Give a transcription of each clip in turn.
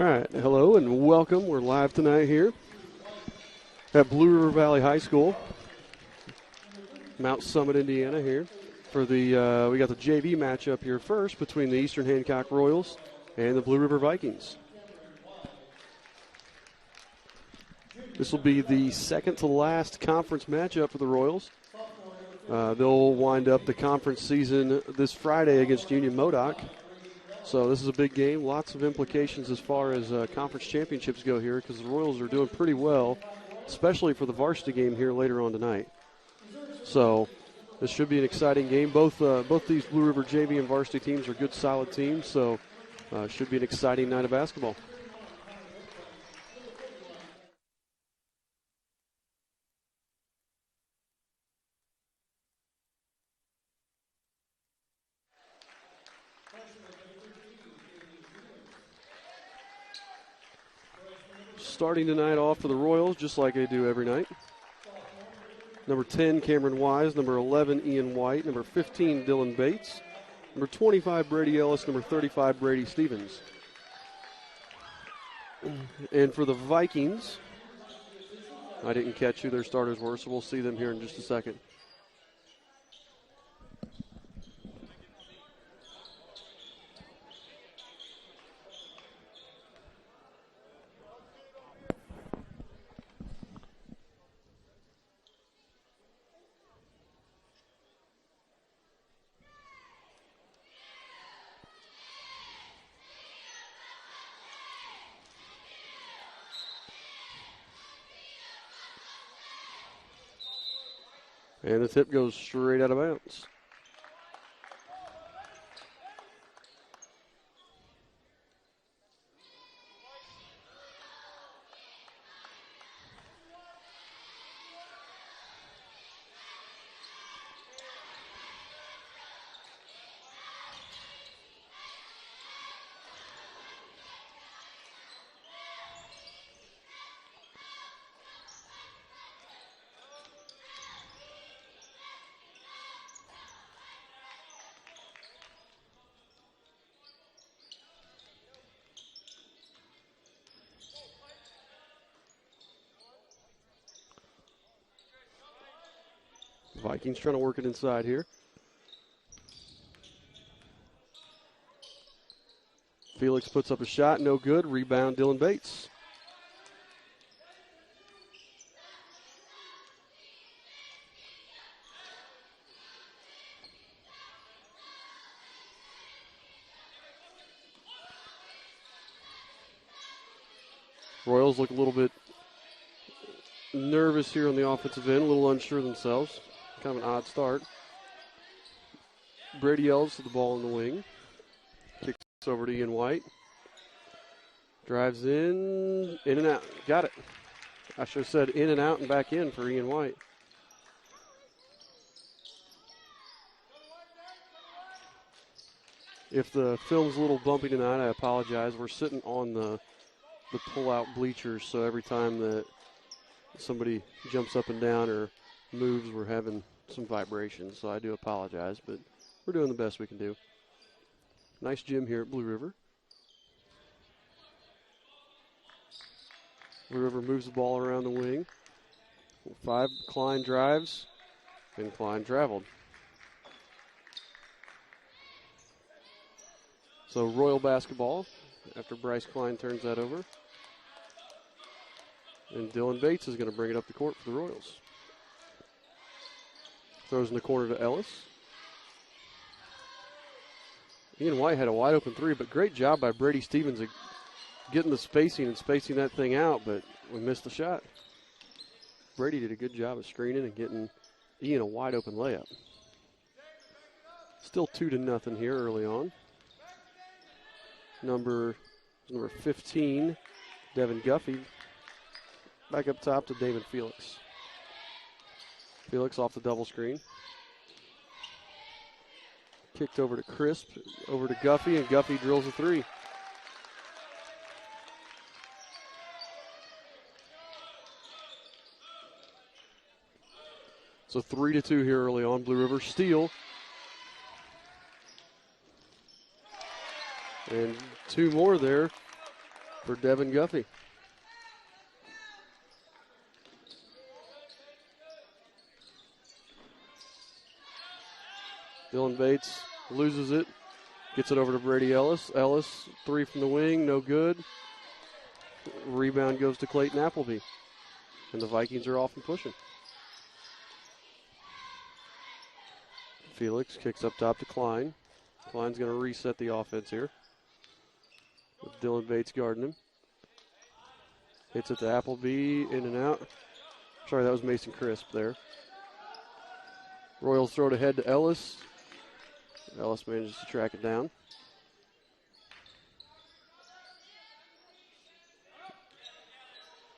All right, hello and welcome. We're live tonight here at Blue River Valley High School, Mount Summit, Indiana. Here for the we got the JV matchup here first between the Eastern Hancock Royals and the Blue River Vikings. This will be the second to last conference matchup for the Royals. They'll wind up the conference season this Friday against Union Modoc. So this is a big game. Lots of implications as far as conference championships go here because the Royals are doing pretty well, especially for the varsity game here later on tonight. So this should be an exciting game. Both these Blue River JV and varsity teams are good, solid teams. So should be an exciting night of basketball. Starting tonight off for the Royals, just like they do every night. Number 10, Cameron Wise. Number 11, Ian White. Number 15, Dylan Bates. Number 25, Brady Ellis. Number 35, Brady Stevens. And for the Vikings, I didn't catch who their starters were, so we'll see them here in just a second. And the tip goes straight out of bounds. Vikings trying to work it inside here. Felix puts up a shot, no good. Rebound, Dylan Bates. Royals look a little bit nervous here on the offensive end, a little unsure themselves. Kind of an odd start. Brady Ellis to the ball in the wing. Kicks over to Ian White. Drives in and out. Got it. I should have said in and out and back in for Ian White. If the film's a little bumpy tonight, I apologize. We're sitting on the pull-out bleachers, so every time that somebody jumps up and down or moves, we're having some vibrations, so I do apologize, but we're doing the best we can do. Nice gym here at Blue River. Blue River moves the ball around the wing. 5, Klein drives, and Klein traveled. So Royal basketball after Bryce Klein turns that over. And Dylan Bates is going to bring it up the court for the Royals. Throws in the corner to Ellis. Ian White had a wide open three, but great job by Brady Stevens at getting the spacing and spacing that thing out, but we missed the shot. Brady did a good job of screening and getting Ian a wide open layup. Still 2-0 here early on. Number 15, Devin Guffey. Back up top to Damon Felix. Felix off the double screen. Kicked over to Crisp, over to Guffey, and Guffey drills a three. So 3-2 here early on. Blue River steal. And 2 more there for Devin Guffey. Dylan Bates loses it. Gets it over to Brady Ellis. Ellis, three from the wing, no good. Rebound goes to Clayton Appleby. And the Vikings are off and pushing. Felix kicks up top to Klein. Klein's going to reset the offense here. With Dylan Bates guarding him. Hits it to Appleby, in and out. Sorry, that was Mason Crisp there. Royals throw it ahead to Ellis. Ellis manages to track it down.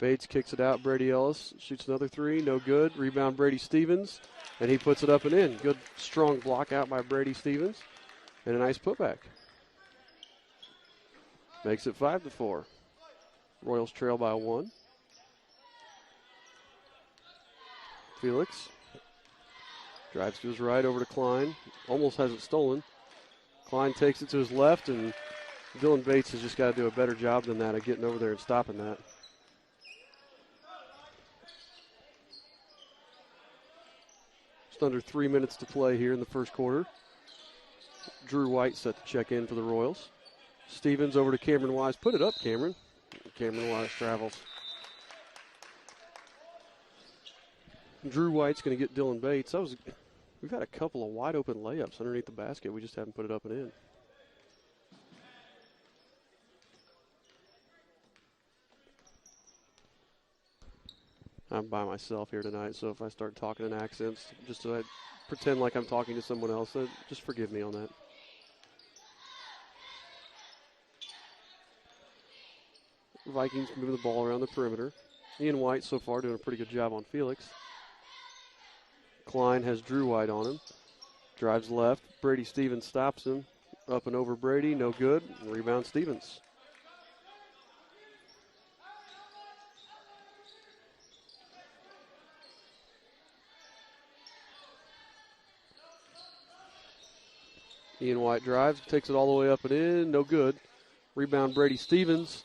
Bates kicks it out. Brady Ellis shoots another three. No good. Rebound Brady Stevens. And he puts it up and in. Good, strong block out by Brady Stevens. And a nice putback. Makes it 5-4. Royals trail by 1. Felix drives to his right over to Klein. Almost has it stolen. Klein takes it to his left, and Dylan Bates has just got to do a better job than that of getting over there and stopping that. Just under 3 minutes to play here in the first quarter. Drew White set to check in for the Royals. Stevens over to Cameron Wise. Put it up, Cameron. Cameron Wise travels. Drew White's going to get Dylan Bates. We've had a couple of wide open layups underneath the basket. We just haven't put it up and in. I'm by myself here tonight, so if I start talking in accents, just so I pretend like I'm talking to someone else, just forgive me on that. Vikings moving the ball around the perimeter. Ian White so far doing a pretty good job on Felix. Klein has Drew White on him. Drives left. Brady Stevens stops him. Up and over Brady, no good. Rebound Stevens. Ian White drives, takes it all the way up and in, no good. Rebound Brady Stevens,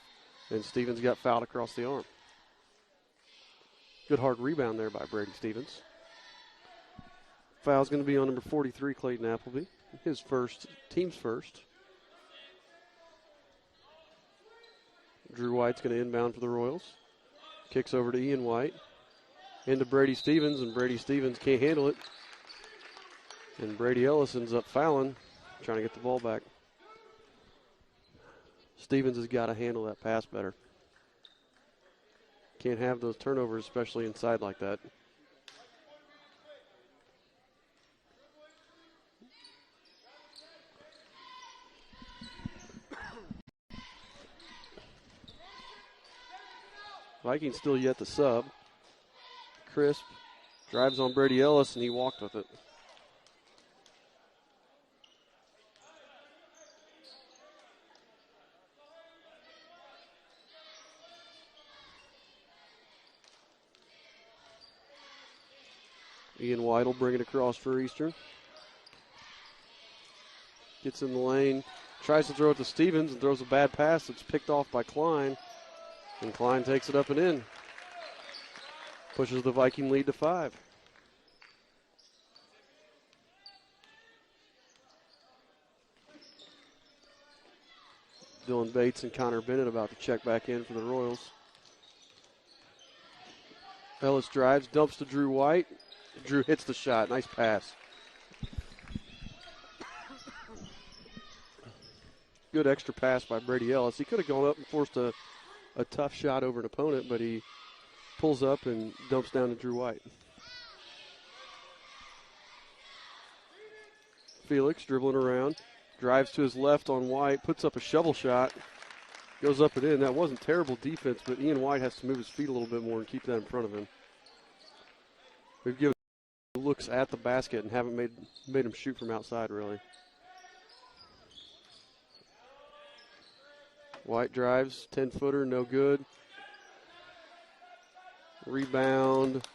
and Stevens got fouled across the arm. Good hard rebound there by Brady Stevens. Foul's going to be on number 43, Clayton Appleby. His first, team's first. Drew White's going to inbound for the Royals. Kicks over to Ian White. Into Brady Stevens, and Brady Stevens can't handle it. And Brady Ellis ends up fouling, trying to get the ball back. Stevens has got to handle that pass better. Can't have those turnovers, especially inside like that. Vikings still yet to sub. Crisp drives on Brady Ellis, and he walked with it. Ian White will bring it across for Eastern. Gets in the lane, tries to throw it to Stevens and throws a bad pass. It's picked off by Klein, and Klein takes it up and in. Pushes the Viking lead to 5. Dylan Bates and Connor Bennett about to check back in for the Royals. Ellis drives, dumps to Drew White. Drew hits the shot. Nice pass. Good extra pass by Brady Ellis. He could have gone up and forced a tough shot over an opponent, but he pulls up and dumps down to Drew White. Felix dribbling around. Drives to his left on White. Puts up a shovel shot. Goes up and in. That wasn't terrible defense, but Ian White has to move his feet a little bit more and keep that in front of him. We've given looks at the basket and haven't made him shoot from outside, really. White drives, 10-footer, no good. Rebound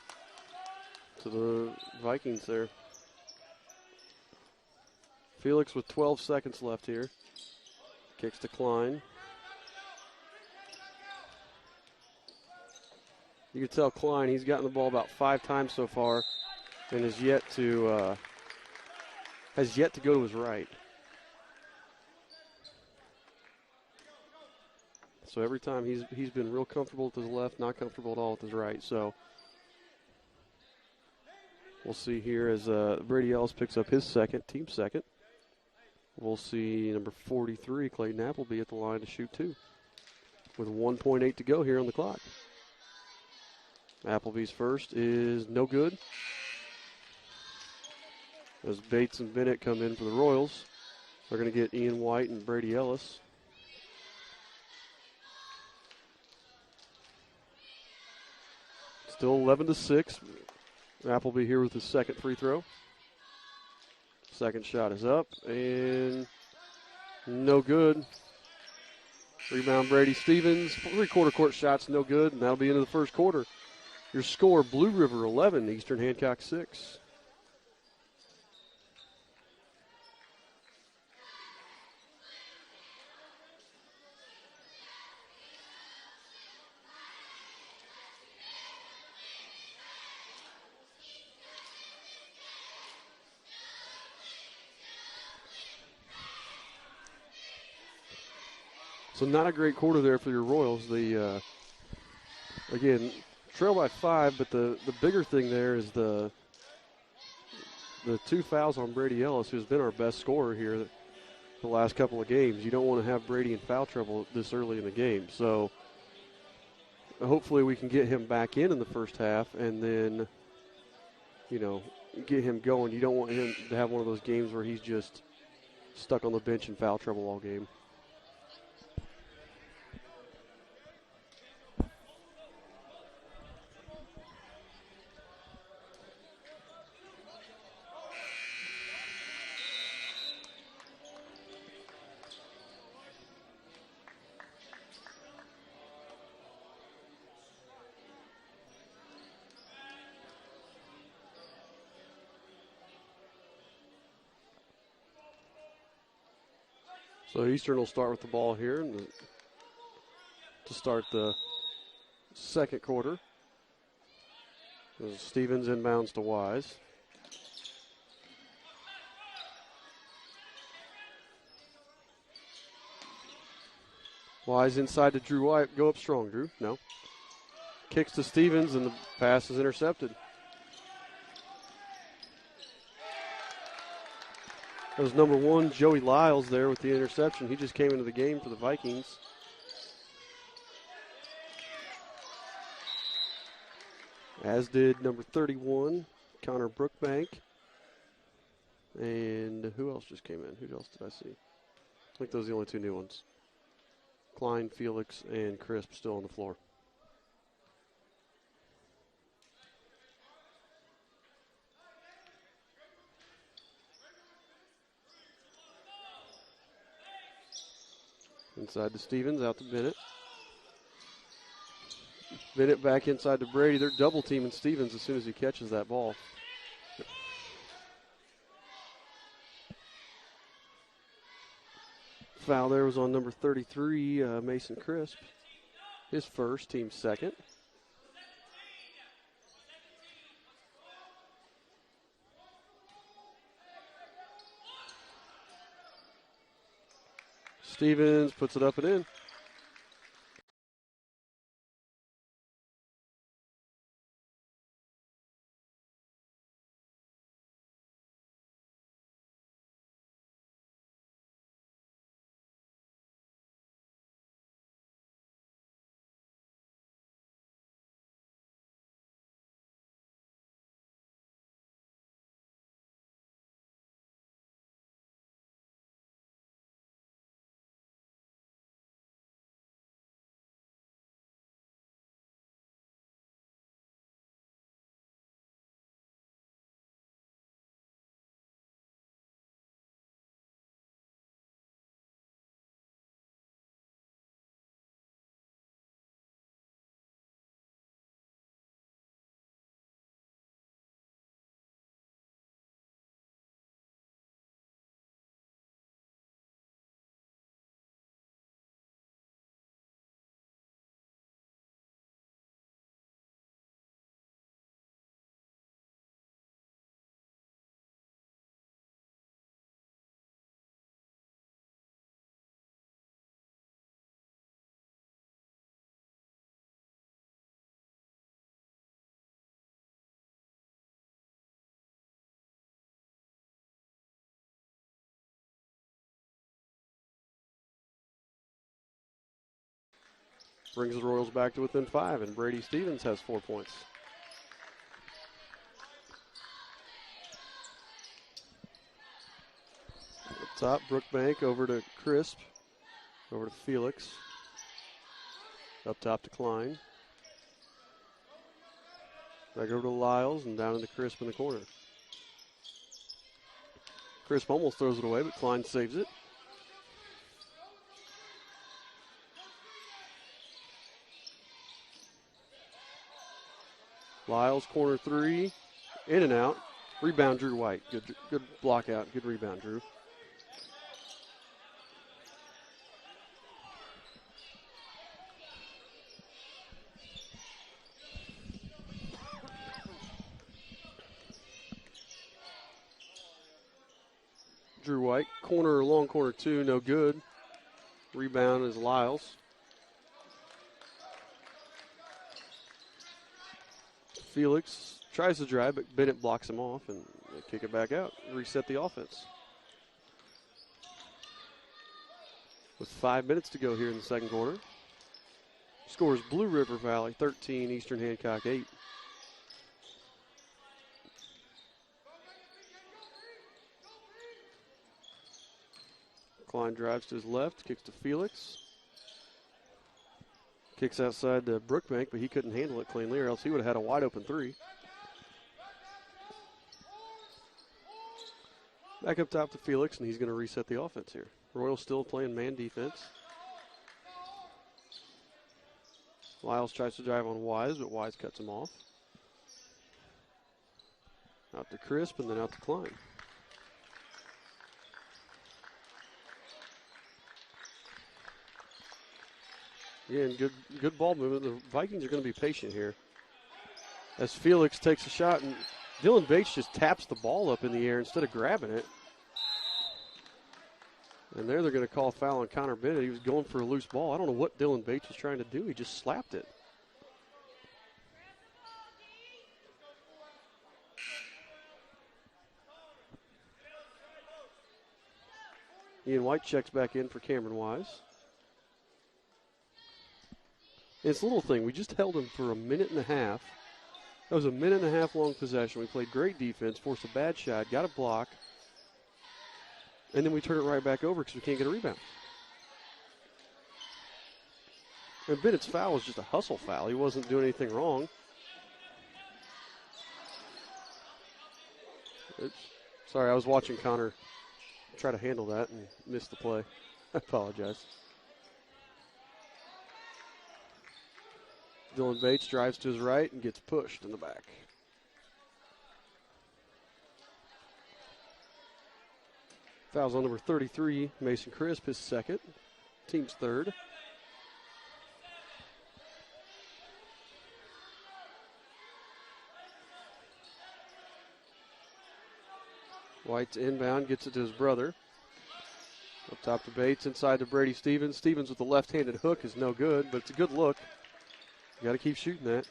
to the Vikings there. Felix with 12 seconds left here. Kicks to Klein. You can tell Klein, he's gotten the ball about 5 times so far and has yet to go to his right. So every time he's been real comfortable with his left, not comfortable at all with his right. So we'll see here as Brady Ellis picks up his team second. We'll see number 43, Clayton Appleby, at the line to shoot 2 with 1.8 to go here on the clock. Appleby's first is no good. As Bates and Bennett come in for the Royals, they're going to get Ian White and Brady Ellis. Still 11-6. Appleby here with his second free throw. Second shot is up and no good. Rebound Brady Stevens. 3/4 court shots no good, and that'll be into the first quarter. Your score, Blue River 11, Eastern Hancock 6. So not a great quarter there for your Royals. The again, trail by 5, but the bigger thing there is the 2 fouls on Brady Ellis, who's been our best scorer here the last couple of games. You don't want to have Brady in foul trouble this early in the game. So hopefully we can get him back in the first half and then, get him going. You don't want him to have one of those games where he's just stuck on the bench in foul trouble all game. So Eastern will start with the ball here to start the second quarter. Stevens inbounds to Wise. Wise inside to Drew White. Go up strong, Drew. No. Kicks to Stevens, and the pass is intercepted. That was number 1, Joey Lyles, there with the interception. He just came into the game for the Vikings. As did number 31, Connor Brookbank. And who else just came in? Who else did I see? I think those are the only 2 new ones. Klein, Felix, and Crisp still on the floor. Inside to Stevens, out to Bennett. Bennett back inside to Brady. They're double teaming Stevens as soon as he catches that ball. Foul there was on number 33, Mason Crisp. His first, team second. Stevens puts it up and in. Brings the Royals back to within 5, and Brady Stevens has 4 points. Up top, Brookbank over to Crisp, over to Felix. Up top to Klein. Back over to Lyles and down into Crisp in the corner. Crisp almost throws it away, but Klein saves it. Lyles, corner 3, in and out. Rebound, Drew White. Good block out. Good rebound, Drew. Drew White, long corner 2, no good. Rebound is Lyles. Felix tries to drive, but Bennett blocks him off, and they kick it back out. Reset the offense. With 5 minutes to go here in the second quarter. Scores Blue River Valley 13, Eastern Hancock 8. Klein drives to his left, kicks to Felix. Kicks outside to Brookbank, but he couldn't handle it cleanly, or else he would have had a wide open 3. Back up top to Felix, and he's going to reset the offense here. Royals still playing man defense. Lyles tries to drive on Wise, but Wise cuts him off. Out to Crisp, and then out to Klein. Again, good ball movement. The Vikings are going to be patient here. As Felix takes a shot, and Dylan Bates just taps the ball up in the air instead of grabbing it. And there they're going to call a foul on Connor Bennett. He was going for a loose ball. I don't know what Dylan Bates was trying to do. He just slapped it. Ian White checks back in for Cameron Wise. It's a little thing. We just held him for a minute and a half. That was a minute and a half long possession. We played great defense, forced a bad shot, got a block, and then we turn it right back over because we can't get a rebound. And Bennett's foul was just a hustle foul. He wasn't doing anything wrong. Sorry, I was watching Connor try to handle that and missed the play. I apologize. Dylan Bates drives to his right and gets pushed in the back. Fouls on number 33, Mason Crisp, his second. Team's third. White's inbound, gets it to his brother. Up top to Bates, inside to Brady Stevens. Stevens with the left-handed hook is no good, but it's a good look. You got to keep shooting that.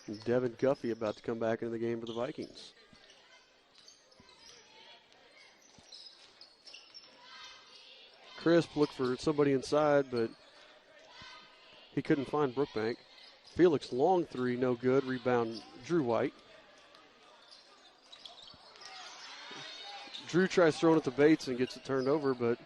And Devin Guffey about to come back into the game for the Vikings. Crisp looked for somebody inside, but he couldn't find Brookbank. Felix long 3, no good. Rebound, Drew White. Drew tries throwing it to Bates and gets it turned over, but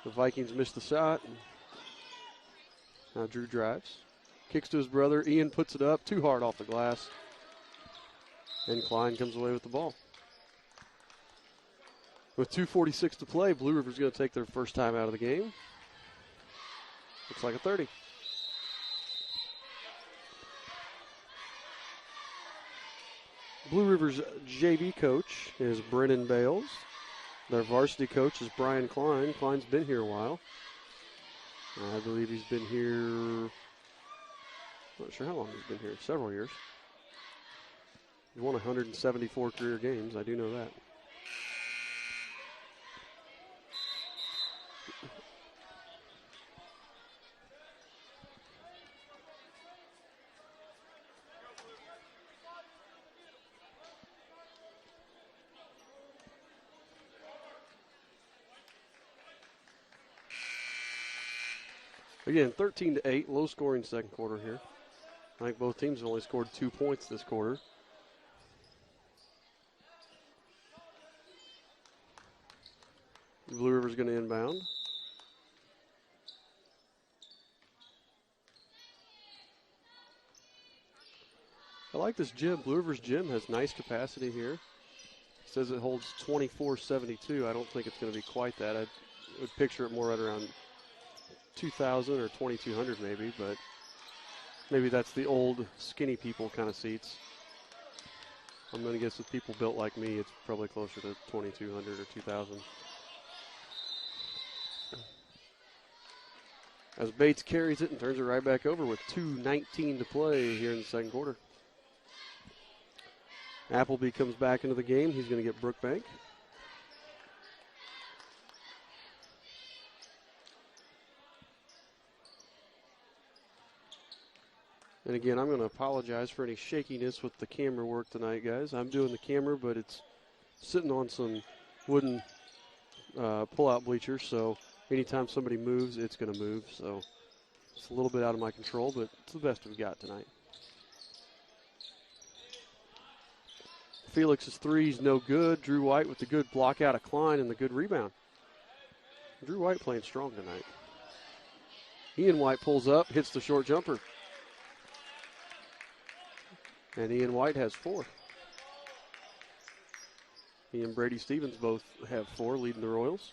The Vikings missed the shot. Now Drew drives. Kicks to his brother. Ian puts it up too hard off the glass. And Klein comes away with the ball. With 2:46 to play, Blue River's going to take their first time out of the game. Looks like a 30. Blue River's JV coach is Brennan Bales. Their varsity coach is Brian Klein. Klein's been here a while. I believe he's been here, not sure how long he's been here, several years. He's won 174 career games, I do know that. Again, 13-8, low-scoring second quarter here. I think both teams have only scored 2 points this quarter. Blue River's going to inbound. I like this gym. Blue River's gym has nice capacity here. It says it holds 2472. I don't think it's going to be quite that. I would picture it more right around 2,000 or 2,200 maybe, but maybe that's the old skinny people kind of seats. I'm going to guess with people built like me, it's probably closer to 2,200 or 2,000. As Bates carries it and turns it right back over with 2:19 to play here in the second quarter. Appleby comes back into the game. He's going to get Brookbank. And again, I'm going to apologize for any shakiness with the camera work tonight, guys. I'm doing the camera, but it's sitting on some wooden pull-out bleachers, so anytime somebody moves, it's going to move. So it's a little bit out of my control, but it's the best we've got tonight. Felix's three's no good. Drew White with the good block out of Klein and the good rebound. Drew White playing strong tonight. Ian White pulls up, hits the short jumper. And Ian White has 4. He and Brady Stevens both have 4, leading the Royals.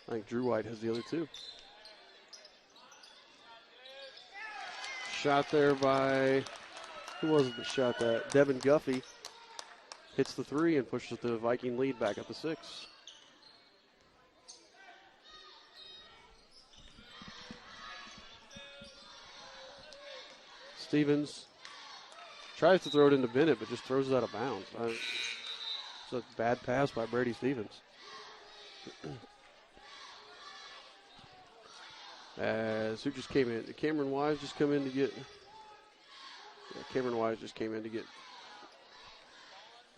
I think Drew White has the other 2. Shot there by, who was it that shot that? Devin Guffey hits the 3 and pushes the Viking lead back up to 6. Stevens tries to throw it into Bennett, but just throws it out of bounds. It's a bad pass by Brady Stevens. As who just came in? Cameron Wise just come in to get. Yeah, Cameron Wise just came in to get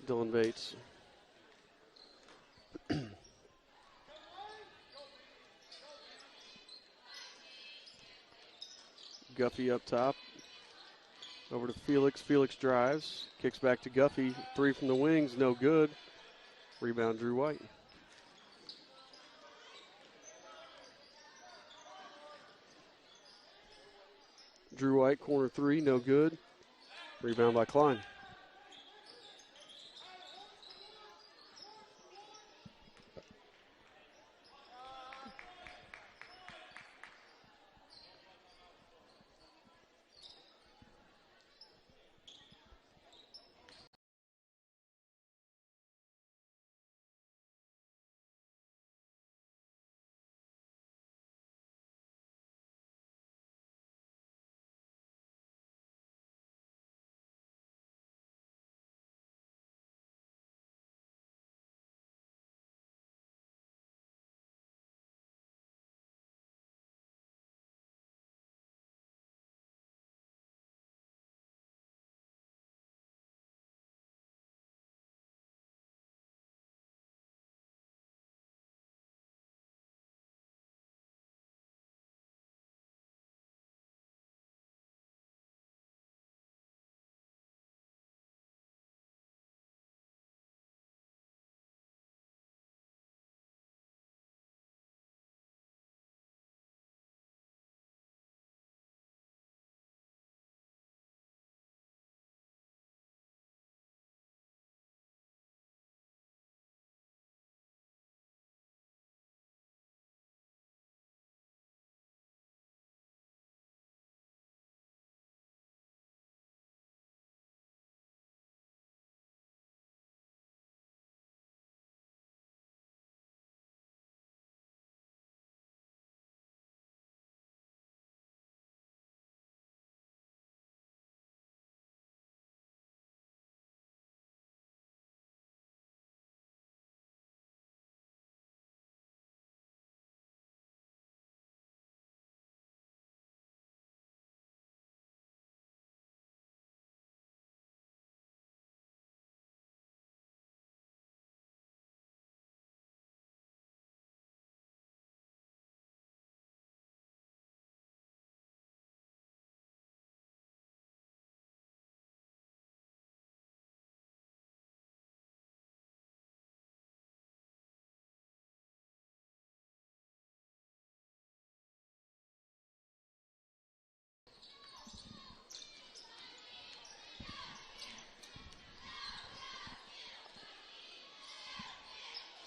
Dylan Bates. Guffey up top. Over to Felix. Felix drives. Kicks back to Guffey. 3 from the wings. No good. Rebound Drew White. Drew White, corner 3. No good. Rebound by Klein.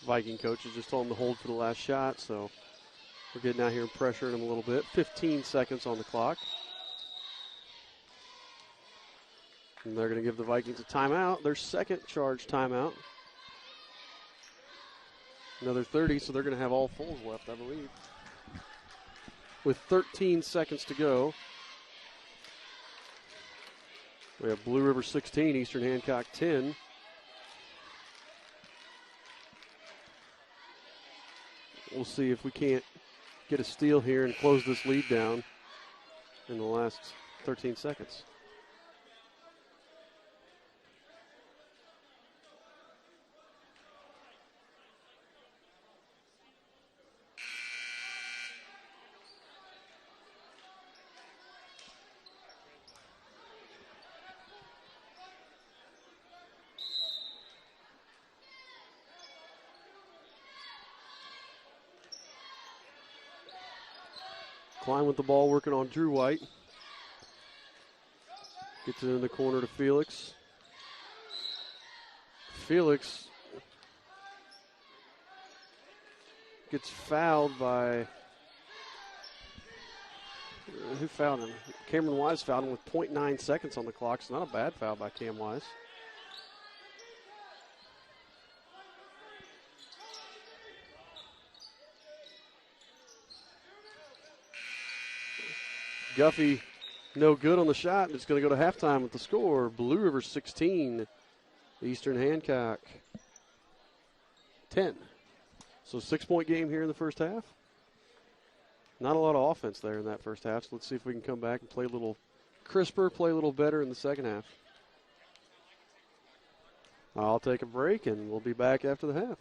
Viking coaches just told him to hold for the last shot, so we're getting out here and pressuring him a little bit. 15 seconds on the clock. And they're going to give the Vikings a timeout, their second charge timeout. Another 30, so they're going to have all fulls left, I believe. With 13 seconds to go, we have Blue River 16, Eastern Hancock 10. We'll see if we can't get a steal here and close this lead down in the last 13 seconds. Klein with the ball, working on Drew White. Gets it in the corner to Felix. Felix gets fouled by, who fouled him? Cameron Wise fouled him with 0.9 seconds on the clock. It's not a bad foul by Cam Wise. Guffey, no good on the shot. It's going to go to halftime with the score. Blue River 16, Eastern Hancock 10. So 6-point game here in the first half. Not a lot of offense there in that first half, so let's see if we can come back and play a little crisper, play a little better in the second half. I'll take a break, and we'll be back after the half.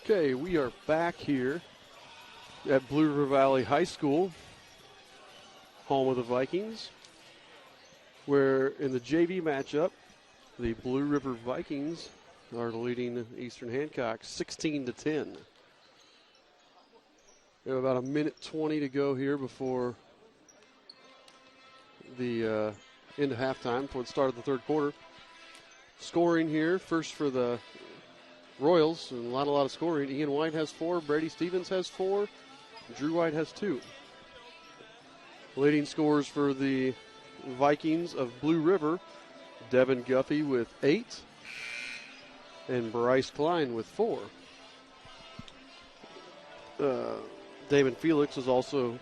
Okay, we are back here at Blue River Valley High School, home of the Vikings, where in the JV matchup, the Blue River Vikings are leading Eastern Hancock 16-10. We have about a minute 20 to go here before the end of halftime, before the start of the third quarter. Scoring here, first for the Royals, and a lot of scoring. Ian White has 4, Brady Stevens has 4, Drew White has 2. Leading scorers for the Vikings of Blue River, Devin Guffey with 8, and Bryce Klein with 4. Damon Felix has also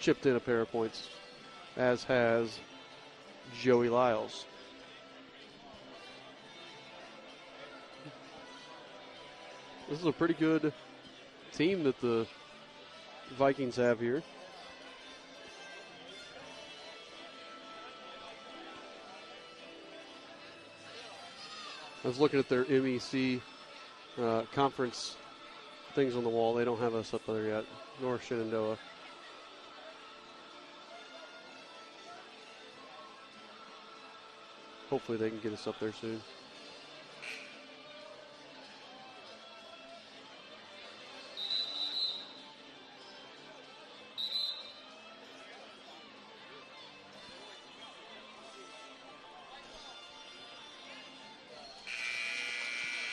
chipped in a pair of points, as has Joey Lyles. This is a pretty good team that the Vikings have here. I was looking at their MEC conference things on the wall. They don't have us up there yet, nor Shenandoah. Hopefully they can get us up there soon.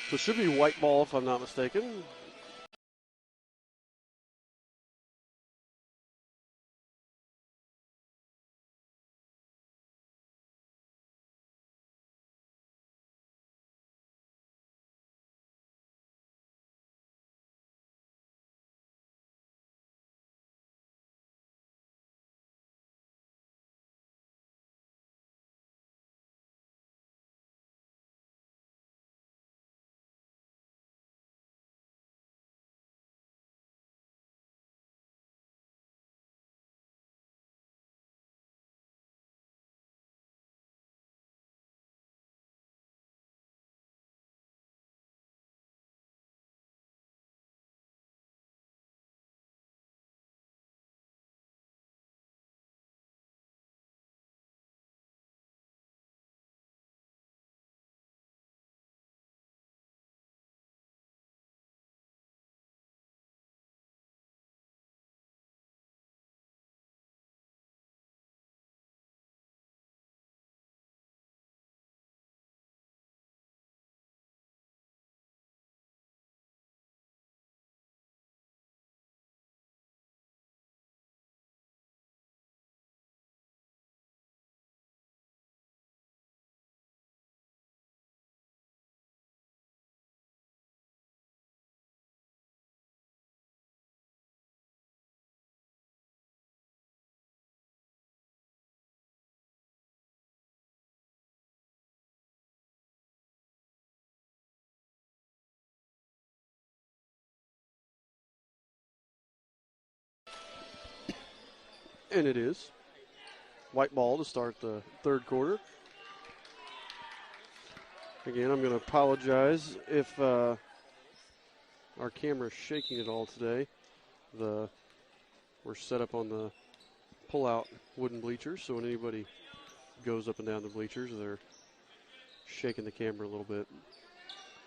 So it should be white ball if I'm not mistaken. And it is. White ball to start the third quarter. Again, I'm going to apologize if our camera is shaking at all today. We're set up on the pull-out wooden bleachers, so when anybody goes up and down the bleachers, they're shaking the camera a little bit.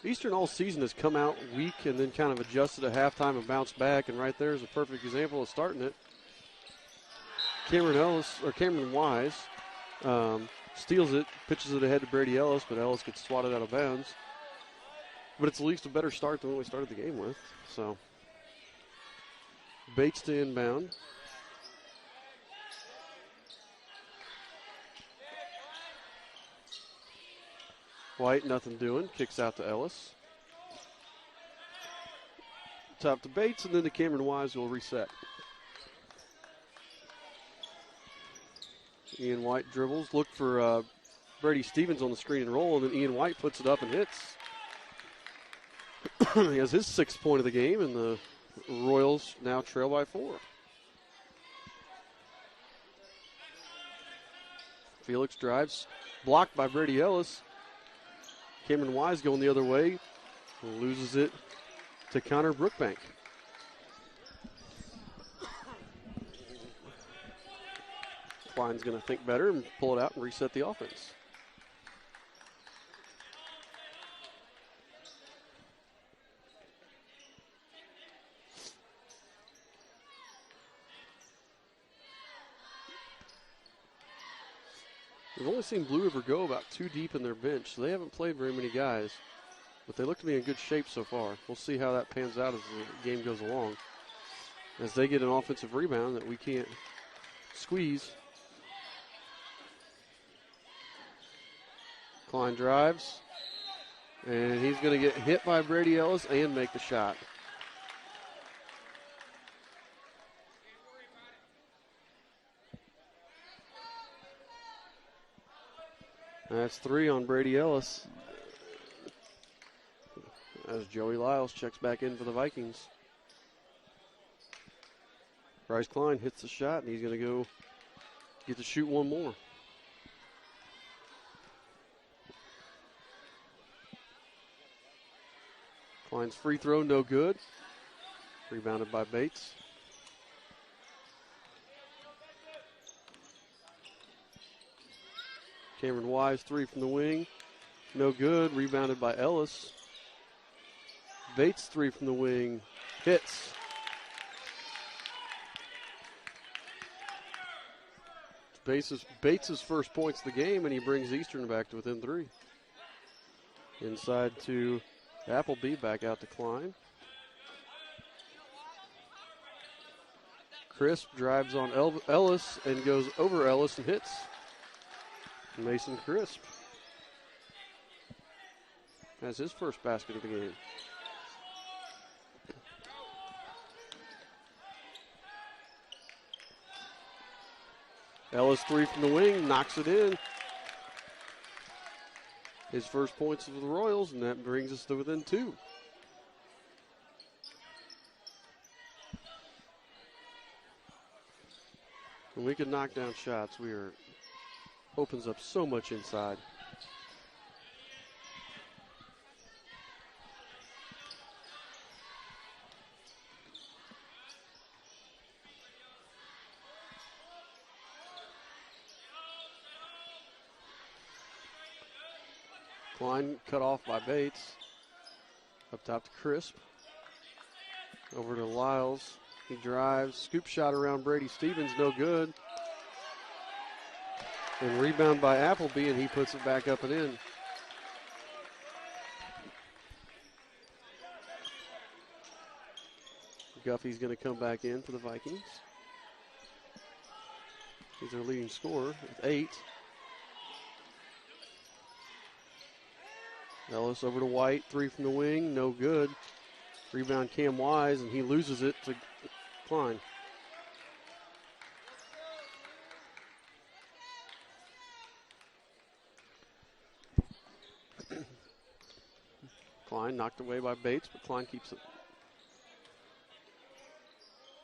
Eastern all season has come out weak and then kind of adjusted at halftime and bounced back, and right there is a perfect example of starting it. Cameron Wise steals it, pitches it ahead to Brady Ellis, but Ellis gets swatted out of bounds. But it's at least a better start than what we started the game with. So Bates to inbound. White, nothing doing. Kicks out to Ellis. Top to Bates, and then to Cameron Wise will reset. Ian White dribbles. Look for Brady Stevens on the screen and roll, and then Ian White puts it up and hits. He has his 6th point of the game, and the Royals now trail by 4. Felix drives, blocked by Brady Ellis. Cameron Wise going the other way, loses it to Connor Brookbank. Klein's going to think better and pull it out and reset the offense. We've only seen Blue River go about 2 deep in their bench, so they haven't played very many guys. But they look to be in good shape so far. We'll see how that pans out as the game goes along. As they get an offensive rebound that we can't squeeze. Klein drives, and he's going to get hit by Brady Ellis and make the shot. That's 3 on Brady Ellis. As Joey Lyles checks back in for the Vikings. Bryce Klein hits the shot, and he's going to go get to shoot one more. Klein's free throw, no good. Rebounded by Bates. Cameron Wise, 3 from the wing. No good. Rebounded by Ellis. Bates, 3 from the wing. Hits. Bates' first points of the game, and he brings Eastern back to within 3. Inside to Appleby, back out to Klein. Crisp drives on Ellis and goes over Ellis and hits. Mason Crisp has his first basket of the game. Ellis, 3 from the wing, knocks it in. His first points of the Royals, and that brings us to within 2. When we can knock down shots, opens up so much inside. Klein cut off by Bates. Up top to Crisp. Over to Lyles. He drives. Scoop shot around Brady Stevens. No good. And rebound by Appleby, and he puts it back up and in. Guffey's going to come back in for the Vikings. He's their leading scorer with 8. Ellis over to White, 3 from the wing, no good. Rebound Cam Wise, and he loses it to Klein. Klein knocked away by Bates, but Klein keeps it.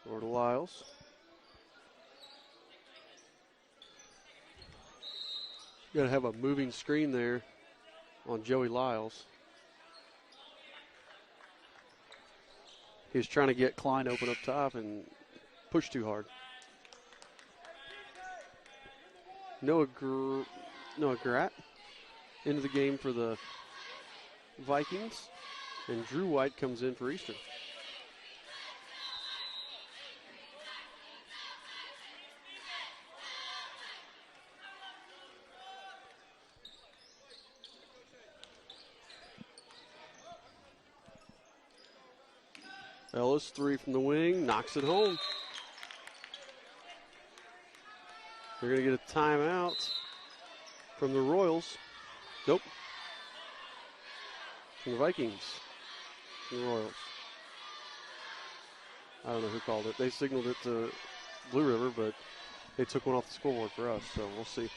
Over to Lyles. Got to have a moving screen there on Joey Lyles. He was trying to get Klein open up top and push too hard. Noah Gratt into the game for the Vikings, and Drew White comes in for Eastern. Ellis, 3 from the wing, knocks it home. They're going to get a timeout from the Royals. Nope. From the Vikings. From the Royals. I don't know who called it. They signaled it to Blue River, but they took one off the scoreboard for us, so we'll see.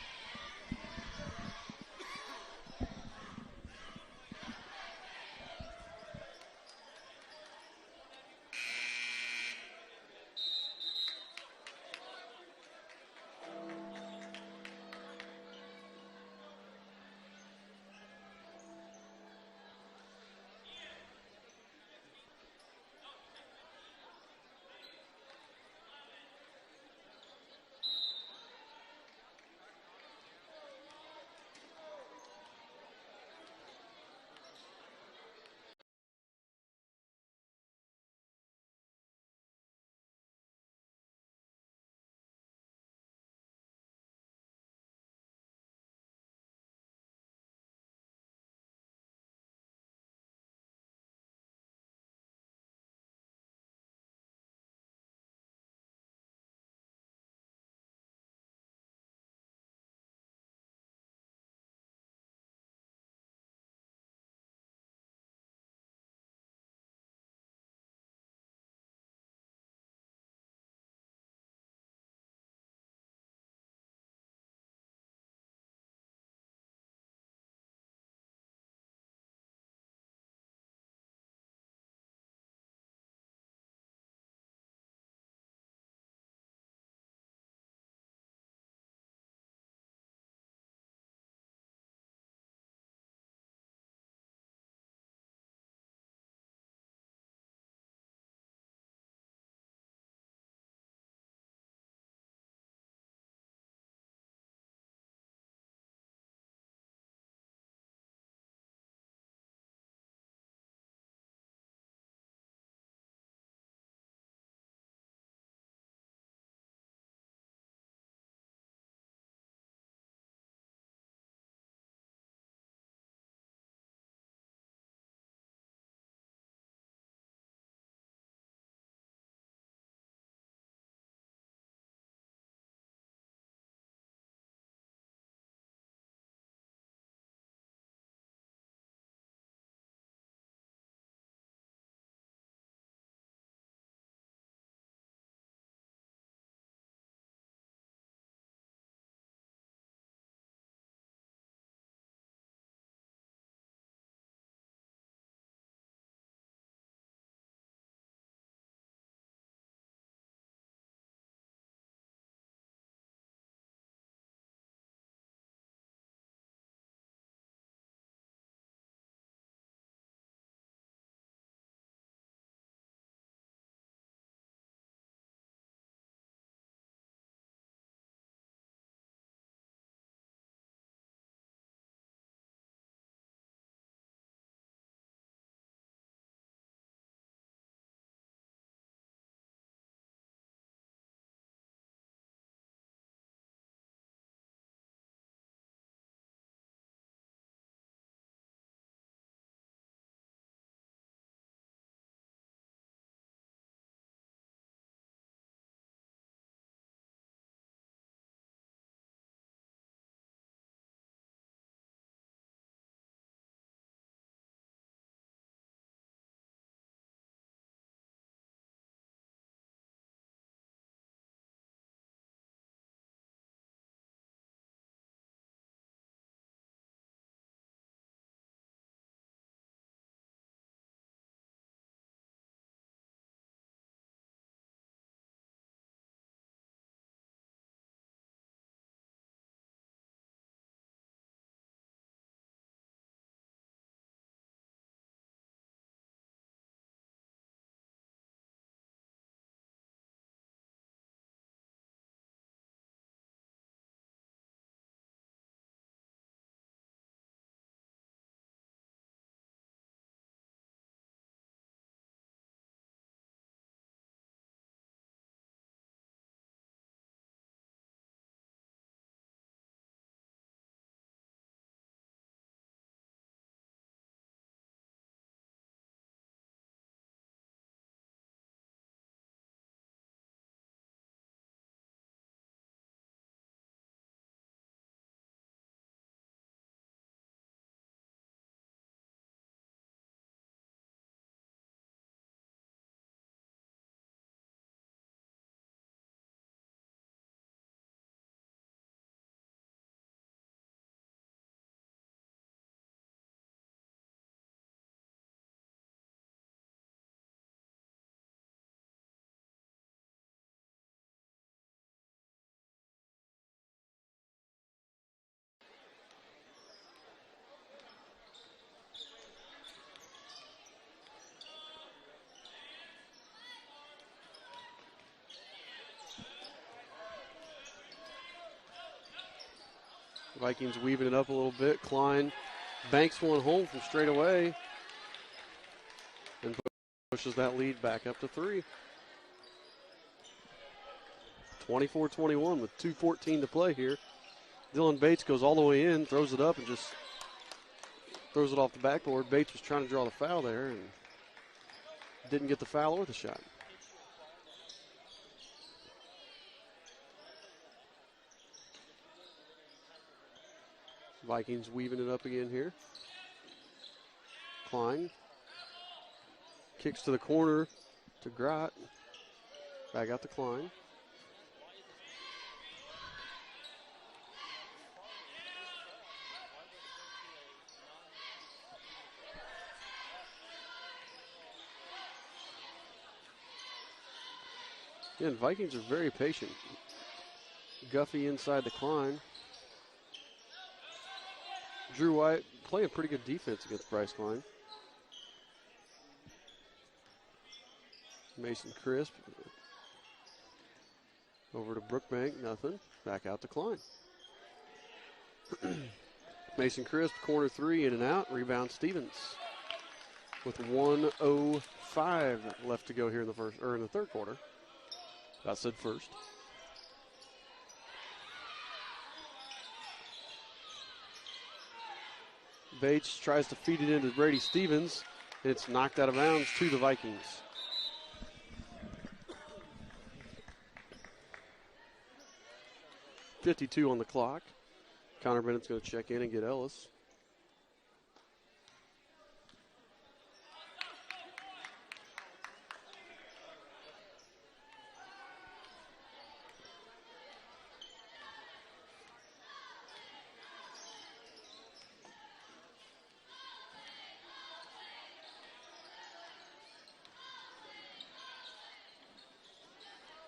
Vikings weaving it up a little bit. Klein banks one home from straight away and pushes that lead back up to 3. 24-21 with 2:14 to play here. Dylan Bates goes all the way in, throws it up, and just throws it off the backboard. Bates was trying to draw the foul there and didn't get the foul or the shot. Vikings weaving it up again here. Klein kicks to the corner to Grott. Back out to Klein. Again, Vikings are very patient. Guffey inside the Klein. Drew White playing pretty good defense against Bryce Klein. Mason Crisp. Over to Brookbank, nothing. Back out to Klein. Mason Crisp, corner 3, in and out. Rebound Stevens. With 1:05 left to go here in the third quarter. I said first. Bates tries to feed it into Brady Stevens. And it's knocked out of bounds to the Vikings. .52 on the clock. Connor Bennett's going to check in and get Ellis.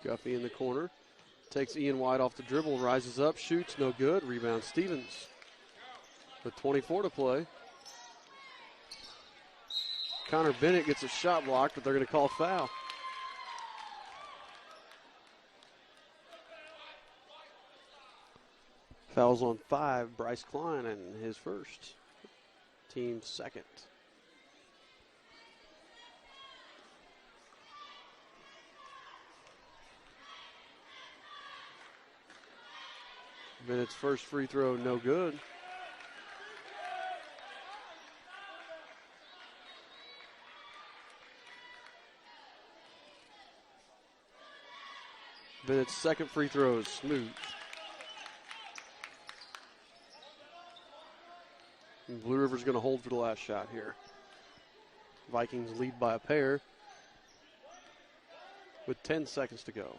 Guffey in the corner. Takes Ian White off the dribble, rises up, shoots, no good. Rebound Stevens. With 24 to play. Connor Bennett gets a shot blocked, but they're going to call foul. Fouls on 5, Bryce Klein, and his first. Team second. Bennett's first free throw, no good. Bennett's second free throw is smooth. And Blue River's going to hold for the last shot here. Vikings lead by a pair with 10 seconds to go.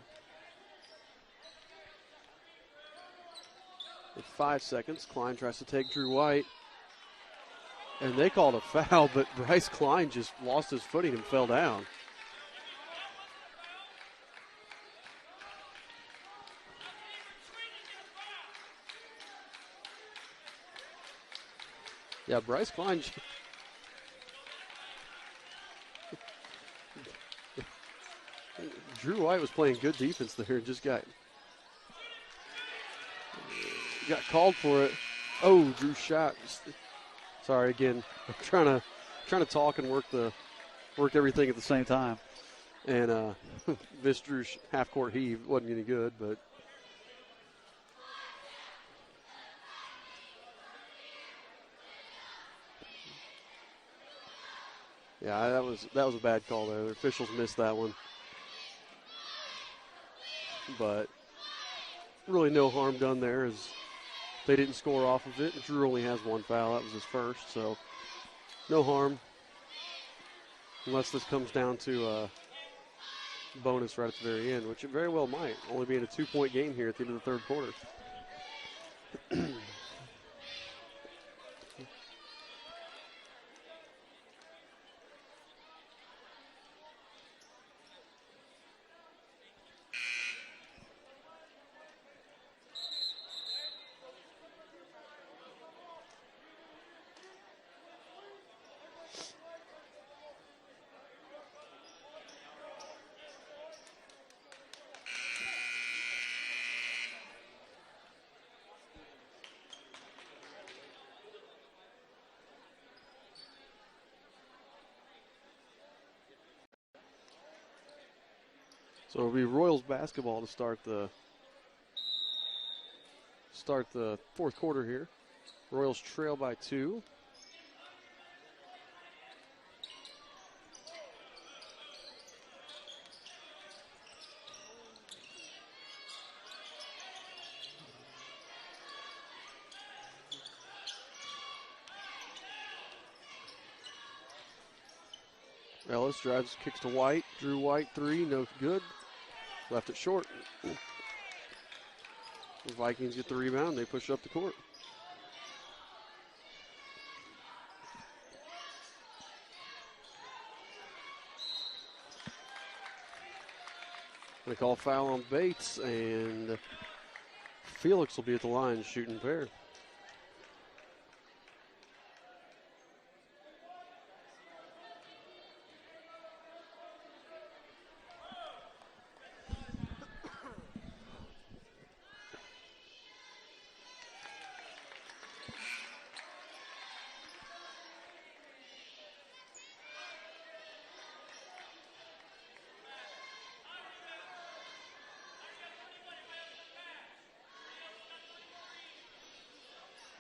With 5 seconds, Klein tries to take Drew White. And they called a foul, but Bryce Klein just lost his footing and fell down. Yeah, Bryce Klein. Drew White was playing good defense there and just got called for it. Oh, Drew shot. Sorry again. I'm trying to talk and work everything at the same time. And this Drew's half court heave wasn't any good, but yeah, that was a bad call there. The officials missed that one. But really no harm done there as they didn't score off of it. Drew only has 1 foul. That was his first, so no harm. Unless this comes down to a bonus right at the very end, which it very well might, only being a 2-point game here at the end of the third quarter. So it'll be Royals basketball to start the fourth quarter here. Royals trail by 2. Ellis drives, kicks to White. Drew White, 3, no good. Left it short. The Vikings get the rebound. They push up the court. They call foul on Bates, and Felix will be at the line shooting pair.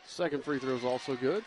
Second free throw is also good.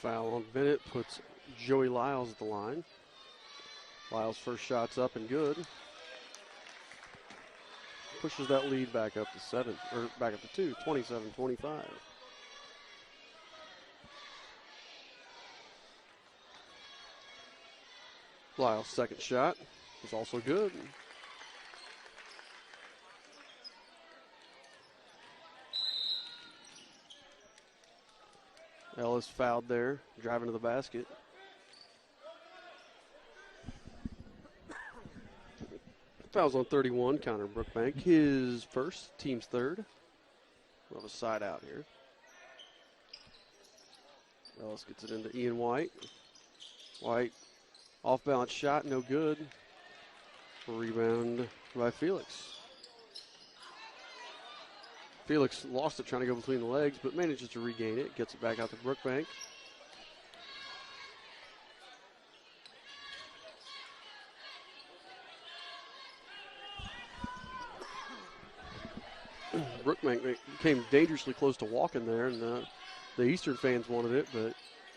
Foul on Bennett puts Joey Lyles at the line. Lyles' first shot's up and good. Pushes that lead back up to 7, or back up to 2, 27-25. Lyles' second shot is also good. Ellis fouled there, driving to the basket. Fouls on 31, Connor Brookbank. His first, team's third. We'll have a side out here. Ellis gets it into Ian White. White, off-balance shot, no good. Rebound by Felix. Felix lost it trying to go between the legs, but manages to regain it. Gets it back out to Brookbank. Brookbank came dangerously close to walking there, and the Eastern fans wanted it, but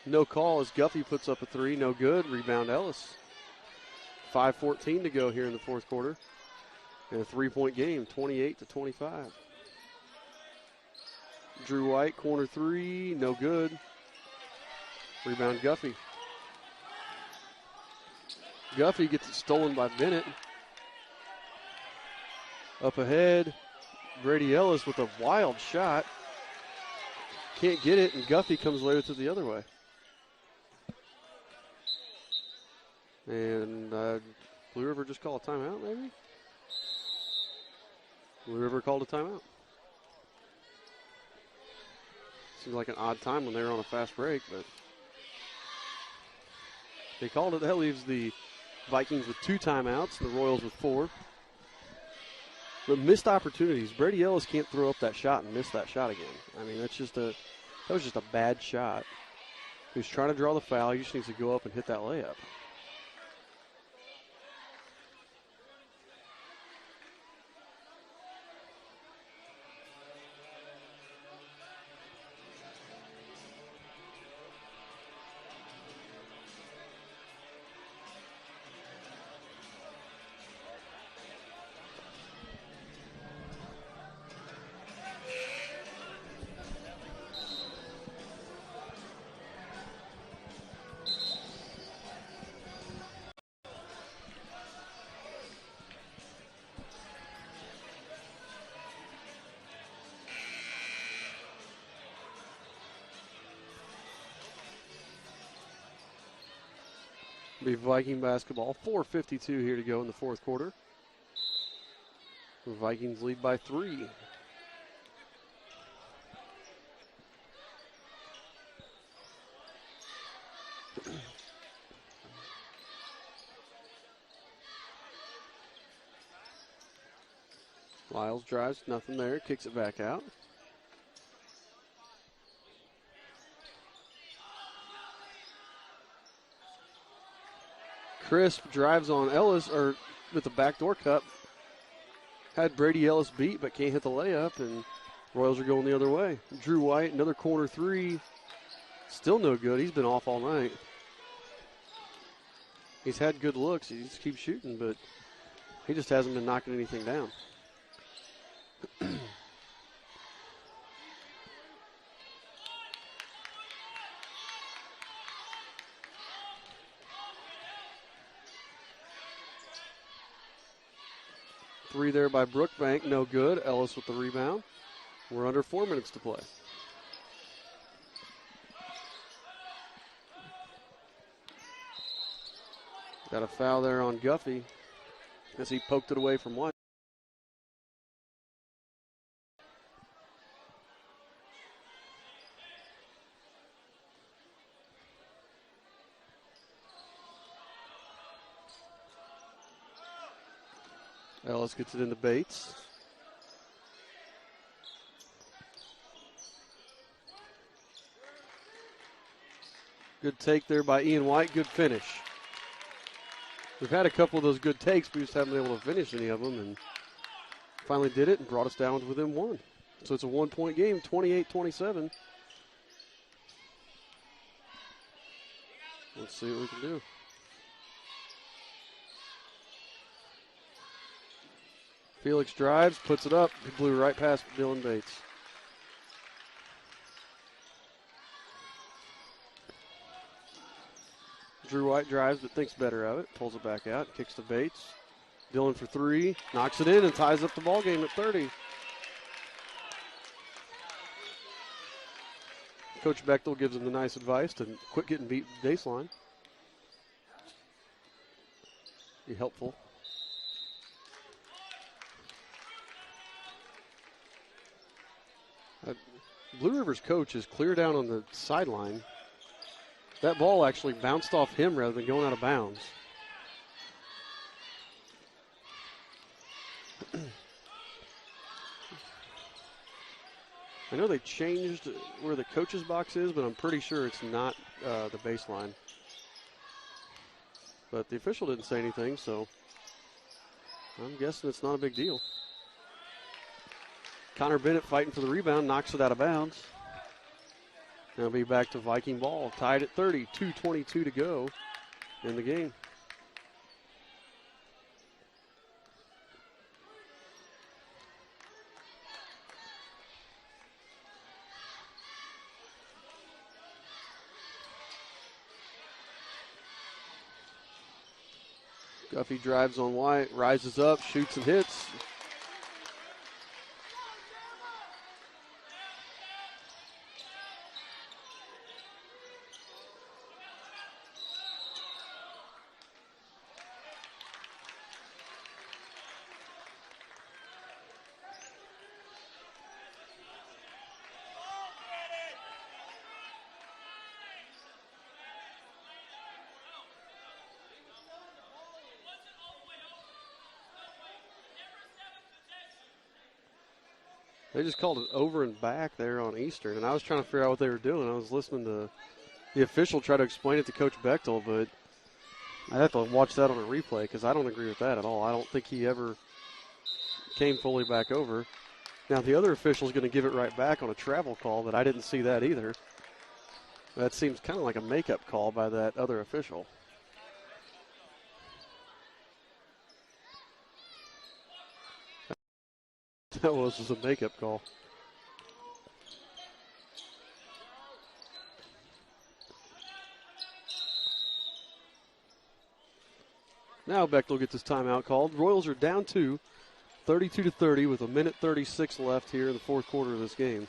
no call as Guffey puts up a 3. No good. Rebound Ellis. 5:14 to go here in the fourth quarter. And a 3-point game, 28-25. Drew White, corner 3, no good. Rebound Guffey. Guffey gets it stolen by Bennett. Up ahead, Brady Ellis with a wild shot. Can't get it, and Guffey comes away with it the other way. And Blue River just called a timeout, maybe? Blue River called a timeout. Seems like an odd time when they were on a fast break, but they called it. That leaves the Vikings with 2 timeouts and the Royals with 4. But missed opportunities. Brady Ellis can't throw up that shot and miss that shot again. I mean, that was just a bad shot. He was trying to draw the foul. He just needs to go up and hit that layup. Be Viking basketball. 4:52 here to go in the fourth quarter. The Vikings lead by 3. Lyles drives, nothing there, kicks it back out. Crisp drives on Ellis, or with the backdoor cut. Had Brady Ellis beat, but can't hit the layup, and Royals are going the other way. Drew White, another corner 3. Still no good. He's been off all night. He's had good looks. He just keeps shooting, but he just hasn't been knocking anything down. Three there by Brookbank, no good. Ellis with the rebound. We're under 4 minutes to play. Got a foul there on Guffey as he poked it away from White. Ellis gets it into Bates. Good take there by Ian White. Good finish. We've had a couple of those good takes, but we just haven't been able to finish any of them, and finally did it and brought us down to within 1. So it's a 1-point game, 28-27. Let's see what we can do. Felix drives, puts it up. He blew right past Dylan Bates. Drew White drives but thinks better of it. Pulls it back out, kicks to Bates. Dylan for 3, knocks it in and ties up the ball game at 30. Coach Bechtel gives him the nice advice to quit getting beat baseline. Be helpful. Blue River's coach is clear down on the sideline. That ball actually bounced off him rather than going out of bounds. I know they changed where the coach's box is, but I'm pretty sure it's not the baseline. But the official didn't say anything, so I'm guessing it's not a big deal. Connor Bennett fighting for the rebound, knocks it out of bounds. Now be back to Viking ball, tied at 30, 2:22 to go in the game. Guffey drives on White, rises up, shoots and hits. They just called it over and back there on Eastern, and I was trying to figure out what they were doing. I was listening to the official try to explain it to Coach Bechtel, but I'd have to watch that on a replay because I don't agree with that at all. I don't think he ever came fully back over. Now, the other official is going to give it right back on a travel call, but I didn't see that either. That seems kind of like a makeup call by that other official. That was just a makeup call. Now Bechtel gets his timeout called. Royals are down 2, 32-30 with 1:36 left here in the fourth quarter of this game.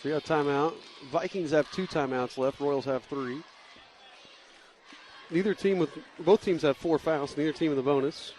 So, yeah, timeout. Vikings have 2 timeouts left. Royals have 3. Both teams have 4 fouls. Neither team in the bonus.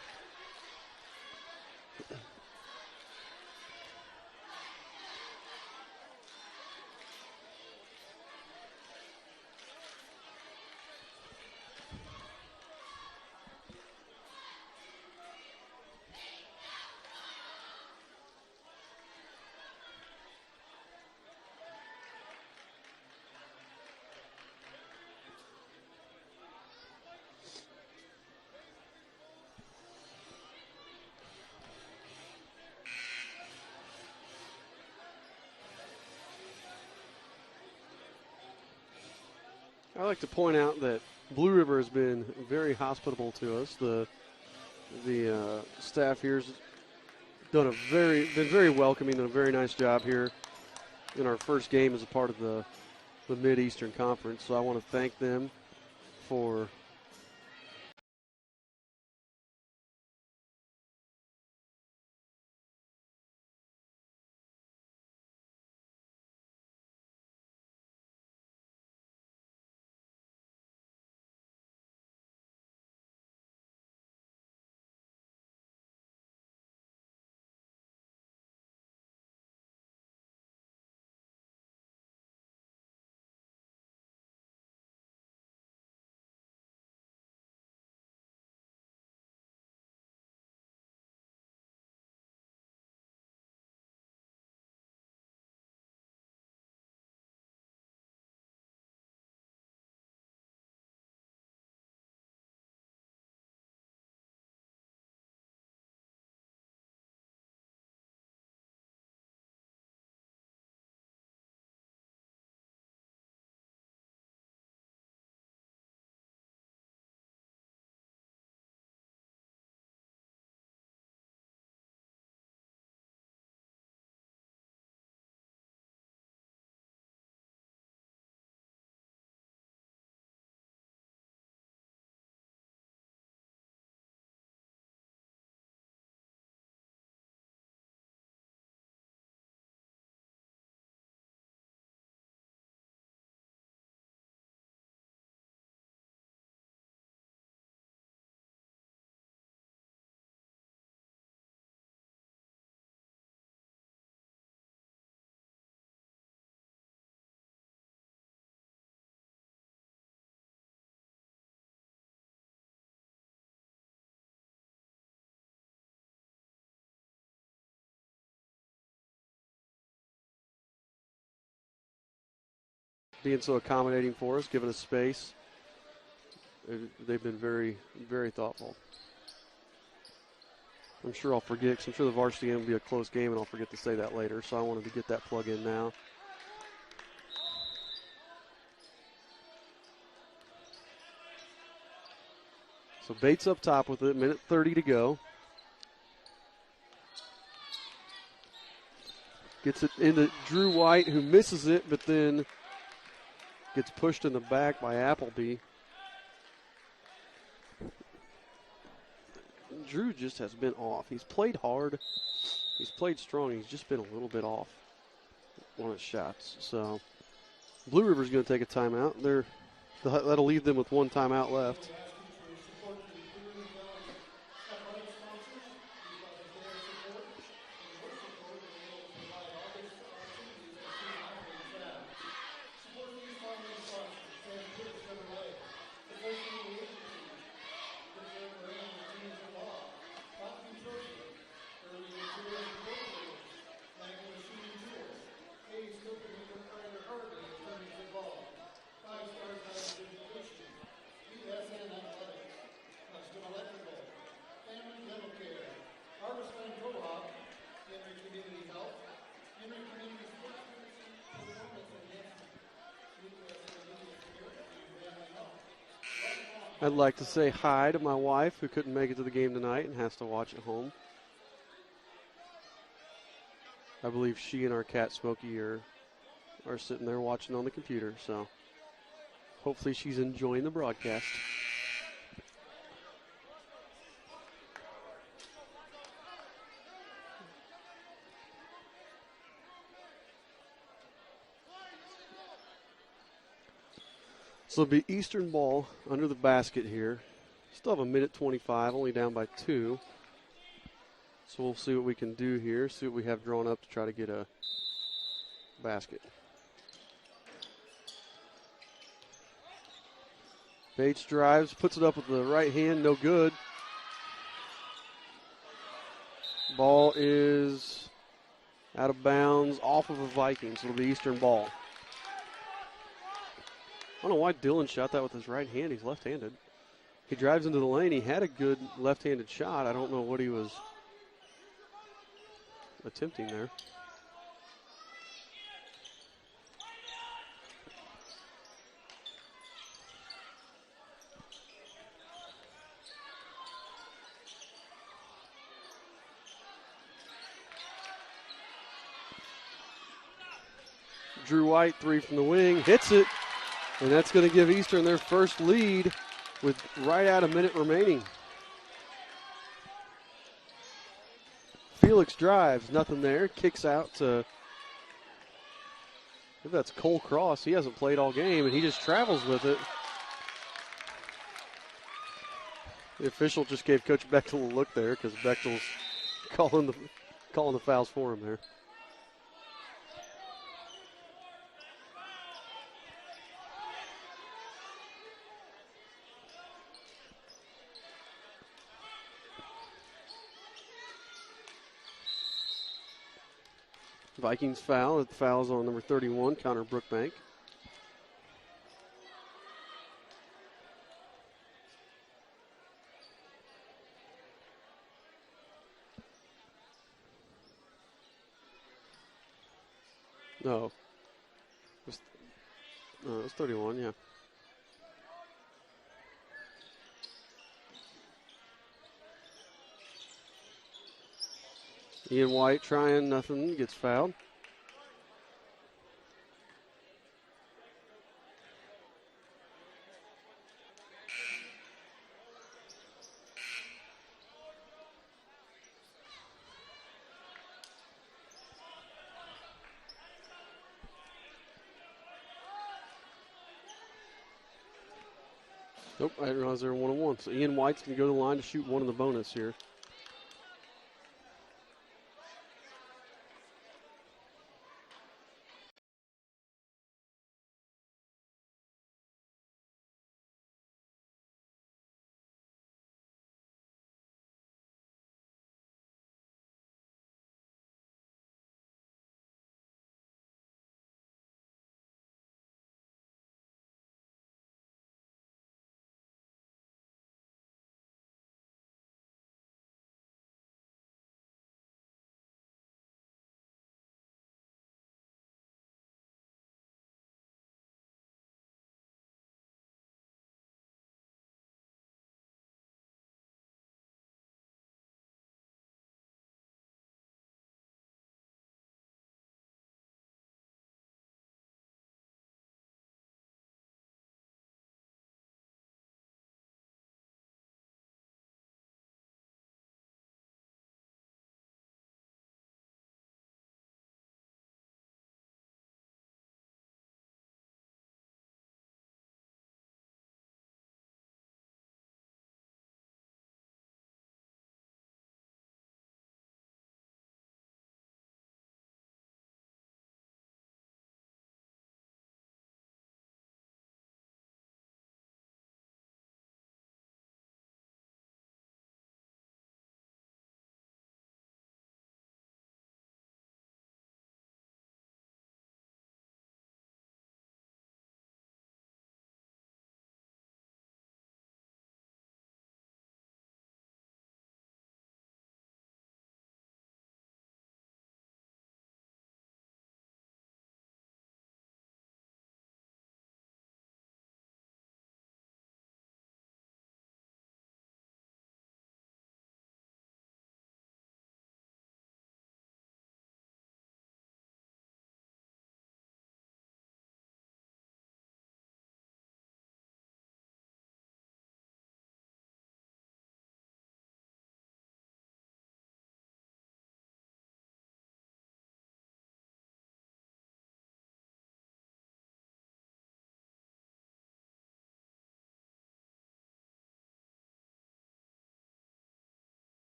I like to point out that Blue River has been very hospitable to us. The staff here's been very welcoming, done a very nice job here in our first game as a part of the Mid-Eastern Conference. So I want to thank them for being so accommodating for us, giving us space. They've been very, very thoughtful. I'm sure I'll forget, because I'm sure the varsity game will be a close game, and I'll forget to say that later. So I wanted to get that plug in now. So Bates up top with it, minute 30 to go. Gets it into Drew White, who misses it, but then gets pushed in the back by Appleby. Drew just has been off. He's played hard. He's played strong. He's just been a little bit off on his shots. So Blue River's going to take a timeout. That'll leave them with 1 timeout left. I'd like to say hi to my wife, who couldn't make it to the game tonight and has to watch at home. I believe she and our cat Smokey are sitting there watching on the computer, so hopefully she's enjoying the broadcast. So it'll be Eastern ball under the basket here. Still have a minute 25, only down by 2. So we'll see what we can do here, see what we have drawn up to try to get a basket. Bates drives, puts it up with the right hand, no good. Ball is out of bounds, off of a Vikings. It'll be Eastern ball. I don't know why Dylan shot that with his right hand. He's left-handed. He drives into the lane. He had a good left-handed shot. I don't know what he was attempting there. Drew White, 3 from the wing, hits it, and that's going to give Eastern their first lead with right at a minute remaining. Felix drives, nothing there, kicks out to, I think that's Cole Cross. He hasn't played all game, and he just travels with it. The official just gave Coach Bechtel a look there because Bechtel's calling the fouls for him there. Vikings foul. The foul's on number 31, Connor Brookbank. No. It was 31, yeah. Ian White trying, nothing, gets fouled. Nope, I didn't realize they were 1-on-1. So Ian White's going to go to the line to shoot one in the bonus here.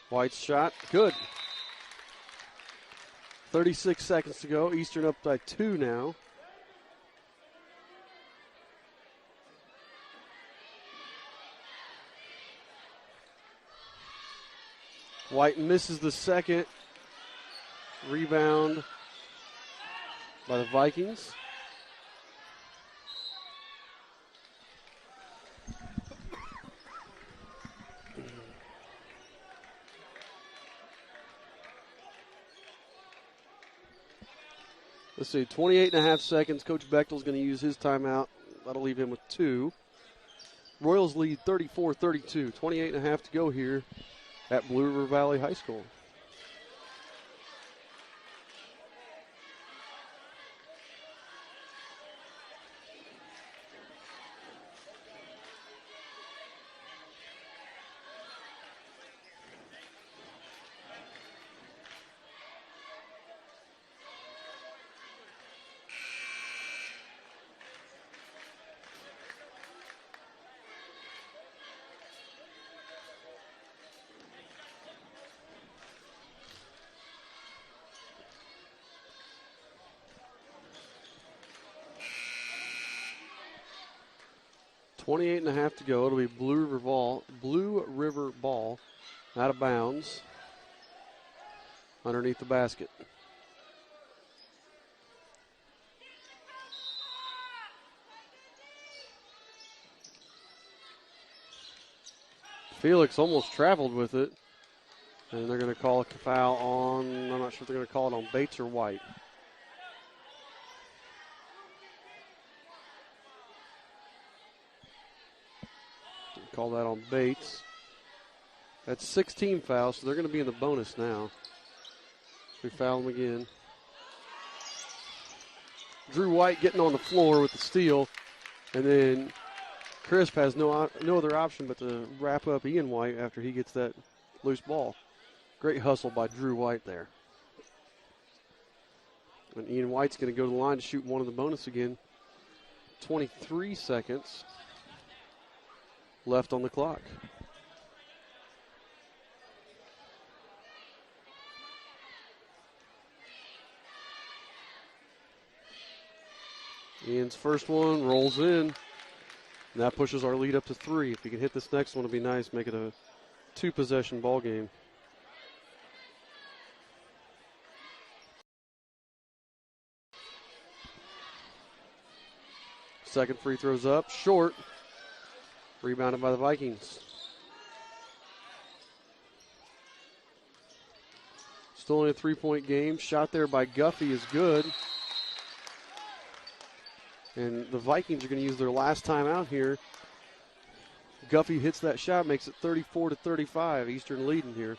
White's shot, good. 36 seconds to go. Eastern up by 2 now. White misses the second. Rebound by the Vikings. Let's see, 28.5 seconds. Coach Bechtel's going to use his timeout. That'll leave him with 2. Royals lead 34-32. 28.5 to go here at Blue River Valley High School. Twenty-eight and a half to go. It'll be Blue River ball out of bounds underneath the basket. Felix almost traveled with it, and they're going to call a foul on, I'm not sure if they're going to call it on Bates or White. Call that on Bates. That's 16 fouls, so they're going to be in the bonus now. We foul him again. Drew White getting on the floor with the steal, and then Crisp has no other option but to wrap up Ian White after he gets that loose ball. Great hustle by Drew White there. And Ian White's going to go to the line to shoot one of the bonus again. 23 seconds left on the clock. Ian's first one rolls in. And that pushes our lead up to 3. If he can hit this next one, it'll be nice. Make it a 2-possession ball game. Second free throw's up. Short. Rebounded by the Vikings. Still in a 3-point game. Shot there by Guffey is good. And the Vikings are going to use their last time out here. Guffey hits that shot, makes it 34-35. Eastern leading here.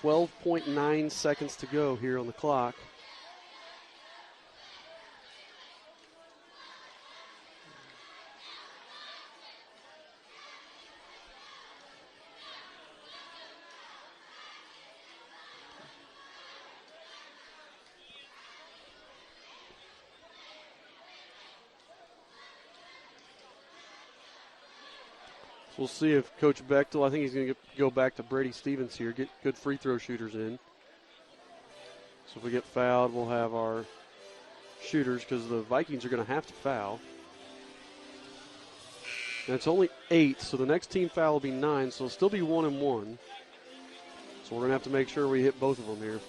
.9 seconds to go here on the clock. We'll see if Coach Bechtel, I think he's going to go back to Brady Stevens here, get good free throw shooters in. So if we get fouled, we'll have our shooters because the Vikings are going to have to foul. And it's only 8, so the next team foul will be 9, so it'll still be 1-1. So we're going to have to make sure we hit both of them here.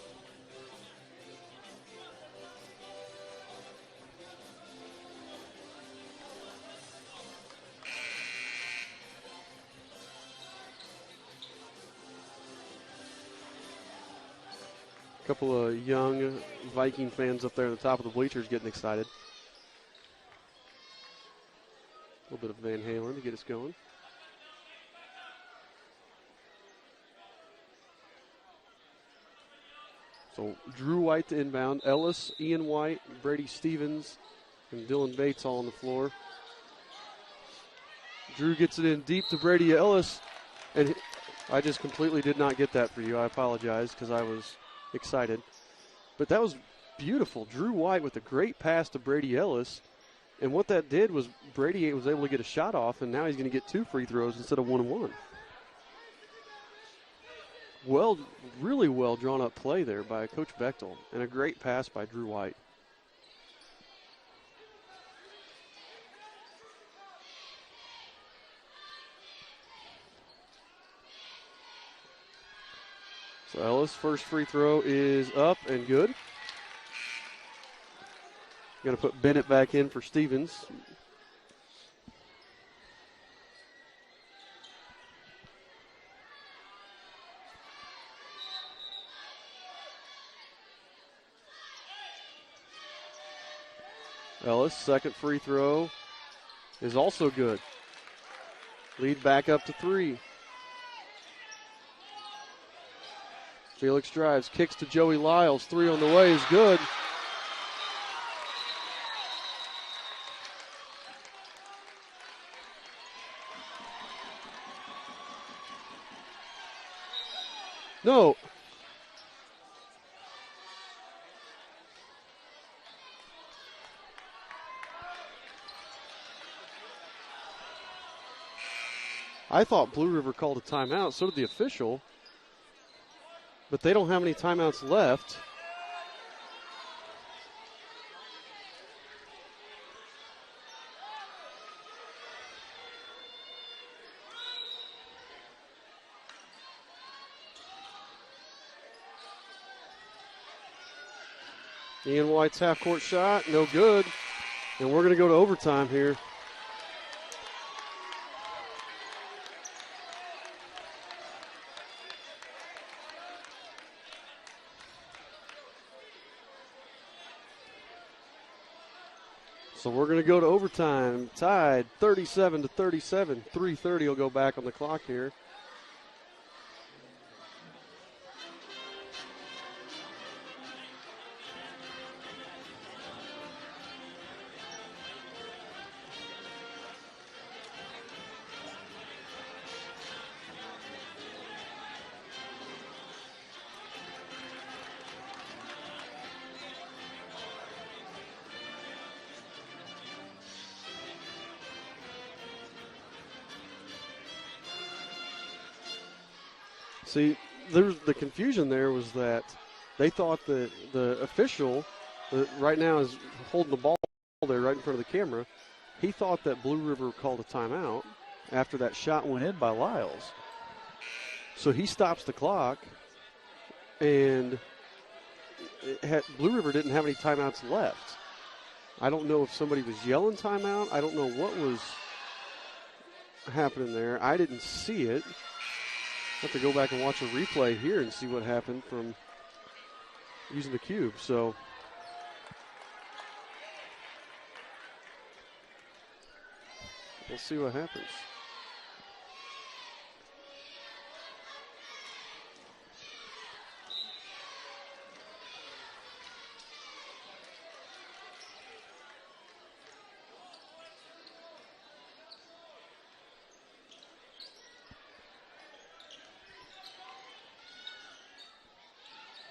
A couple of young Viking fans up there at the top of the bleachers getting excited. A little bit of Van Halen to get us going. So Drew White to inbound. Ellis, Ian White, Brady Stevens, and Dylan Bates all on the floor. Drew gets it in deep to Brady Ellis. And I just completely did not get that for you. I apologize because I was excited. But that was beautiful. Drew White with a great pass to Brady Ellis. And what that did was Brady was able to get a shot off, and now he's going to get 2 free throws instead of 1-1. Well, really well drawn up play there by Coach Bechtel, and a great pass by Drew White. So Ellis' first free throw is up and good. Going to put Bennett back in for Stevens. Ellis' second free throw is also good. Lead back up to 3. Felix drives, kicks to Joey Lyles. 3 on the way is good. No. I thought Blue River called a timeout, so did the official. But they don't have any timeouts left. Ian White's half-court shot, no good. And we're going to go to overtime here. So we're going to go to overtime, tied 37-37. 3:30 will go back on the clock here. See, the confusion there was that they thought that the official that right now is holding the ball there right in front of the camera. He thought that Blue River called a timeout after that shot went in by Lyles. So he stops the clock, and Blue River didn't have any timeouts left. I don't know if somebody was yelling timeout. I don't know what was happening there. I didn't see it. Have to go back and watch a replay here and see what happened from using the cube. So we'll see what happens.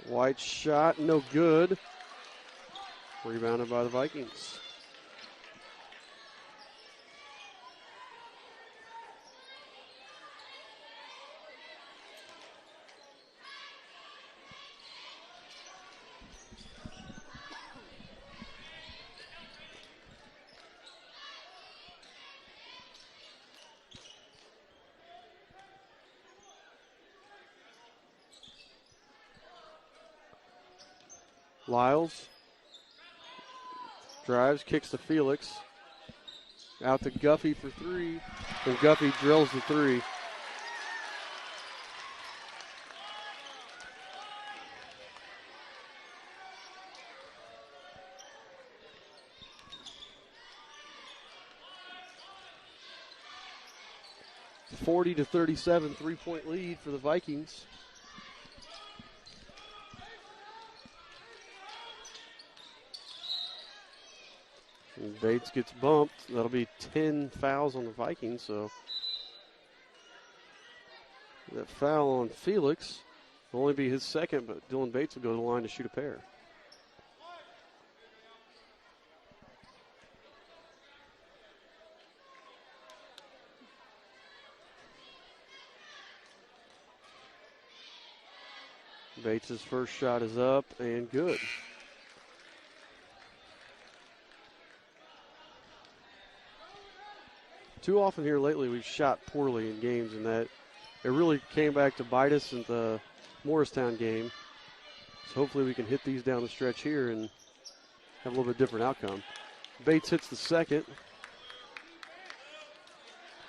White shot, no good. Rebounded by the Vikings. Lyles drives, kicks to Felix. Out to Guffey for three, and Guffey drills the three. (40-37) 3-point lead for the Vikings. And Bates gets bumped. That'll be 10 fouls on the Vikings. So that foul on Felix will only be his second, but Dylan Bates will go to the line to shoot a pair. Bates' first shot is up and good. Too often here lately we've shot poorly in games, and that it really came back to bite us in the Morristown game. So hopefully we can hit these down the stretch here and have a little bit different outcome. Bates hits the second.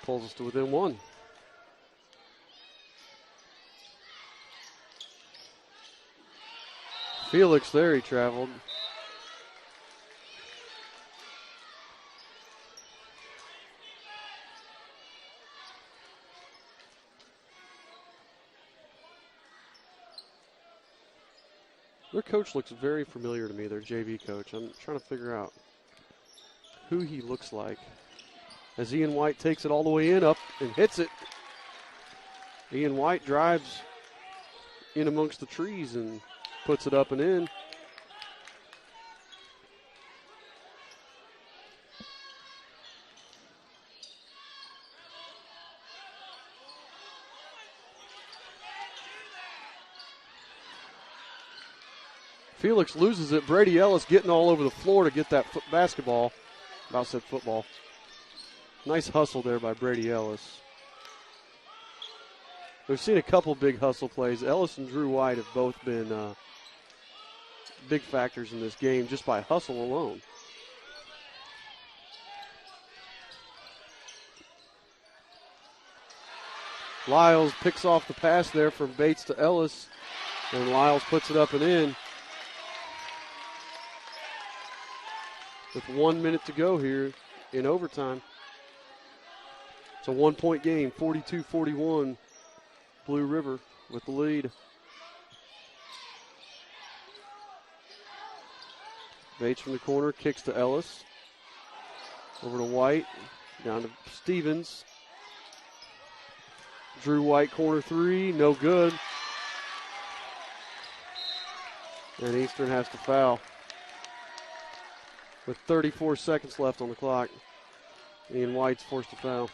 Pulls us to within one. Felix there, he traveled. Their coach looks very familiar to me, their JV coach. I'm trying to figure out who he looks like. As Ian White takes it all the way in, up, and hits it. Ian White drives in amongst the trees and puts it up and in. Felix loses it. Brady Ellis getting all over the floor to get that basketball. About said football. Nice hustle there by Brady Ellis. We've seen a couple big hustle plays. Ellis and Drew White have both been big factors in this game just by hustle alone. Lyles picks off the pass there from Bates to Ellis, and Lyles puts it up and in. With 1 minute to go here in overtime. It's a 1-point game, 42-41. Blue River with the lead. Bates from the corner, kicks to Ellis. Over to White, down to Stevens. Drew White, corner three, no good. And Eastern has to foul. With 34 seconds left on the clock, Ian White's forced to foul.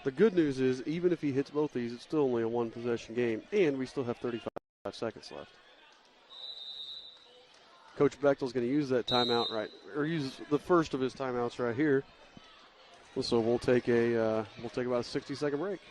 The good news is, even if he hits both these, it's still only a one-possession game, and we still have 35 seconds left. Coach Bechtel's going to use that timeout or use the first of his timeouts right here. So we'll take about a 60-second break.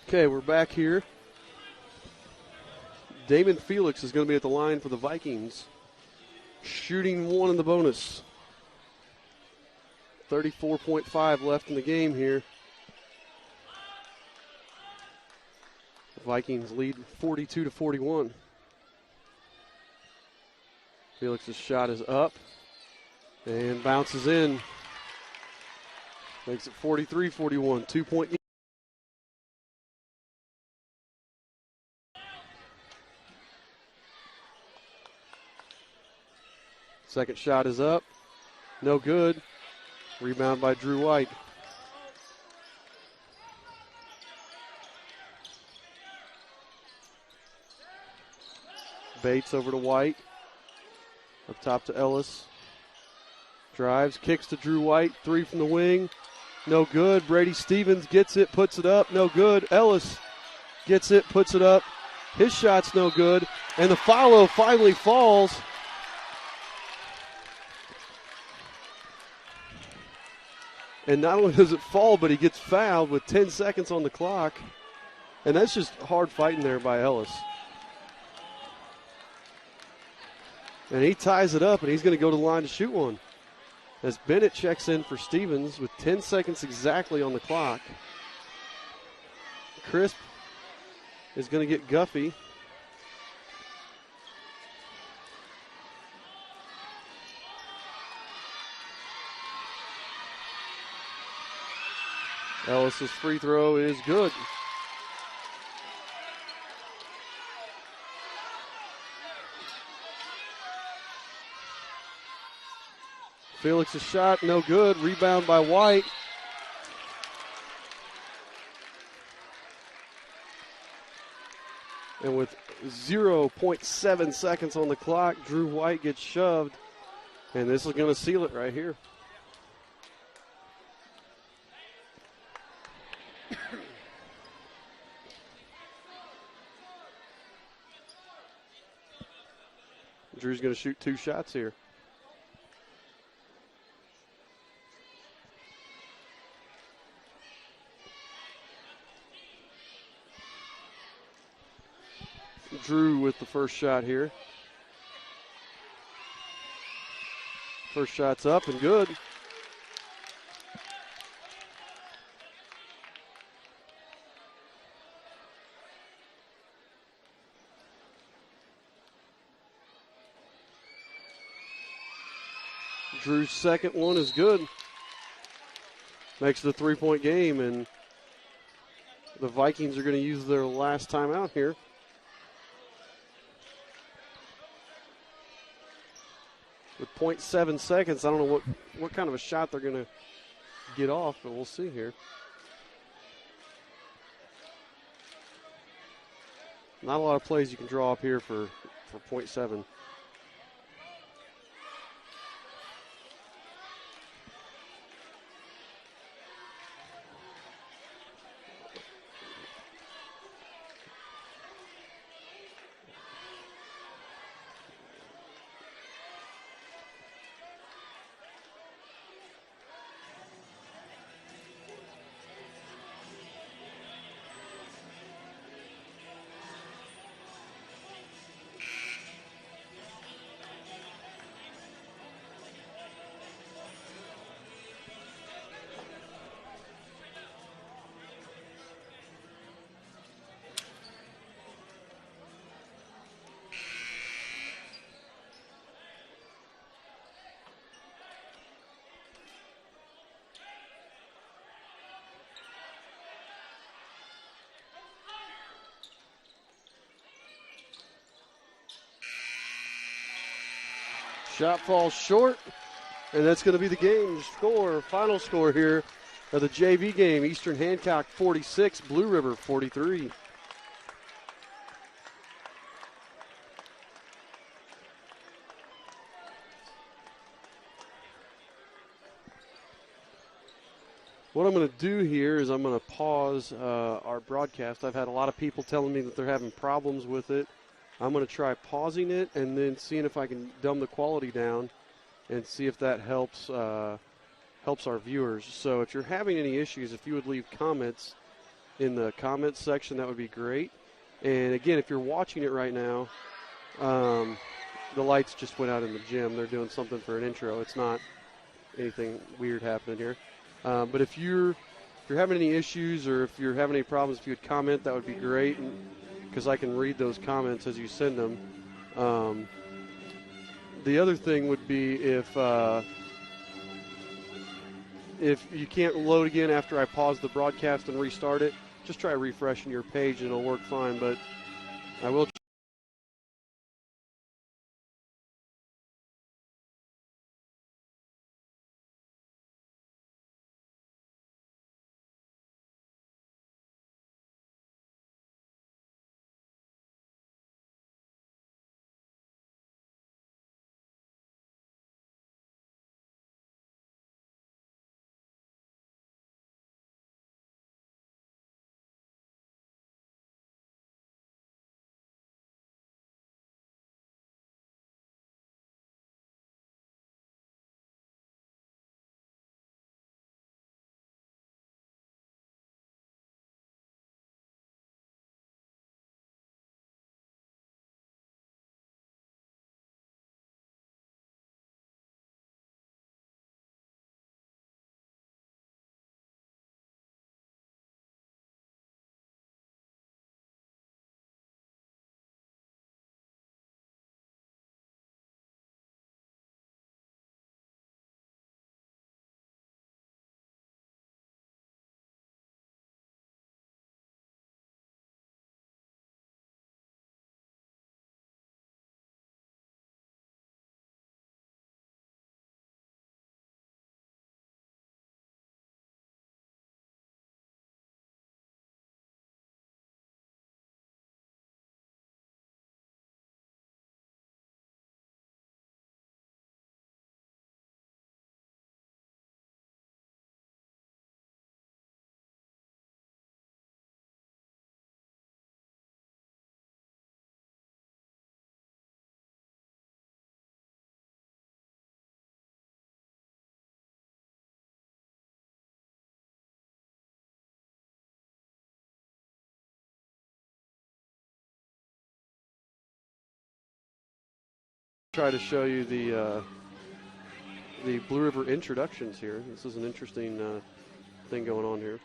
Okay, we're back here. Damon Felix is going to be at the line for the Vikings. Shooting one in the bonus. 34.5 left in the game here. The Vikings lead 42-41. Felix's shot is up and bounces in. Makes it 43-41, 2-point lead. Second shot is up. No good. Rebound by Drew White. Bates over to White. Up top to Ellis. Drives, kicks to Drew White. Three from the wing. No good. Brady Stevens gets it, puts it up. No good. Ellis gets it, puts it up. His shot's no good. And the follow finally falls. And not only does it fall, but he gets fouled with 10 seconds on the clock. And that's just hard fighting there by Ellis. And he ties it up, and he's going to go to the line to shoot one. As Bennett checks in for Stevens with 10 seconds exactly on the clock. Crisp is going to get Guffey. Ellis's free throw is good. Felix's shot, no good. Rebound by White. And with 0.7 seconds on the clock, Drew White gets shoved. And this is going to seal it right here. Drew's going to shoot two shots here. Drew with the first shot here. First shot's up and good. Drew's second one is good. Makes it a three-point game, and the Vikings are going to use their last timeout here. With 0.7 seconds, I don't know what kind of a shot they're going to get off, but we'll see here. Not a lot of plays you can draw up here for 0.7. Shot falls short, and that's going to be the game score, final score here of the JV game. Eastern Hancock 46, Blue River 43. What I'm going to do here is I'm going to pause our broadcast. I've had a lot of people telling me that they're having problems with it. I'm going to try pausing it and then seeing if I can dumb the quality down and see if that helps our viewers. So if you're having any issues, if you would leave comments in the comments section, that would be great. And again, if you're watching it right now, the lights just went out in the gym. They're doing something for an intro. It's not anything weird happening here. But if you're if you're having any issues or if you're having any problems, if you would comment, that would be great, because I can read those comments as you send them. The other thing would be if you can't load again after I pause the broadcast and restart it, just try refreshing your page and it'll work fine. But I will try to show you the Blue River introductions here. This is an interesting thing going on here.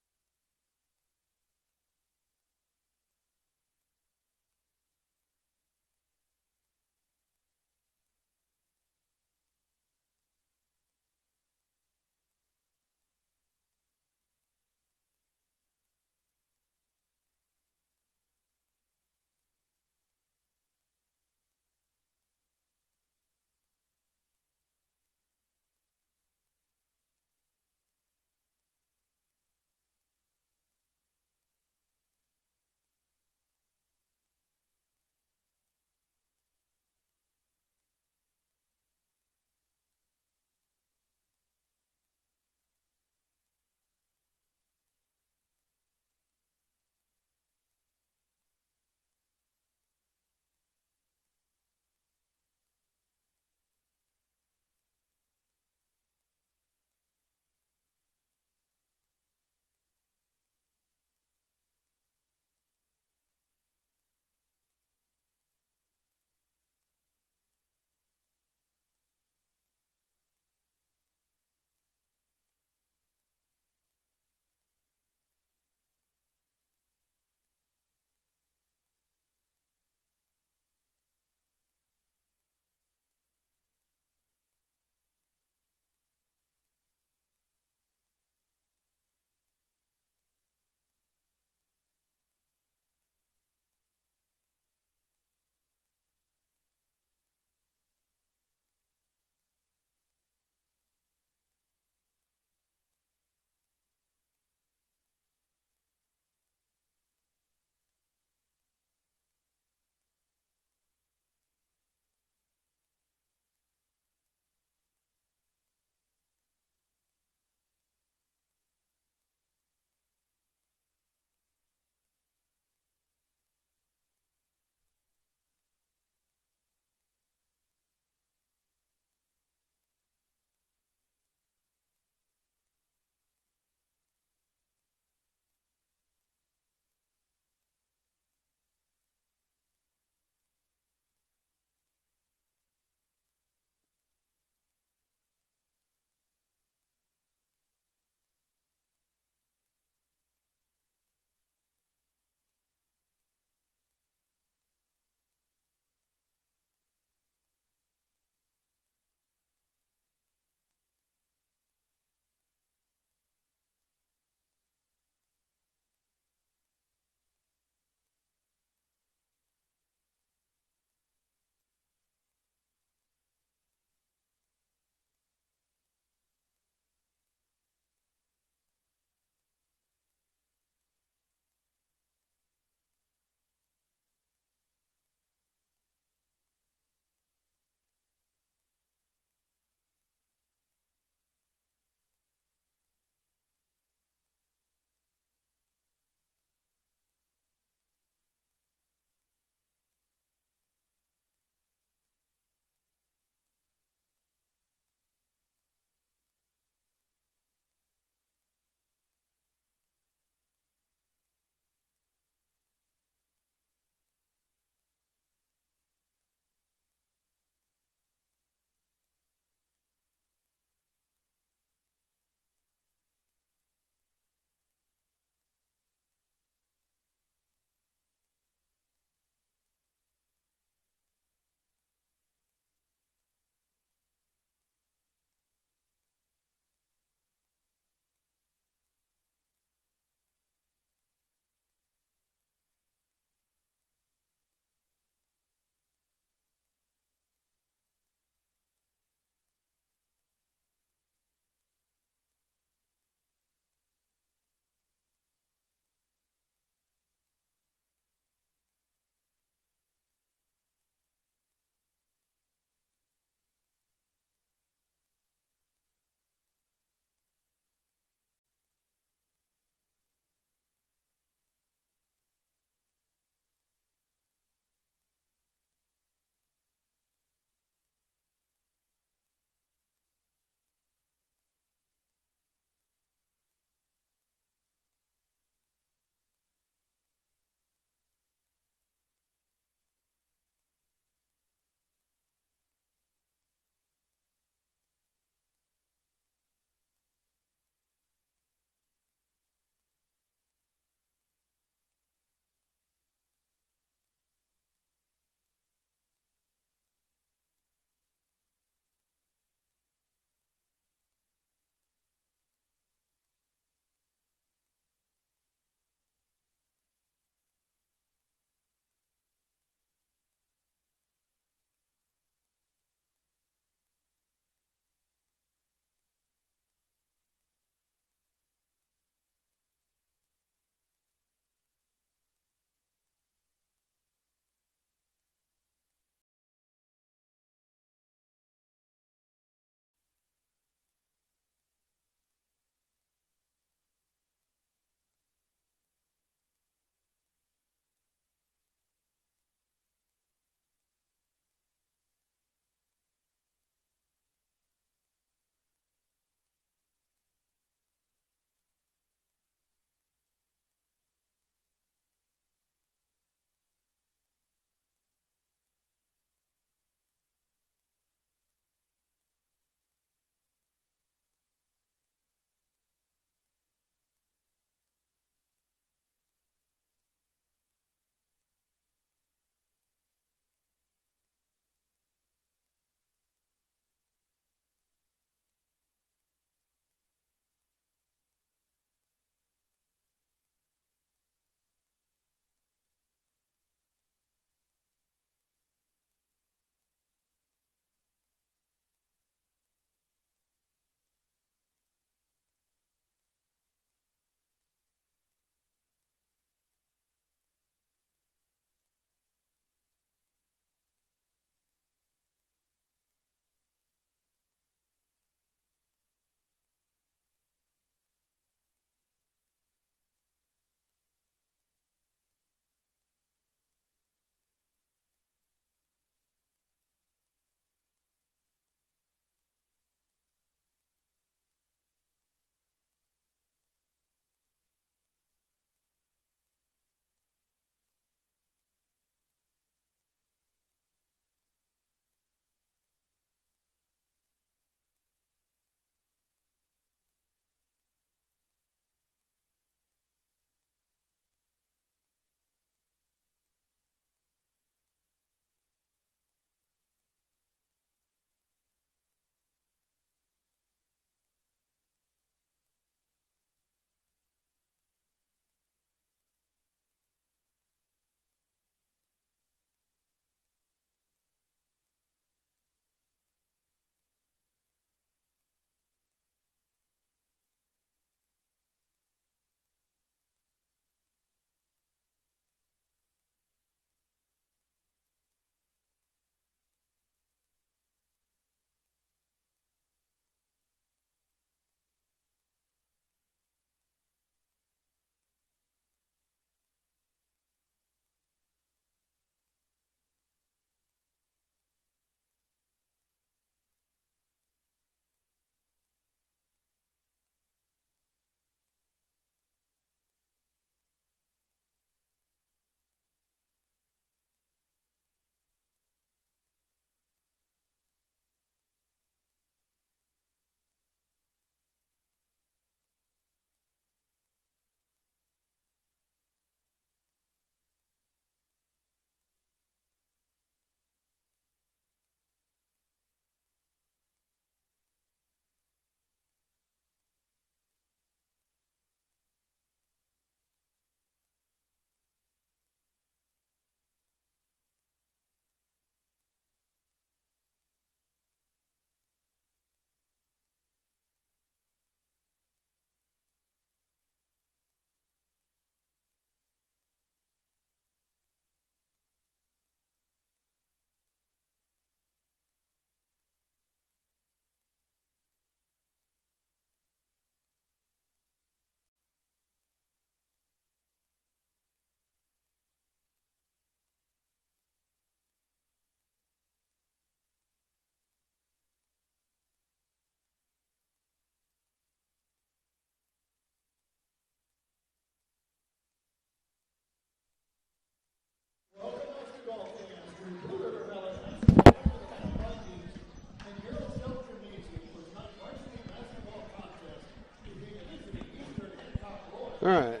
All right.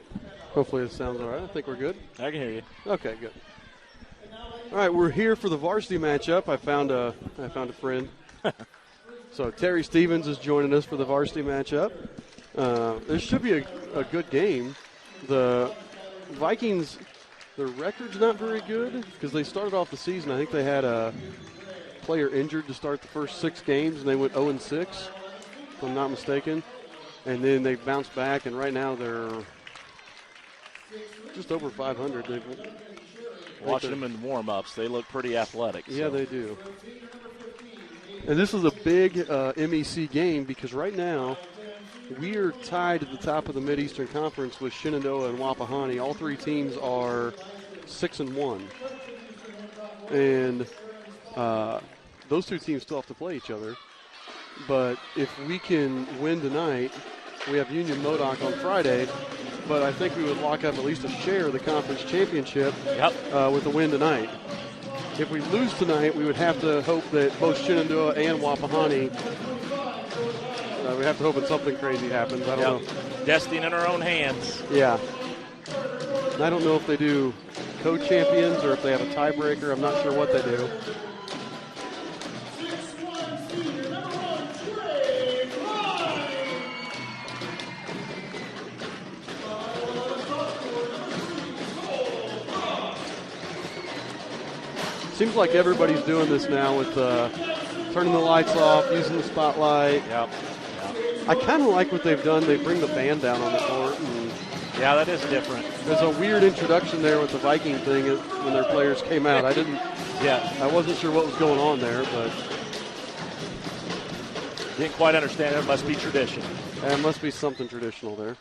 Hopefully it sounds all right. I think we're good. I can hear you. Okay, good. All right, we're here for the varsity matchup. I found a friend. So Terry Stevens is joining us for the varsity matchup. This should be a good game. The Vikings, their record's not very good because they started off the season. I think they had a player injured to start the first 6 games, and they went 0-6, if I'm not mistaken. And then they bounced back, and right now they're just over 500. Watching them in the warm-ups, they look pretty athletic. Yeah, they do. And this is a big MEC game because right now we are tied at the top of the Mid-Eastern Conference with Shenandoah and Wapahani. All 3 teams are 6-1. And those 2 teams still have to play each other. But if we can win tonight, we have Union Modoc on Friday. But I think we would lock up at least a share of the conference championship with a win tonight. If we lose tonight, we would have to hope that both Shenandoah and Wapahani, we have to hope that something crazy happens. I don't know. Destiny in our own hands. Yeah. I don't know if they do co-champions or if they have a tiebreaker. I'm not sure what they do. Seems like everybody's doing this now with turning the lights off, using the spotlight. Yep. I kind of like what they've done. They bring the band down on the court. And yeah, that is different. There's a weird introduction there with the Viking thing when their players came out. I wasn't sure what was going on there, but didn't quite understand it. It must be tradition. It must be something traditional there.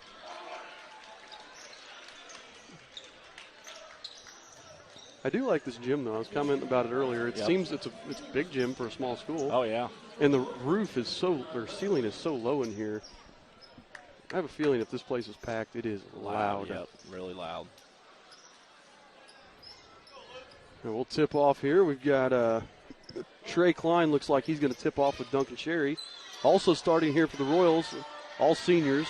I do like this gym, though. I was commenting about it earlier. It seems it's a big gym for a small school. Oh, yeah. And the roof is ceiling is so low in here. I have a feeling if this place is packed, it is loud. Yep, really loud. And we'll tip off here. We've got Trey Klein looks like he's going to tip off with Duncan Cherry. Also starting here for the Royals, all seniors.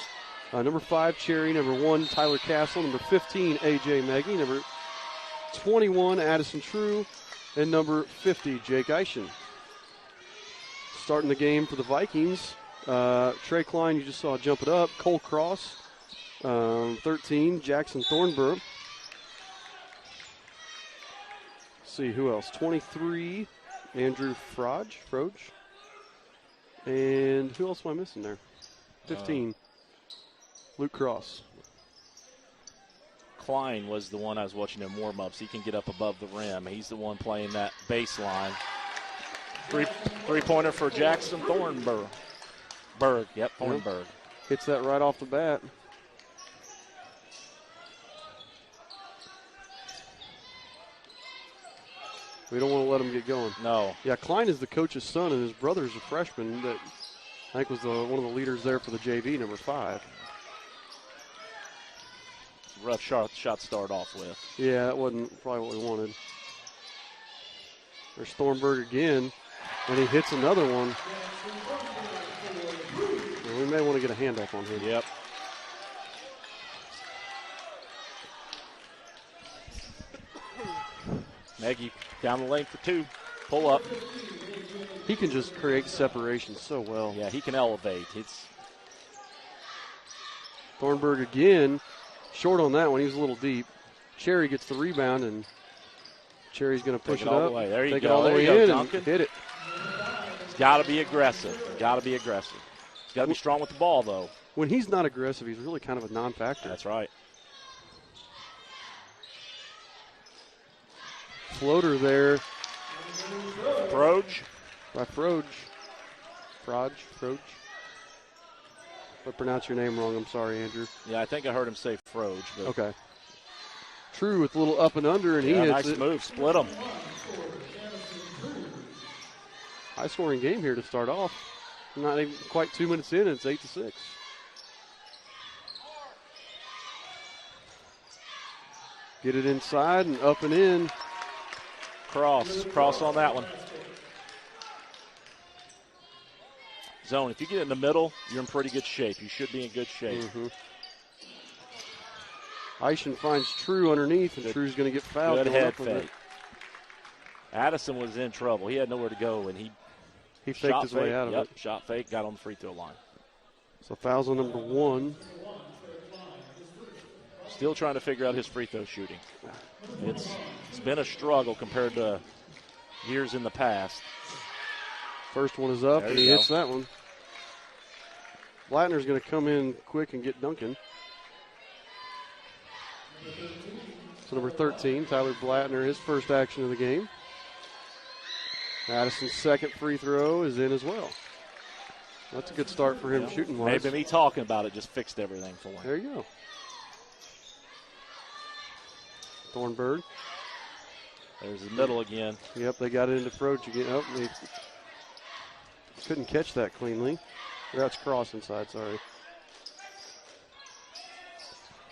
Number 5, Cherry. Number 1, Tyler Castle. Number 15, A.J. Meggie. Number 21, Addison True, and number 50, Jake Eischen. Starting the game for the Vikings, Trey Klein, you just saw jump it up. Cole Cross, 13, Jackson Thornburg. Let's see, who else? 23, Andrew Froge. And who else am I missing there? 15, Luke Cross. Klein was the one I was watching in warm-ups. He can get up above the rim. He's the one playing that baseline. Three-pointer for Jackson Thornburg. Thornburg. Hits that right off the bat. We don't want to let him get going. No. Yeah, Klein is the coach's son, and his brother's a freshman that I think was one of the leaders there for the JV, number 5. Rough shot to start off with. Yeah, that wasn't probably what we wanted. There's Thornburg again, and he hits another one. Well, we may want to get a hand up on him. Yep. Maggie down the lane for 2. Pull up. He can just create separation so well. Yeah, he can elevate. Thornburg again. Short on that one. He was a little deep. Cherry gets the rebound, and Cherry's going to push it all up. The way. There you take go. it all the way in and hit it. He's got to be aggressive. He's got to be strong with the ball, though. When he's not aggressive, he's really kind of a non-factor. That's right. Floater there. Froge. By Froge. Froge. If I pronounce your name wrong, I'm sorry, Andrew. Yeah, I think I heard him say Froge. But okay. True with a little up and under, and he hits nice it. Move. Split them. High-scoring game here to start off. Not even quite 2 minutes in, and it's 8-6. Get it inside and up and in. Cross on that one. Zone. If you get in the middle, you're in pretty good shape. You should be in good shape. Mm-hmm. Eischen finds True underneath, and True's going to get fouled. Good head fake. Addison was in trouble. He had nowhere to go, and he faked his way out of it. Shot fake, got on the free throw line. So fouls on number 1. Still trying to figure out his free throw shooting. It's been a struggle compared to years in the past. First one is up, and he hits that one. Blattner's going to come in quick and get Duncan. So number 13, Tyler Blattner, his first action of the game. Addison's second free throw is in as well. That's a good start for him shooting-wise. Maybe me talking about it just fixed everything for him. There you go. Thornburg. There's the middle again. Yep, they got it into Froch again. Oh, they couldn't catch that cleanly. That's Cross inside, sorry.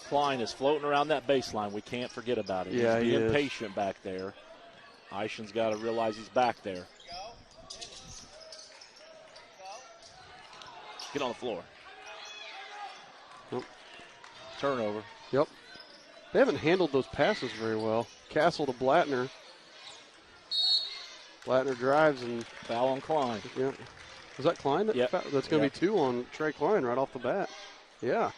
Klein is floating around that baseline. We can't forget about it. Yeah, he's being he is. patient back there. Eichen's got to realize he's back there. Get on the floor. Yep. Turnover. Yep. They haven't handled those passes very well. Castle to Blattner. Blattner drives and foul on Klein. Yeah. Was that Klein? Yep. That's going to be 2 on Trey Klein right off the bat. Yeah.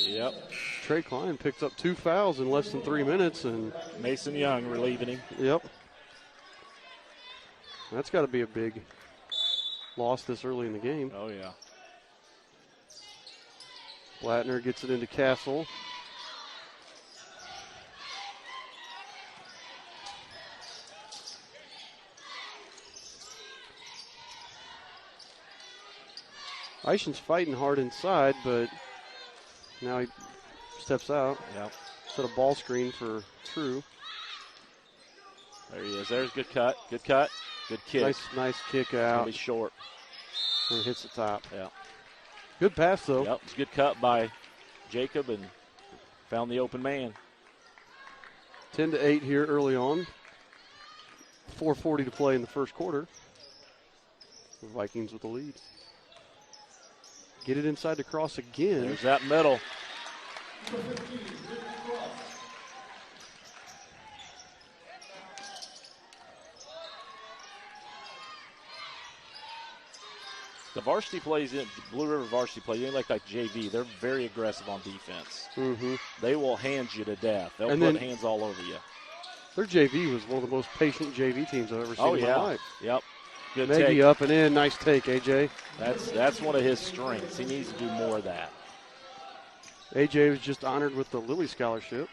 Yep. Trey Klein picks up 2 fouls in less than 3 minutes, and Mason Young relieving him. Yep. That's got to be a big loss this early in the game. Oh, yeah. Blattner gets it into Castle. Eichen's fighting hard inside, but now he steps out. Yep. Set a ball screen for True. There he is. There's a good cut. Good cut. Good kick. Nice kick out. He's short. And it hits the top. Yeah. Good pass, though. Yep. It's a good cut by Jacob and found the open man. 10-8 here early on. 4:40 to play in the first quarter. The Vikings with the lead. Get it inside to Cross again. There's that middle. The varsity plays in Blue River varsity plays in like JV. They're very aggressive on defense. Mm-hmm. They will hand you to death. They'll And put then hands all over you. Their JV was one of the most patient JV teams I've ever seen in my life. Yep. Good Nagy take. up and in. Nice take, AJ. That's one of his strengths. He needs to do more of that. AJ was just honored with the Lilly Scholarship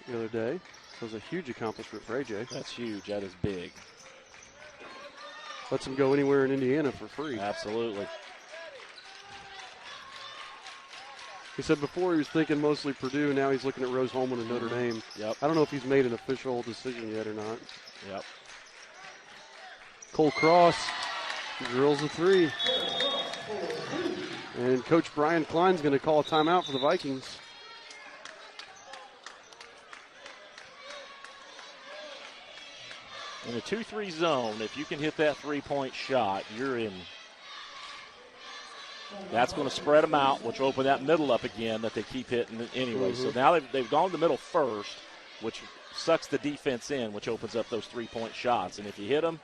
the other day. So it was a huge accomplishment for AJ. That's huge. That is big. Lets him go anywhere in Indiana for free. Absolutely. He said before he was thinking mostly Purdue, now he's looking at Rose-Hulman and Notre Dame. Yep. I don't know if he's made an official decision yet or not. Yep. Cole Cross drills a 3. And Coach Brian Klein's going to call a timeout for the Vikings. In a 2-3 zone, if you can hit that three-point shot, you're in. That's going to spread them out, which will open that middle up again that they keep hitting anyway. Mm-hmm. So now they've gone to the middle first, which sucks the defense in, which opens up those three-point shots. And if you hit them,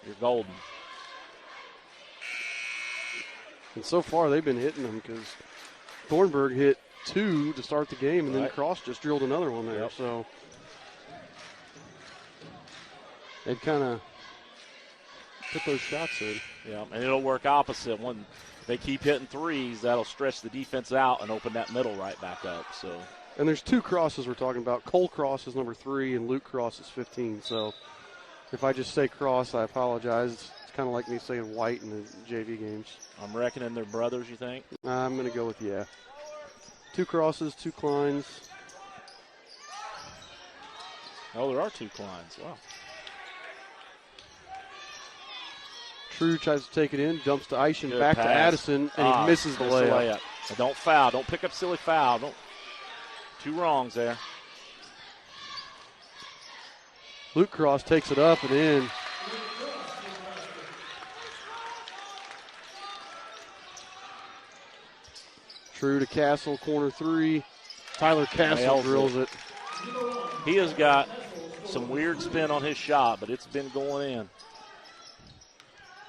you're golden. And so far they've been hitting them because Thornburg hit 2 to start the game, and then Cross just drilled another one there. Yep. So they've kind of put those shots in. Yeah, and it'll work opposite. When they keep hitting threes, that'll stretch the defense out and open that middle right back up. So, and there's 2 Crosses we're talking about. Cole Cross is number 3, and Luke Cross is 15. So if I just say Cross, I apologize. It's kind of like me saying White in the JV games. I'm reckoning they're brothers, you think? I'm going to go with, yeah. 2 Crosses, 2 Kleins. Oh, there are 2 Kleins. Wow. True tries to take it in, dumps to Eischen, Good back pass. to Addison, and he misses the layup. And don't foul. Don't pick up silly foul. Don't. 2 wrongs there. Luke Cross takes it up and in. True to Castle, corner three. Tyler Castle drills it. He has got some weird spin on his shot, but it's been going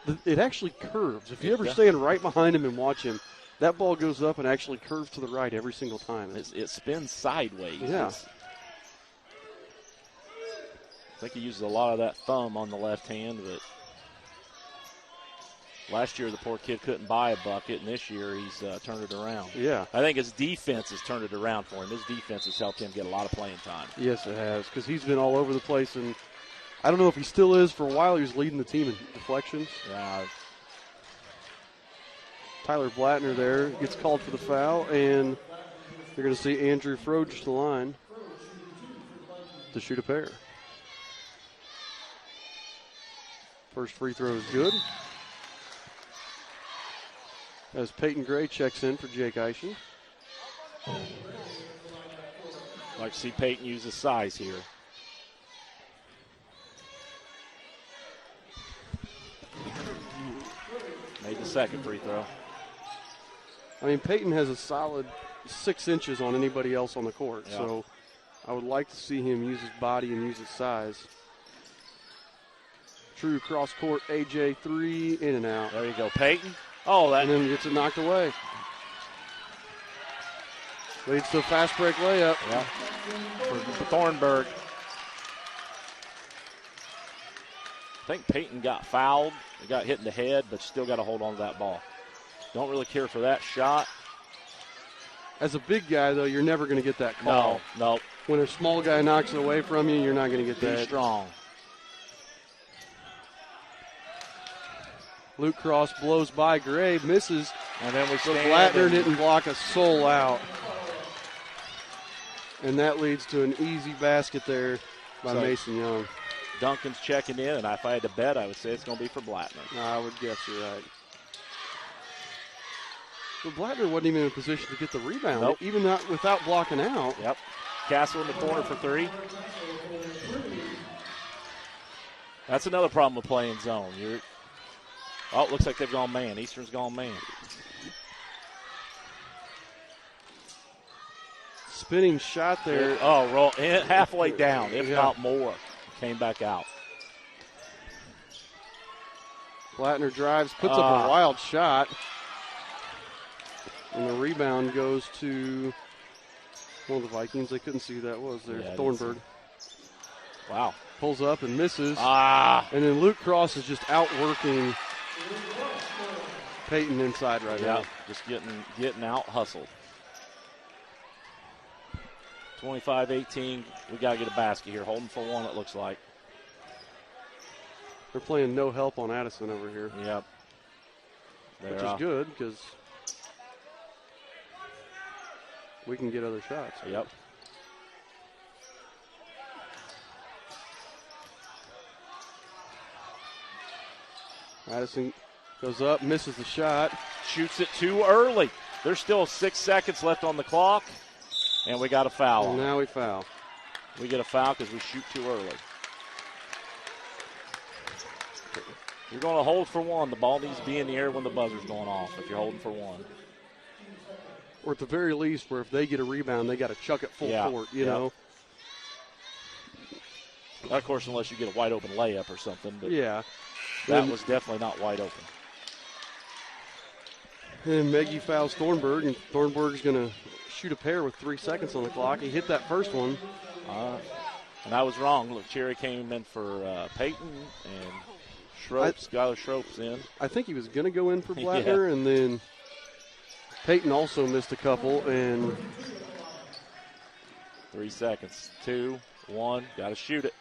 in. It actually curves. If you ever stand right behind him and watch him, that ball goes up and actually curves to the right every single time. It spins sideways. Yeah. I think he uses a lot of that thumb on the left hand, but last year the poor kid couldn't buy a bucket, and this year he's turned it around. Yeah. I think his defense has turned it around for him. His defense has helped him get a lot of playing time. Yes, it has, because he's been all over the place, and I don't know if he still is. For a while, he was leading the team in deflections. Yeah. Tyler Blattner there gets called for the foul, and you're going to see Andrew Froge to the line to shoot a pair. First free throw is good. As Peyton Gray checks in for Jake Eischen. Like to see Peyton use his size here. Made the second free throw. I mean, Peyton has a solid 6 inches on anybody else on the court, so I would like to see him use his body and use his size. True cross court, AJ 3, in and out. There you go, Peyton. Oh, that. And then gets it knocked away. Leads to a fast break layup. Yeah. For Thornburg. I think Peyton got fouled. He got hit in the head, but still got to hold on to that ball. Don't really care for that shot. As a big guy, though, you're never going to get that call. No. When a small guy knocks it away from you, you're not going to get that. Be strong. Luke Cross blows by Gray, misses. And then we stand. Blattner didn't block a soul out. And that leads to an easy basket there by Mason Young. Duncan's checking in, and if I had to bet, I would say it's going to be for Blattner. I would guess you're right. But Blattner wasn't even in a position to get the rebound, even not without blocking out. Yep. Castle in the corner for three. That's another problem with playing zone. It looks like they've gone man. Eastern's gone man. Spinning shot there. Roll halfway down, if not more. Came back out. Blattner drives, puts up a wild shot. And the rebound goes to one of the Vikings. They couldn't see who that was there. Thornburg. Wow. Pulls up and misses. And then Luke Cross is just outworking Peyton inside right now. Just getting out hustled. 25-18. We got to get a basket here. Holding for one, it looks like. They're playing no help on Addison over here. Yep. Which is good because we can get other shots. Yep. Addison goes up, misses the shot. Shoots it too early. There's still 6 seconds left on the clock, and we got a foul. And now we foul. We get a foul because we shoot too early. You're going to hold for one. The ball needs to be in the air when the buzzer's going off if you're holding for one. Or at the very least, where if they get a rebound, they got to chuck it full court, you know. Of course, unless you get a wide open layup or something. But that was definitely not wide open. And Meggie fouls Thornburg, and Thornburg's going to shoot a pair with 3 seconds on the clock. He hit that first one. And I was wrong. Look, Cherry came in for Peyton, and Skylar Schroep's in. I think he was going to go in for Blattner, and then Peyton also missed a couple. And 3 seconds. 2, 1. Got to shoot it.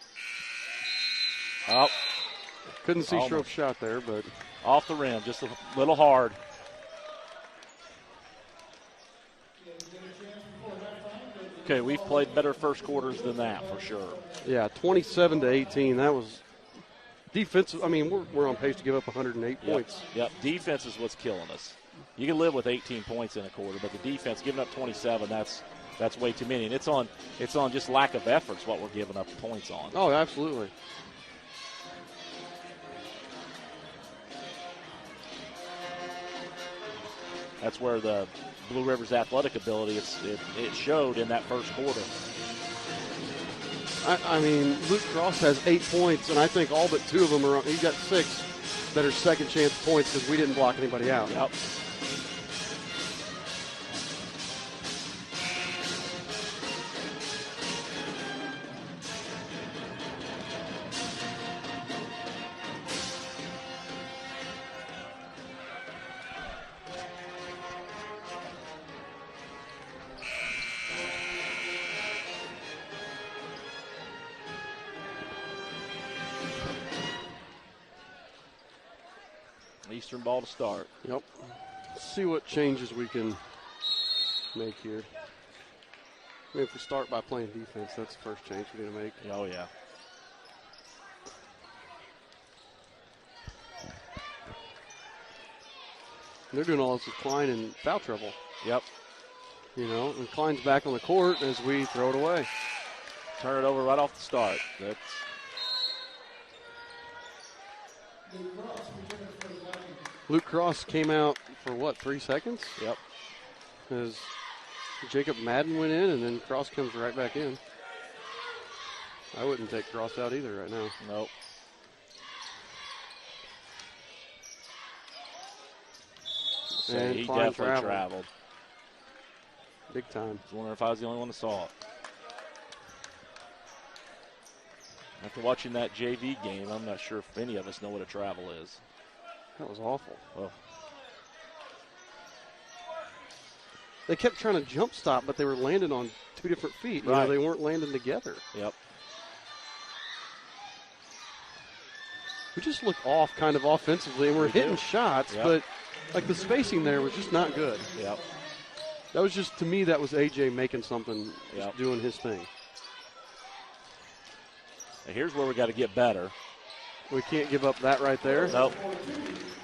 Oh. Couldn't see Schroep's shot there, but off the rim, just a little hard. Okay, we've played better first quarters than that for sure. Yeah, 27-18. That was defensive. I mean, we're on pace to give up 108 points. Yep, defense is what's killing us. You can live with 18 points in a quarter, but the defense giving up 27, that's way too many. And it's on just lack of efforts what we're giving up points on. Oh, absolutely. That's where the Blue River's athletic ability, it showed in that first quarter. I mean, Luke Cross has 8 points, and I think all but 2 of them are – he got 6 that are second-chance points because we didn't block anybody out. Yep. Eastern ball to start. Yep. Let's see what changes we can make here. I mean, if we start by playing defense, that's the first change we're going to make. Oh, yeah. They're doing all this with Klein in foul trouble. Yep. You know, and Klein's back on the court as we throw it away. Turn it over right off the start. That's Luke Cross came out for, what, 3 seconds? Yep. As Jacob Madden went in, and then Cross comes right back in. I wouldn't take Cross out either right now. Nope. And he Klein definitely traveled. Big time. I was wondering if I was the only one that saw it. After watching that JV game, I'm not sure if any of us know what a travel is. That was awful. Oh. They kept trying to jump stop, but they were landing on 2 different feet. You know, they weren't landing together. Yep. We just look off kind of offensively, and we're hitting shots, Yep. but like the spacing there was just not good. Yep. That was just, to me, that was AJ making something, just doing his thing. Now here's where we got to get better. We can't give up that right there. Nope.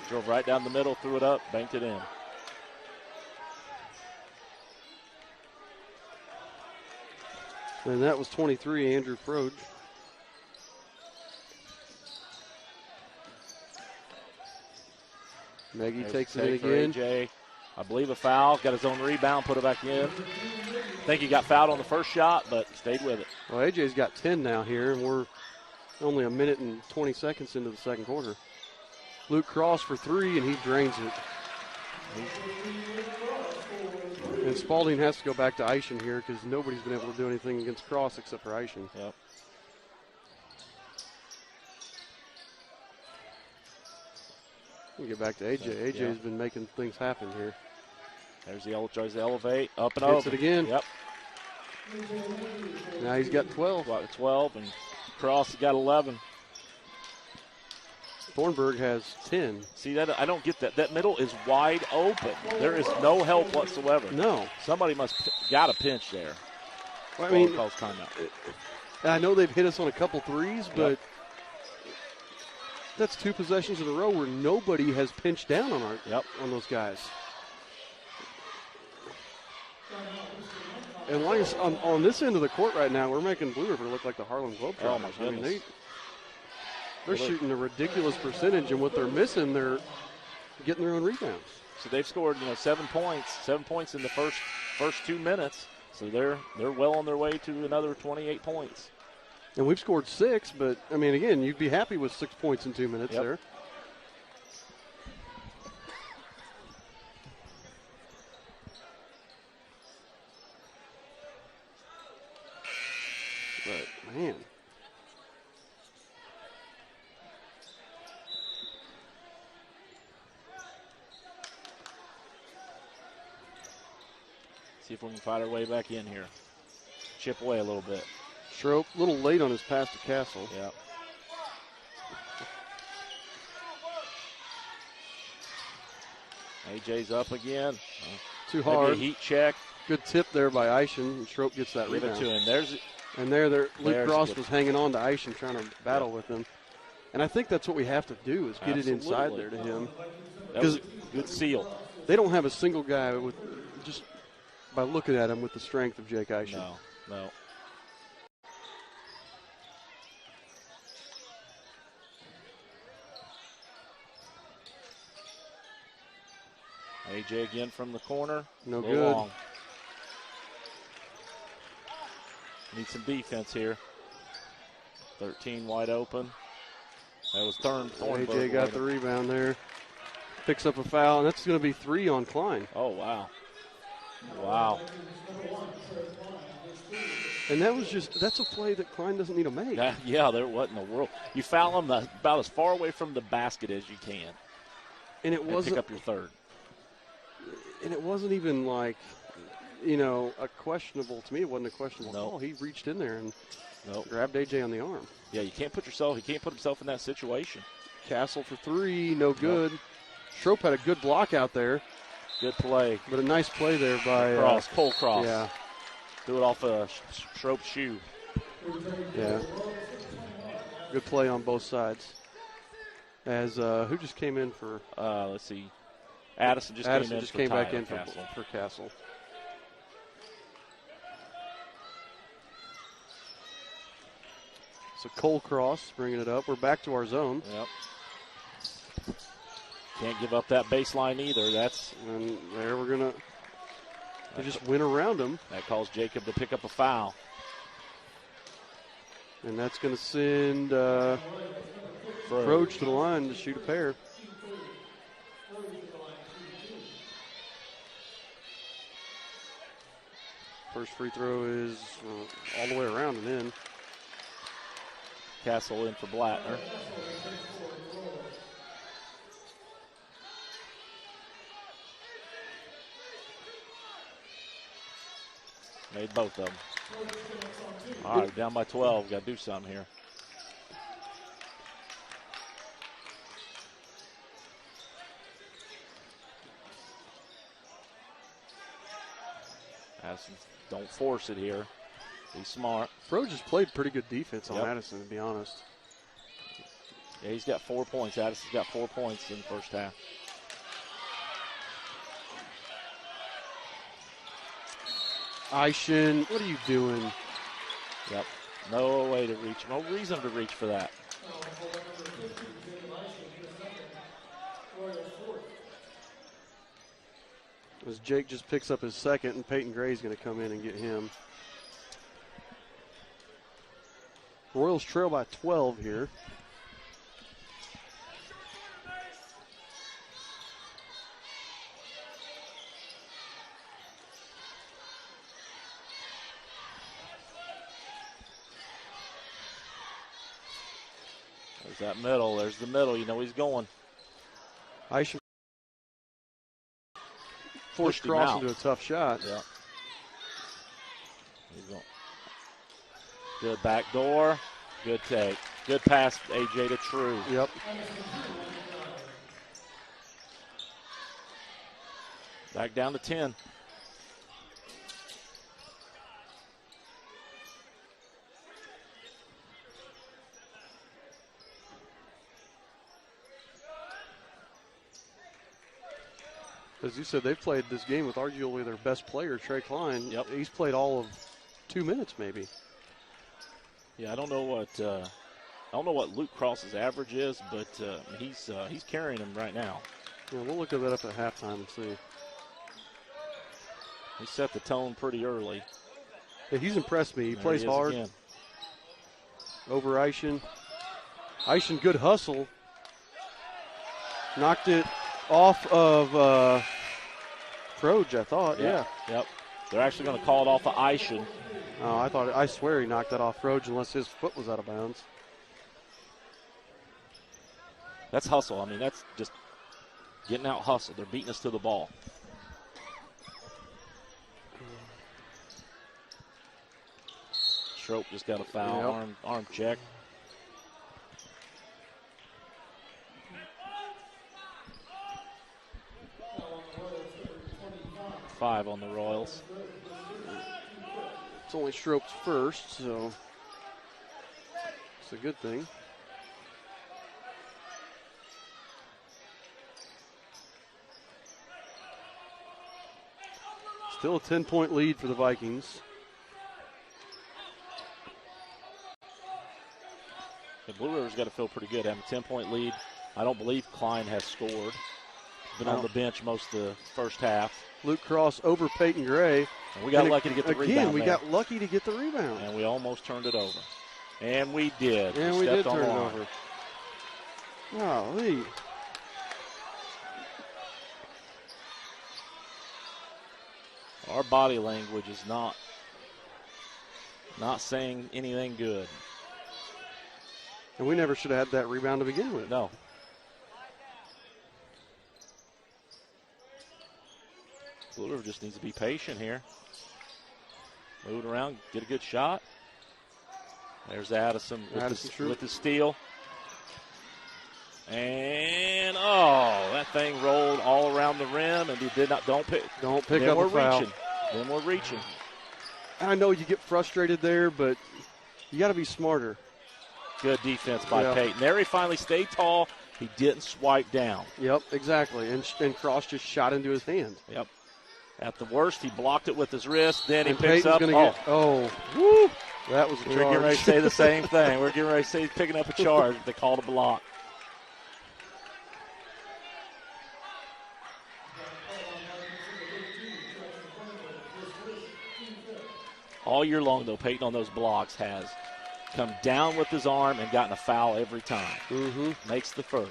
Drove right down the middle, threw it up, banked it in. And that was 23, Andrew Froge. Maggie takes it in again. AJ. I believe a foul. Got his own rebound, put it back in. I think he got fouled on the first shot, but stayed with it. Well, AJ's got 10 now here, and we're only a minute and 20 seconds into the second quarter. Luke Cross for 3, and he drains it. And Spalding has to go back to Eischen here because nobody's been able to do anything against Cross except for Eischen. Yep. We'll get back to AJ. AJ's been making things happen here. There's the tries to elevate, up and Hits over. it again. Yep. Now he's got 12. 12, and Cross has got 11. Thornburg has 10. See, that I don't get that. That middle is wide open. There is no help whatsoever. No. Somebody got a pinch there. Well, I mean, calls timeout. I know they've hit us on a couple threes, but that's 2 possessions in a row where nobody has pinched down on on those guys. And like on this end of the court right now, we're making Blue River look like the Harlem Globetrotters. Oh my goodness. I mean, they're shooting a ridiculous percentage, and what they're missing, they're getting their own rebounds. So they've scored, 7 points. 7 points in the first 2 minutes. So they're well on their way to another 28 points. And we've scored 6, but I mean, again, you'd be happy with 6 points in 2 minutes there. But man. See if we can fight our way back in here. Chip away a little bit. Schroep, a little late on his pass to Castle. Yeah. AJ's up again. Too hard. Maybe a heat check. Good tip there by Eischen, and Schroep gets that Give rebound. it to him. Luke Cross was hanging on to Eischen, trying to battle with him. And I think that's what we have to do is get it inside there to him. That was a good seal. They don't have a single guy with, just by looking at him, with the strength of Jake Eischen. No. A.J. again from the corner. No a good. Long. Need some defense here. 13 wide open. That was Thornburg. A.J. got the rebound there. Picks up a foul, and that's going to be 3 on Klein. Oh, wow. Wow. And that's a play that Klein doesn't need to make. Yeah, what in the world? You foul him about as far away from the basket as you can. And pick up your third. And it wasn't even like, a questionable, to me it wasn't a questionable call. He reached in there and grabbed A.J. on the arm. Yeah, he can't put himself in that situation. Castle for 3, no good. Schroep had a good block out there. Good play. But a nice play there by Cole Cross. Yeah. Do it off a Schroep's shoe. Yeah. Good play on both sides. As who just came in for? Let's see. Addison came back in Castle. for Castle. So Cole Cross bringing it up. We're back to our zone. Yep. Can't give up that baseline either. And there we're gonna. They just went around him. That calls Jacob to pick up a foul. And that's going to send Froge to the line to shoot a pair. First free throw is all the way around and in. Castle in for Blattner. Made both of them. All right, down by 12. Got to do something here. Addison, don't force it here. Be smart. Froge just played pretty good defense on Addison, to be honest. Yeah, he's got 4 points. Addison's got 4 points in the first half. Aishin, what are you doing? Yep. No way to reach. No reason to reach for that. As Jake just picks up his second, and Peyton Gray's going to come in and get him. Royals trail by 12 here. There's that middle. There's the middle. You know he's going. Aishin forced Cross into a tough shot. Yeah. He's going. Good back door. Good take. Good pass, A.J. to True. Yep. Back down to 10. As you said, they've played this game with arguably their best player, Trey Klein. Yep. He's played all of 2 minutes, maybe. Yeah, I don't know what Luke Cross's average is, but he's carrying him right now. Yeah, we'll look at that up at halftime and see. He set the tone pretty early. Yeah, he's impressed me. He There plays he is hard. again. Over Aishin. Aishin, good hustle. Knocked it off of Froge, I thought. Yeah. Yep. They're actually going to call it off of Aishin. Oh, I swear he knocked that off Froge unless his foot was out of bounds. That's hustle. I mean, that's just getting out hustle. They're beating us to the ball. Schroep just got a foul. Yep. Arm check. Five on the Royals. It's only Schroep's first, so it's a good thing. Still a 10-point lead for the Vikings. The Blue River's got to feel pretty good. Having a 10-point lead. I don't believe Klein has scored. been on the bench most of the first half. Luke Cross over Peyton Gray. And we got lucky to get the rebound. Again, we got lucky to get the rebound. And we almost turned it over. And we did. And we did turn it over. Golly. Our body language is not saying anything good. And we never should have had that rebound to begin with. No. Blue River just needs to be patient here. Moving around, get a good shot. There's Addison with the steal. And, that thing rolled all around the rim, and he don't pick up a foul. Then we're reaching. I know you get frustrated there, but you got to be smarter. Good defense by Peyton. There he finally stayed tall. He didn't swipe down. Yep, exactly. And Cross just shot into his hand. Yep. At the worst, he blocked it with his wrist. Then he picks Peyton's up. Woo! That was a charge. We're getting ready to say the same thing. We're getting ready to say he's picking up a charge. They called a block. All year long, though, Peyton on those blocks has come down with his arm and gotten a foul every time. Mm-hmm. Makes the first.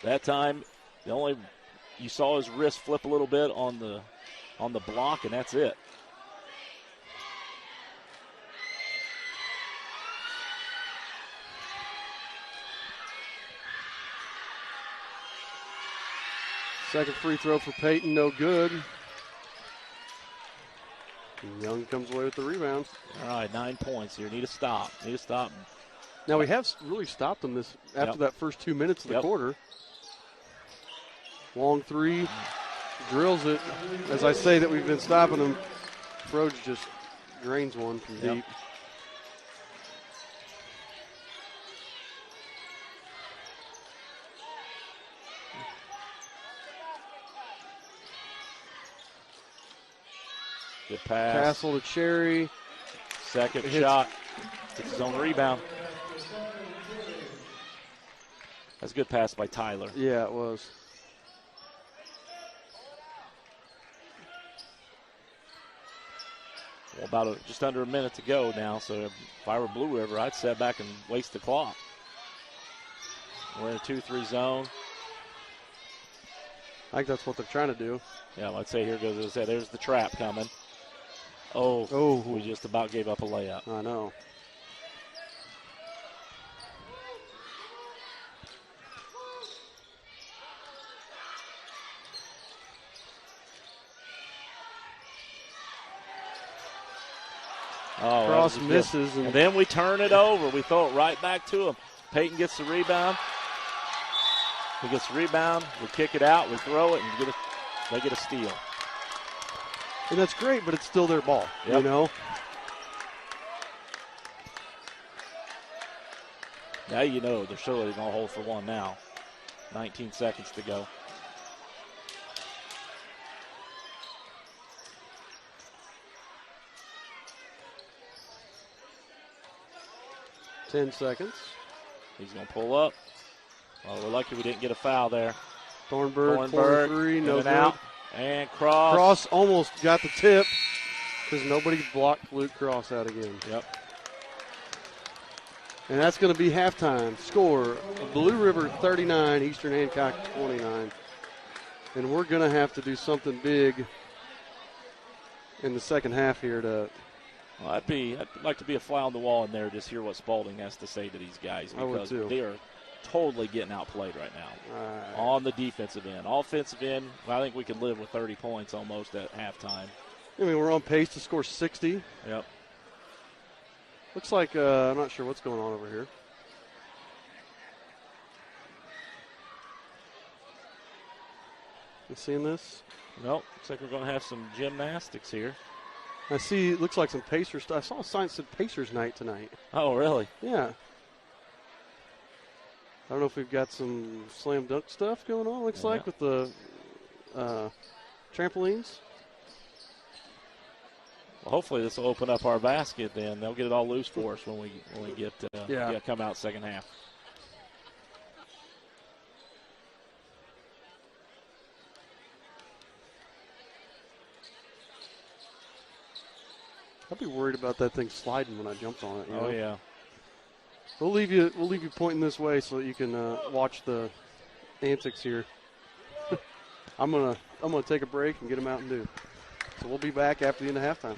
That time, you saw his wrist flip a little bit on the block, and that's it. Second free throw for Peyton, no good. Young comes away with the rebound. All right, 9 points here. Need to stop. Now we have really stopped them after that first 2 minutes of the quarter. Long three, drills it. As I say that we've been stopping them, Froge just drains one from deep. Good pass. Castle to Cherry. Second shot. Gets his own rebound. That's a good pass by Tyler. Yeah, it was. Well, about just under a minute to go now, so if I were Blue River, I'd sit back and waste the clock. We're in a 2-3 zone. I think that's what they're trying to do. Yeah, I'd say here goes. There's the trap coming. Oh, we just about gave up a layup. I know. Cross misses. And then we turn it over. We throw it right back to him. Peyton gets the rebound. He gets the rebound. We kick it out. We throw it, and they get a steal. And that's great, but it's still their ball, you know? Now you know they're surely going to hold for one now. 19 seconds to go. Ten seconds. He's going to pull up. Well, we're lucky we didn't get a foul there. Thornburg 4-3, no good. Out. And Cross. Cross almost got the tip because nobody blocked Luke Cross out again. Yep. And that's going to be halftime. Score, Blue River 39, Eastern Hancock 29. And we're going to have to do something big in the second half here to... Well, I'd like to be a fly on the wall in there, just hear what Spalding has to say to these guys, because they are totally getting outplayed right now on the defensive end. Offensive end, I think we can live with 30 points almost at halftime. I mean, we're on pace to score 60. Yep. Looks like I'm not sure what's going on over here. You seeing this? Nope. Looks like we're going to have some gymnastics here. I see, it looks like some Pacers stuff. I saw a sign that said Pacers night tonight. Oh, really? Yeah. I don't know if we've got some slam dunk stuff going on, looks like, with the trampolines. Well, hopefully this will open up our basket then. They'll get it all loose for us when we get come out second half. I'd be worried about that thing sliding when I jumped on it. You know? Yeah. We'll leave you pointing this way so that you can watch the antics here. I'm gonna take a break and get a Mountain Dew. So we'll be back after the end of halftime.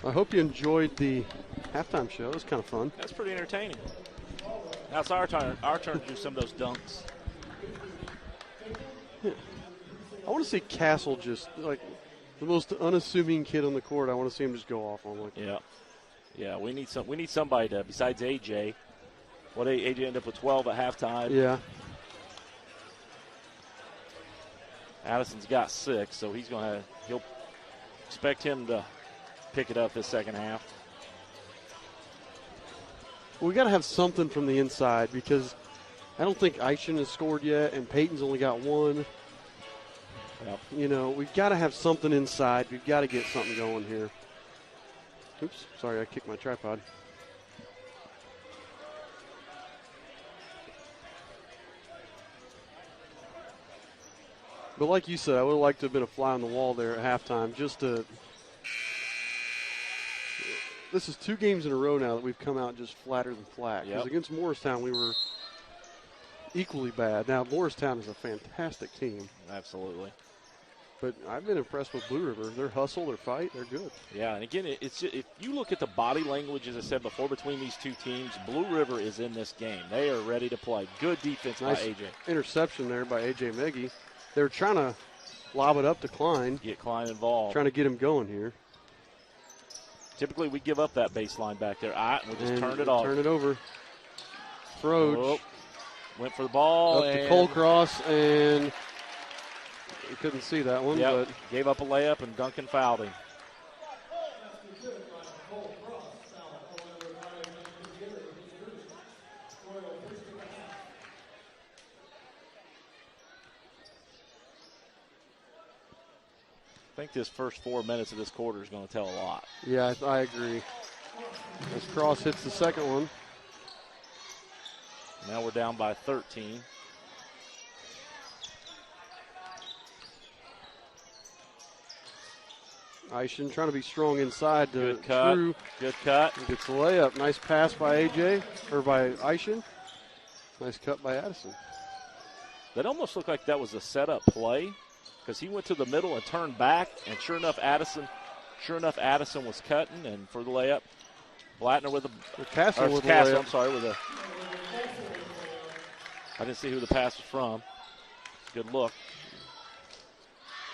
I hope you enjoyed the halftime show. It was kind of fun. That's pretty entertaining. Now it's our turn to do some of those dunks. Yeah. I want to see Castle just like the most unassuming kid on the court. I want to see him just go off on like. Yeah. We need somebody to besides AJ. What AJ ended up with 12 at halftime. Yeah. Addison's got 6, so he'll expect him to pick it up this second half. We got to have something from the inside because I don't think Aishin has scored yet, and Peyton's only got 1. Yep. You know, we've got to have something inside. We've got to get something going here. Oops, sorry, I kicked my tripod. But like you said, I would have liked to have been a fly on the wall there at halftime just to – this is 2 games in a row now that we've come out just flatter than flat. Because against Morristown, we were equally bad. Now, Morristown is a fantastic team. Absolutely. But I've been impressed with Blue River. Their hustle, their fight, they're good. Yeah, and again, it's just, if you look at the body language, as I said before, between these 2 teams, Blue River is in this game. They are ready to play. Good defense by AJ. Interception there by AJ Meggie. They were trying to lob it up to Klein. Get Klein involved. Trying to get him going here. Typically, we give up that baseline back there. We just turned it off. Turn it over. Froge. Went for the ball. Up to Cole Cross, and you couldn't see that one. Yep. But gave up a layup, and Duncan fouled him. I think this first 4 minutes of this quarter is going to tell a lot. Yeah, I agree. As Cross hits the second one. Now we're down by 13. Aishin trying to be strong inside to Good cut. True. Good cut. Gets the layup. Nice pass by AJ, or by Aishin. Nice cut by Addison. That almost looked like that was a setup play because he went to the middle and turned back, and sure enough, Addison was cutting, and for the layup, Blattner with the Castle with the Castle, layup. I'm sorry, with a. I didn't see who the pass was from. Good look.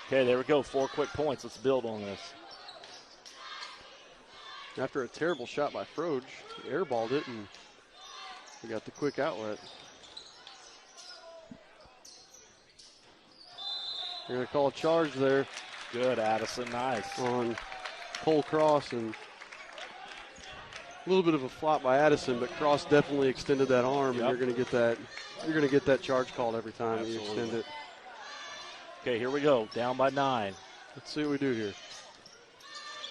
Okay, there we go. 4 quick points. Let's build on this. After a terrible shot by Froge, he airballed it, and we got the quick outlet. They're going to call a charge there. Good, Addison. Nice. On Cole Cross, and a little bit of a flop by Addison, but Cross definitely extended that arm, and you're going to get that. You're going to get that charge called every time that you extend it. Okay, here we go. Down by 9. Let's see what we do here.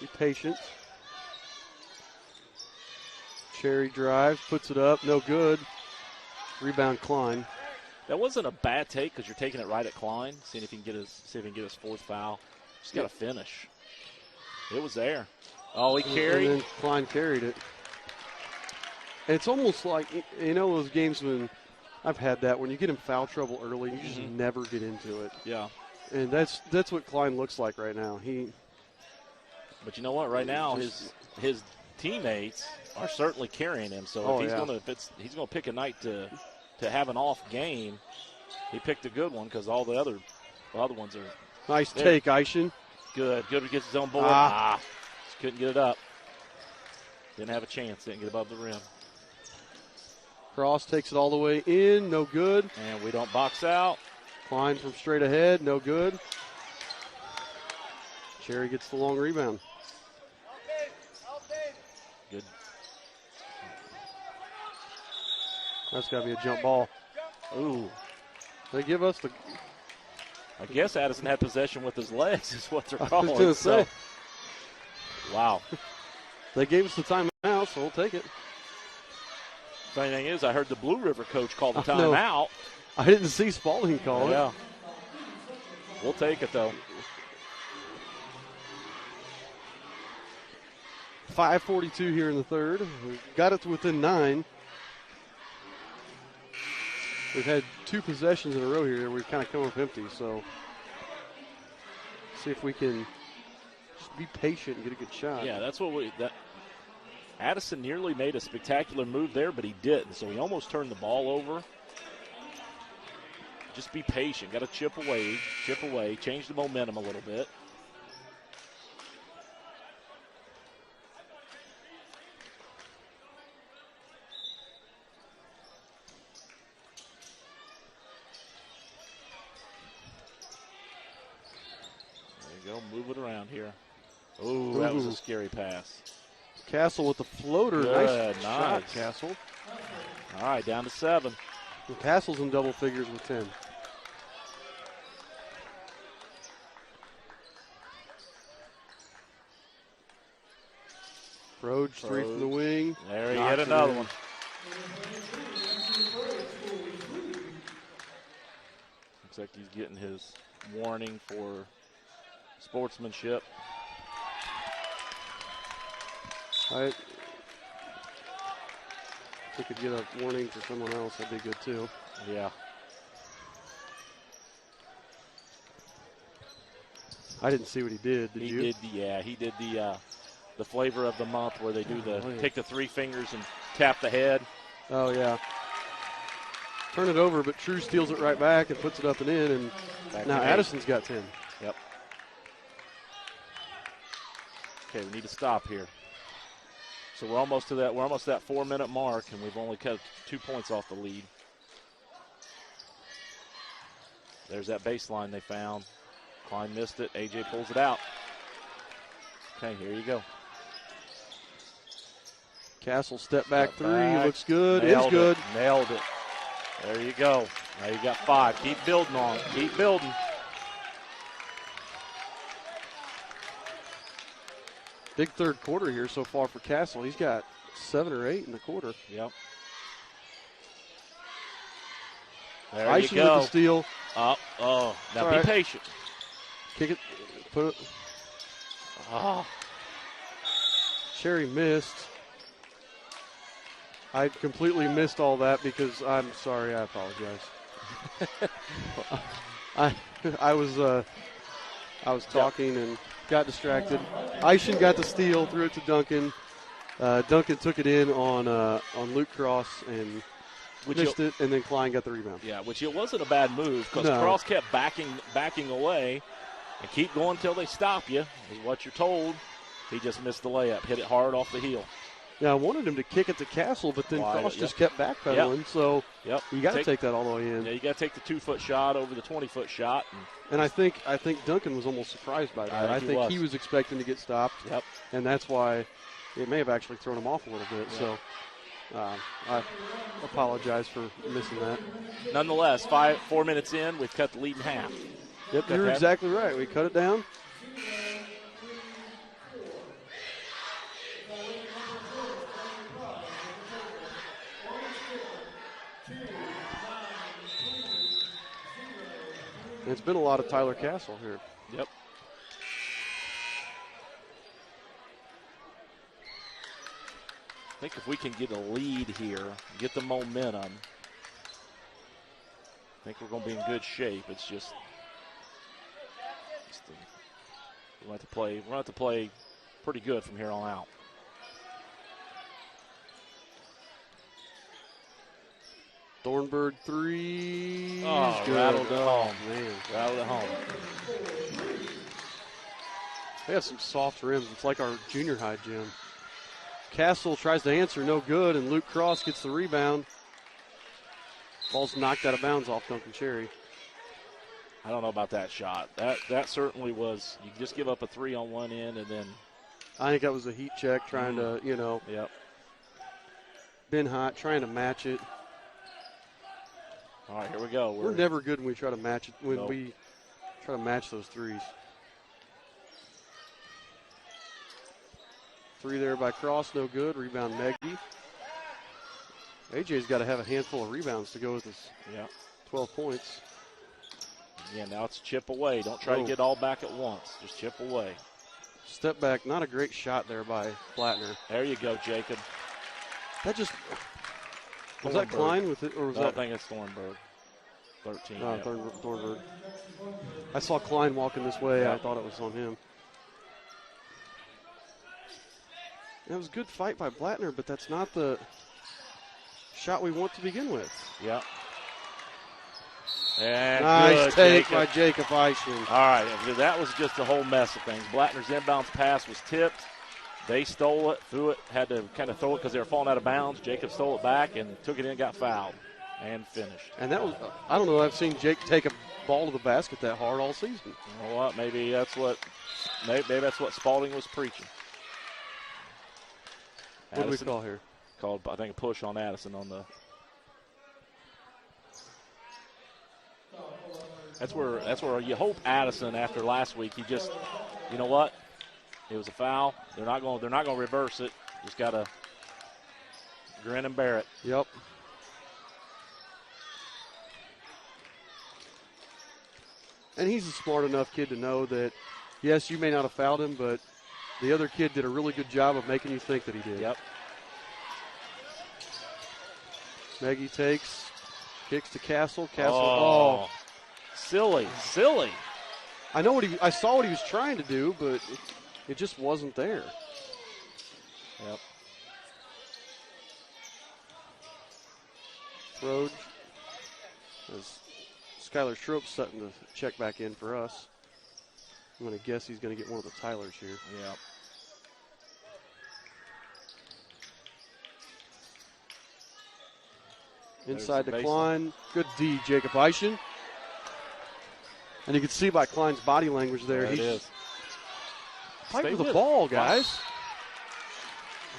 Be patient. Cherry drives, puts it up, no good. Rebound Klein. That wasn't a bad take because you're taking it right at Klein, seeing if he can get his 4th foul. Just got to finish. It was there. Oh, he carried. And then Klein carried it. And it's almost like, you know, those games when I've had that, when you get in foul trouble early, you just never get into it. Yeah. And that's what Klein looks like right now. But you know what? Right now, his teammates are certainly carrying him. So he's gonna pick a night to have an off game. He picked a good one because all the other ones are nice there. Take, Aishin. Good against his own board. Just couldn't get it up. Didn't have a chance. Didn't get above the rim. Cross takes it all the way in. No good. And we don't box out. Klein from straight ahead. No good. Cherry gets the long rebound. Good. That's got to be a jump ball. Ooh. They give us the. I guess Addison had possession with his legs is what they're I calling. was going to say. Wow. They gave us the timeout, so we'll take it. Funny thing is, I heard the Blue River coach call the timeout. I didn't see Spalding call it. Yeah. We'll take it, though. 5:42 here in the third. We got it to within 9. We've had 2 possessions in a row here. We've kind of come up empty, so see if we can just be patient and get a good shot. Yeah, that's what Addison nearly made a spectacular move there, but he didn't. So he almost turned the ball over. Just be patient. Got to chip away, change the momentum a little bit. There you go. Move it around here. Oh, that was a scary pass. Castle with the floater. Good, nice shot, Castle. All right, down to 7. And Castle's in double figures with 10. Broge, 3 from the wing. There he hit another one. Looks like he's getting his warning for sportsmanship. If we could get a warning for someone else, that'd be good too. Yeah. I didn't see what he did. Did you? He did the flavor of the month where they do take the 3 fingers and tap the head. Oh, yeah. Turn it over, but True steals it right back and puts it up and in, and now Addison's got 10. Yep. Okay, we need to stop here. So we're almost to that 4-minute mark, and we've only cut 2 points off the lead. There's that baseline they found. Klein missed it. AJ pulls it out. Okay, here you go. Castle step back 3. Looks good. Is good. Nailed it. There you go. Now you got 5. Keep building on it. Keep building. Big third quarter here so far for Castle. He's got 7 or 8 in the quarter. Yep. There Icing you go. With the steal. Now be patient. Kick it. Put it. Cherry missed. I completely missed all that because I'm sorry. I apologize. I was talking and got distracted. Aishin got the steal, threw it to Duncan. Duncan took it in on Luke Cross and missed it, and then Klein got the rebound. Yeah, which it wasn't a bad move because Cross kept backing away and keep going until they stop you, is what you're told. He just missed the layup, hit it hard off the heel. Yeah, I wanted him to kick it to Castle, but then Cross just kept backpedaling. So you got to take that all the way in. Yeah, you got to take the 2-foot shot over the 20-foot shot. And I think Duncan was almost surprised by that. I think he was expecting to get stopped. Yep. And that's why it may have actually thrown him off a little bit. Yep. So I apologize for missing that. Nonetheless, 4 minutes in, we've cut the lead in half. Yep, you're exactly right. We cut it down. And it's been a lot of Tyler Castle here. Yep. I think if we can get a lead here, get the momentum, I think we're going to be in good shape. It's just we want to play pretty good from here on out. Thornburg 3. Rattled it home. Man. Rattled it home. They have some soft rims. It's like our junior high gym. Castle tries to answer, no good, and Luke Cross gets the rebound. Ball's knocked out of bounds off Duncan Cherry. I don't know about that shot. That certainly was. You just give up a 3 on one end, and then I think that was a heat check, trying to, Yep. Been hot, trying to match it. All right, here we go. We're never good when we try to match it. We try to match those threes. 3 there by Cross, no good. Rebound Meggy. AJ's got to have a handful of rebounds to go with his 12 points. Yeah, now it's chip away. Don't try to get all back at once. Just chip away. Step back, not a great shot there by Flatner. There you go, Jacob. That just was that Klein with it, or was that? I think it's Thornburg. 13. Oh, Thornburg. I saw Klein walking this way. I thought it was on him. That was a good fight by Blattner, but that's not the shot we want to begin with. Yep. And nice take by Jacob Eichmann. All right, that was just a whole mess of things. Blattner's inbounds pass was tipped. They stole it, threw it, had to kind of throw it because they were falling out of bounds. Jacob stole it back and took it in, got fouled, and finished. And that was, I don't know, I've seen Jake take a ball to the basket that hard all season. You know what? Maybe that's what Spalding was preaching. What do we call here? Called, I think, a push on Addison on the. That's where you hope Addison after last week. He just, you know what? It was a foul. They're not going to reverse it. Just got to grin and bear it. Yep. And he's a smart enough kid to know that, yes, you may not have fouled him, but the other kid did a really good job of making you think that he did. Yep. Maggie takes, kicks to Castle. Oh. Silly. I saw what he was trying to do, but it just wasn't there. Yep. Road. As Skylar Schroep's setting to check back in for us. I'm going to guess he's going to get one of the Tylers here. Yep. Inside to Klein. Good D, Jacob Eichen. And you can see by Klein's body language there. He's fighting with the ball, guys.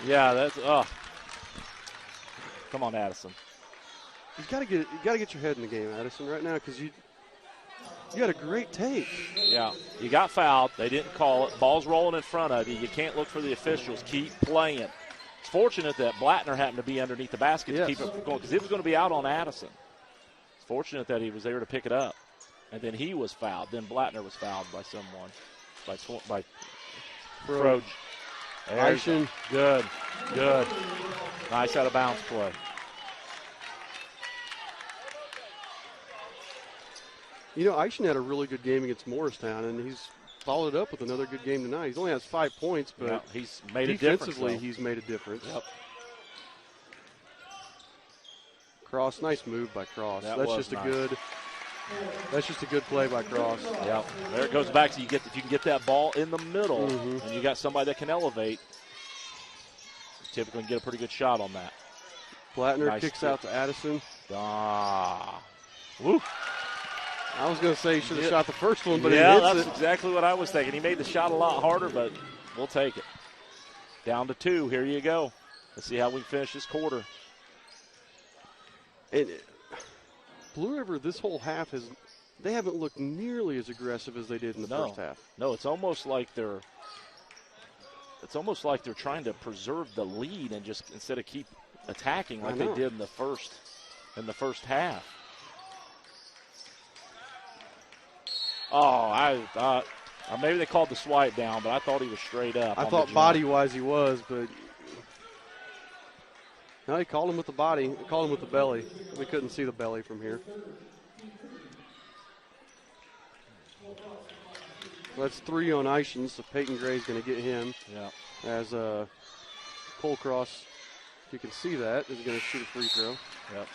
Yeah, that's come on, Addison. You got to get your head in the game, Addison, right now, because you had a great take. Yeah, you got fouled. They didn't call it. Ball's rolling in front of you. You can't look for the officials. Keep playing. It's fortunate that Blattner happened to be underneath the basket to keep it going, because it was going to be out on Addison. It's fortunate that he was there to pick it up. And then he was fouled. Then Blattner was fouled by someone, by Froge. Eichen. Good. Nice out of bounds play. You know, Eichen had a really good game against Morristown, and he's followed it up with another good game tonight. He only has 5 points, but he's made a difference. Defensively, he's made a difference. Yep. Cross, nice move by Cross. That's just a good play by Cross. Yep. There it goes back to if you can get that ball in the middle, and you got somebody that can elevate, you typically can get a pretty good shot on that. Blattner kicks out to Addison. Woo. I was going to say he should have shot the first one, but that's exactly what I was thinking. He made the shot a lot harder, but we'll take it. Down to 2. Here you go. Let's see how we finish this quarter. And Blue River, this whole half they haven't looked nearly as aggressive as they did in the first half. No, it's almost like they're trying to preserve the lead and just instead of keep attacking like they did in the first half. Oh, I thought maybe they called the swipe down, but I thought he was straight up. I thought body-wise he was, but no, he called him with the body. He called him with the belly. We couldn't see the belly from here. So that's 3 on Eichen, so Peyton Gray's going to get him. Yeah. As Cole Cross, you can see that, is going to shoot a free throw. Yep.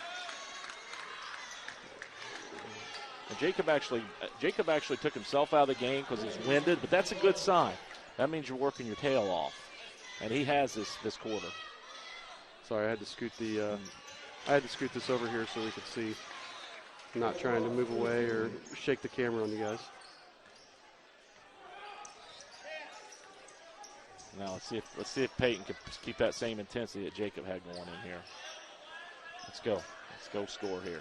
And Jacob actually took himself out of the game because he's winded, but that's a good sign. That means you're working your tail off, and he has this quarter. Sorry, I had to scoot this over here so we could see. I'm not trying to move away or shake the camera on you guys. Now let's see if Peyton can keep that same intensity that Jacob had going in here. Let's go score here.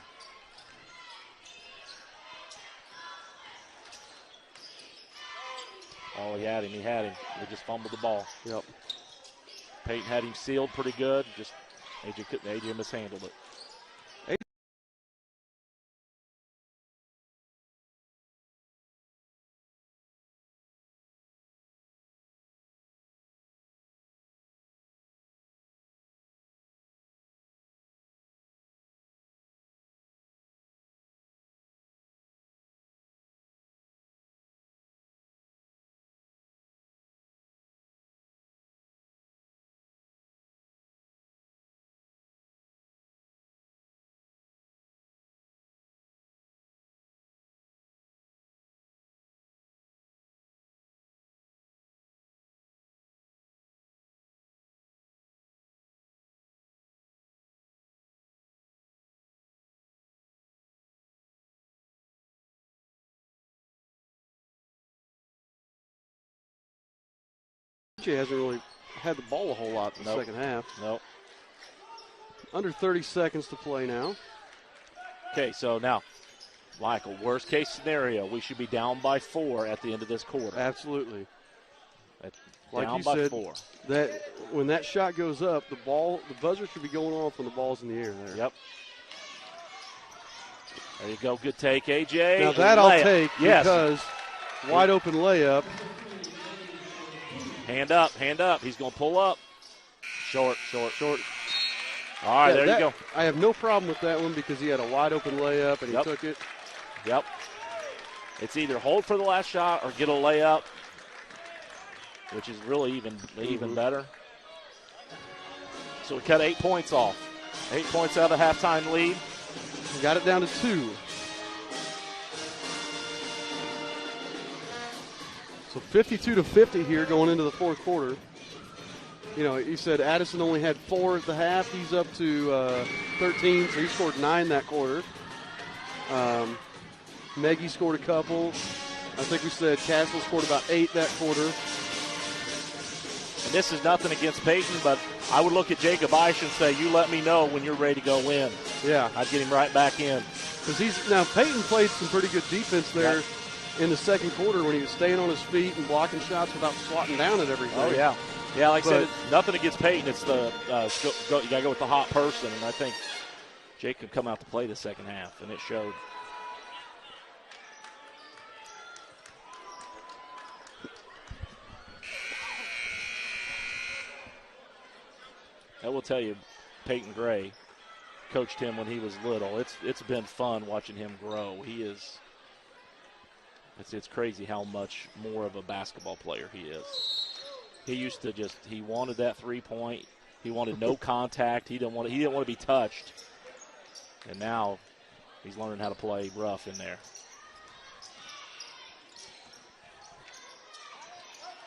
Oh, he had him. He just fumbled the ball. Yep. Peyton had him sealed pretty good. Just AJ mishandled it. AJ hasn't really had the ball a whole lot in the second half. Nope. Under 30 seconds to play now. Okay, so now, Michael, worst case scenario, we should be down by 4 at the end of this quarter. Absolutely. Like down you by said, 4. That when that shot goes up, the buzzer should be going off when the ball's in the air there. Yep. There you go. Good take, AJ. Now that I'll take because wide open layup. Hand up. He's going to pull up. Short. All right, there you go. I have no problem with that one because he had a wide open layup and he took it. Yep. It's either hold for the last shot or get a layup, which is really even better. So we cut 8 points off. 8 points out of the halftime lead. Got it down to 2. So 52-50 here going into the fourth quarter. You know, you said Addison only had 4 at the half. He's up to 13, so he scored 9 that quarter. Meggie scored a couple. I think we said Castle scored about 8 that quarter. And this is nothing against Peyton, but I would look at Jacob Eish and say, you let me know when you're ready to go in. Yeah. I'd get him right back in. Because now Peyton played some pretty good defense there in the second quarter when he was staying on his feet and blocking shots without swatting down at everything. Oh, yeah. Yeah, like I said, nothing against Peyton. It's the you got to go with the hot person, and I think Jacob come out to play the second half, and it showed. I will tell you, Peyton Gray coached him when he was little. It's been fun watching him grow. It's crazy how much more of a basketball player he is. He used to he wanted that 3-point. He wanted no contact. He didn't want to be touched. And now he's learning how to play rough in there.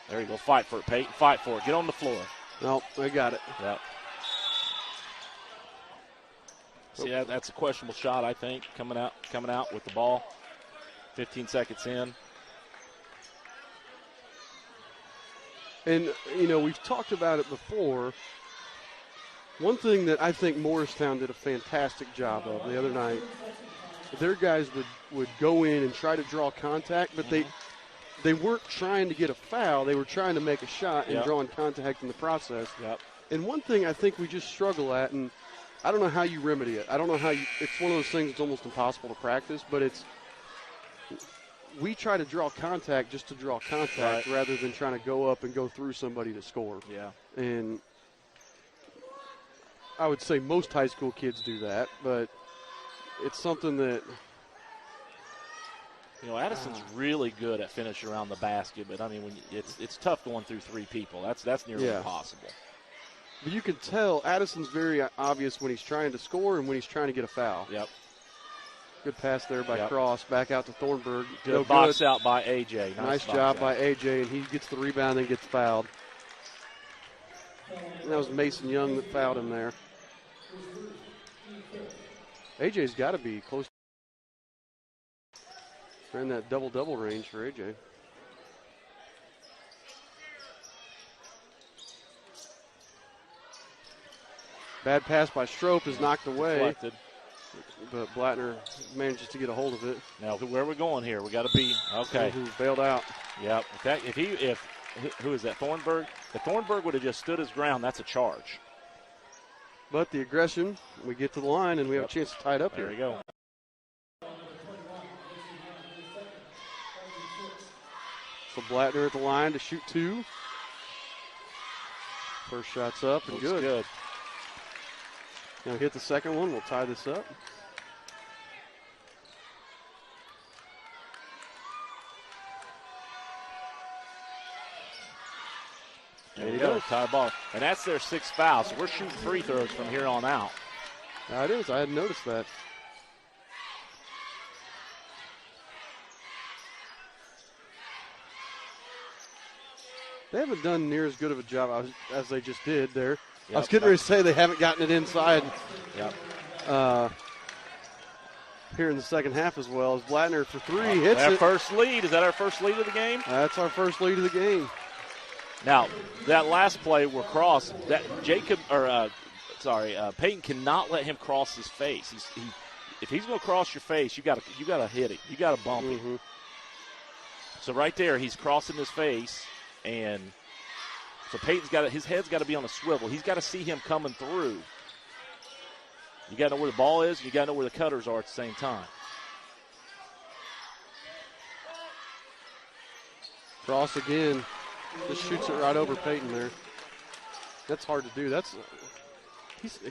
There you go. Fight for it, Peyton. Fight for it. Get on the floor. No, I got it. Yep. See, that's a questionable shot, I think, coming out with the ball. 15 seconds in. And, you know, we've talked about it before. One thing that I think Morristown did a fantastic job of the other night, their guys would go in and try to draw contact, but they weren't trying to get a foul. They were trying to make a shot and drawing contact in the process. Yep. And one thing I think we just struggle at, and I don't know how you remedy it. I don't know how it's one of those things that's almost impossible to practice, but we try to draw contact just to draw contact rather than trying to go up and go through somebody to score. Yeah. And I would say most high school kids do that, but it's something that – you know, Addison's really good at finishing around the basket, but, I mean, it's tough going through 3 people. That's nearly impossible. But you can tell Addison's very obvious when he's trying to score and when he's trying to get a foul. Yep. Good pass there by Cross. Back out to Thornburg. Good box out by A.J. Nice job by A.J., and he gets the rebound and gets fouled. And that was Mason Young that fouled him there. A.J.'s got to be close. They're in that double-double range for A.J. Bad pass by Strope is knocked away. Deflected. But Blattner manages to get a hold of it. Now, where are we going here? We got to be okay. Who bailed out? Yep. Who is that? Thornburg. If Thornburg would have just stood his ground, that's a charge. But the aggression, we get to the line and we have a chance to tie it up here. There you go. So Blattner at the line to shoot 2. First shot's up and Looks good. Now hit the second one. We'll tie this up. There you go. Tie ball. And that's their 6th foul. So we're shooting free throws from here on out. It is. I hadn't noticed that. They haven't done near as good of a job as they just did there. Yep. I was getting ready to say they haven't gotten it inside. Yep. Here in the second half as well as Blattner for 3 hits our it. First lead. Is that our first lead of the game? That's our first lead of the game. Now, that last play were crossed. That Peyton cannot let him cross his face. If he's going to cross your face, you got to hit it. You got to bump him. So right there, he's crossing his face, and so his head's got to be on a swivel. He's got to see him coming through. You got to know where the ball is, and you got to know where the cutters are at the same time. Cross again. Just shoots it right over Peyton there. That's hard to do.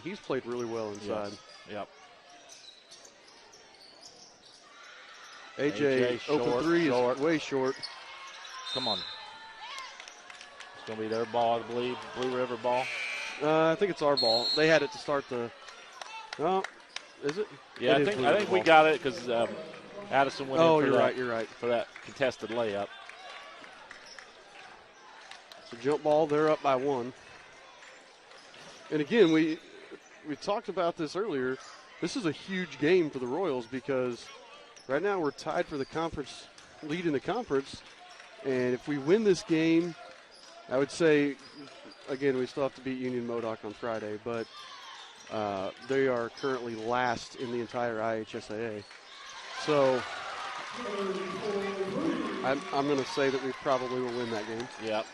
He's played really well inside. Yes. Yep. AJ open three is way short. Come on. It's going to be their ball, I believe. Blue River ball. I think it's our ball. They had it to start the. Oh, is it? Yeah, I think we got it because Addison went in for you're right. For that contested layup. So jump ball, they're up by 1. And again, we talked about this earlier. This is a huge game for the Royals because right now we're tied for the conference lead in the conference. And if we win this game, I would say, again, we still have to beat Union Modoc on Friday, but they are currently last in the entire IHSAA. So I'm going to say that we probably will win that game. Yep.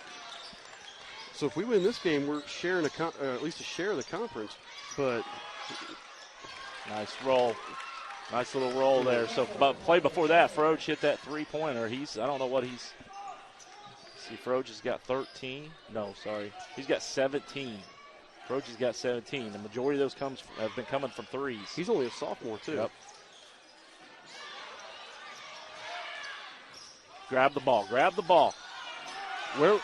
So if we win this game, we're sharing at least a share of the conference. But nice roll, nice little roll there. So, but play before that, Froge hit that 3-pointer. I don't know what he's. See, Froge has got 13. No, sorry, he's got 17. Froge has got 17. The majority of those have been coming from threes. He's only a sophomore too. Yep. Grab the ball. Where?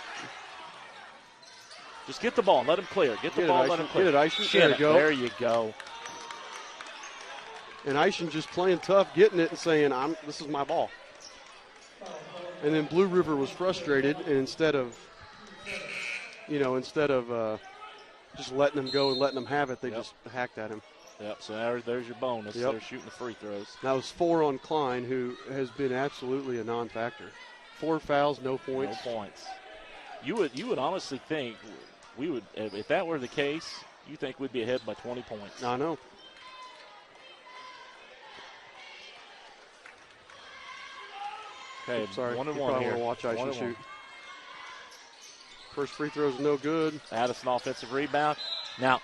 Just get the ball and let him clear. Get the ball and let him clear. Get it, Eischen. There you go. There you go. And Eischen just playing tough, getting it and saying, this is my ball. And then Blue River was frustrated, and instead of just letting him go and letting him have it, they just hacked at him. Yep, so there's your bonus. Yep. They're shooting the free throws. That was 4 on Klein, who has been absolutely a non-factor. 4 fouls, no points. No points. You would honestly think we would, if that were the case, you think we'd be ahead by 20 points. I know. Okay, sorry. 1-1 you probably here. Want to watch Eischen shoot. First free throw's no good. Addison offensive rebound. Now,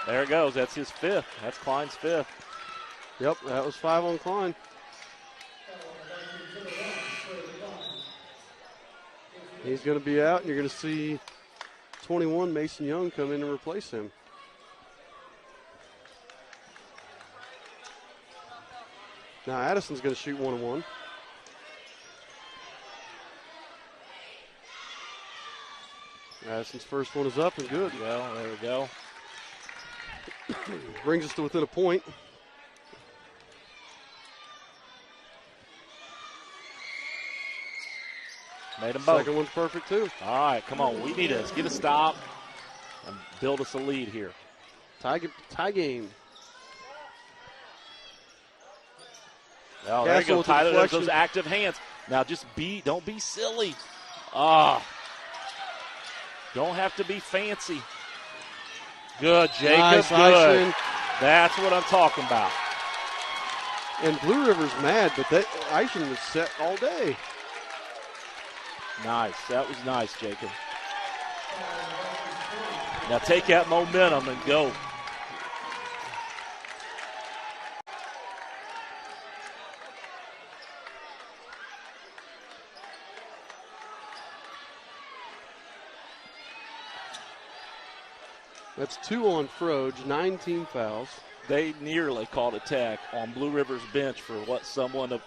there it goes. That's his 5th. That's Klein's 5th. Yep, that was 5 on Klein. He's going to be out, and you're going to see 21, Mason Young, come in and replace him. Now Addison's going to shoot 1-1. Addison's first one is up and good. Well, there we go. Brings us to within a point. Made them both. Second one's perfect, too. All right, come on. We need to get a stop and build us a lead here. Tie game. Oh, there you go, Tyler. There's those active hands. Now don't be silly. Don't have to be fancy. Good, Jacob. Nice, good. Eischen. That's what I'm talking about. And Blue River's mad, but Eischen was set all day. Nice. That was nice, Jacob. Now take that momentum and go. That's 2 on Froge, 19 fouls. They nearly called a tech on Blue River's bench for what someone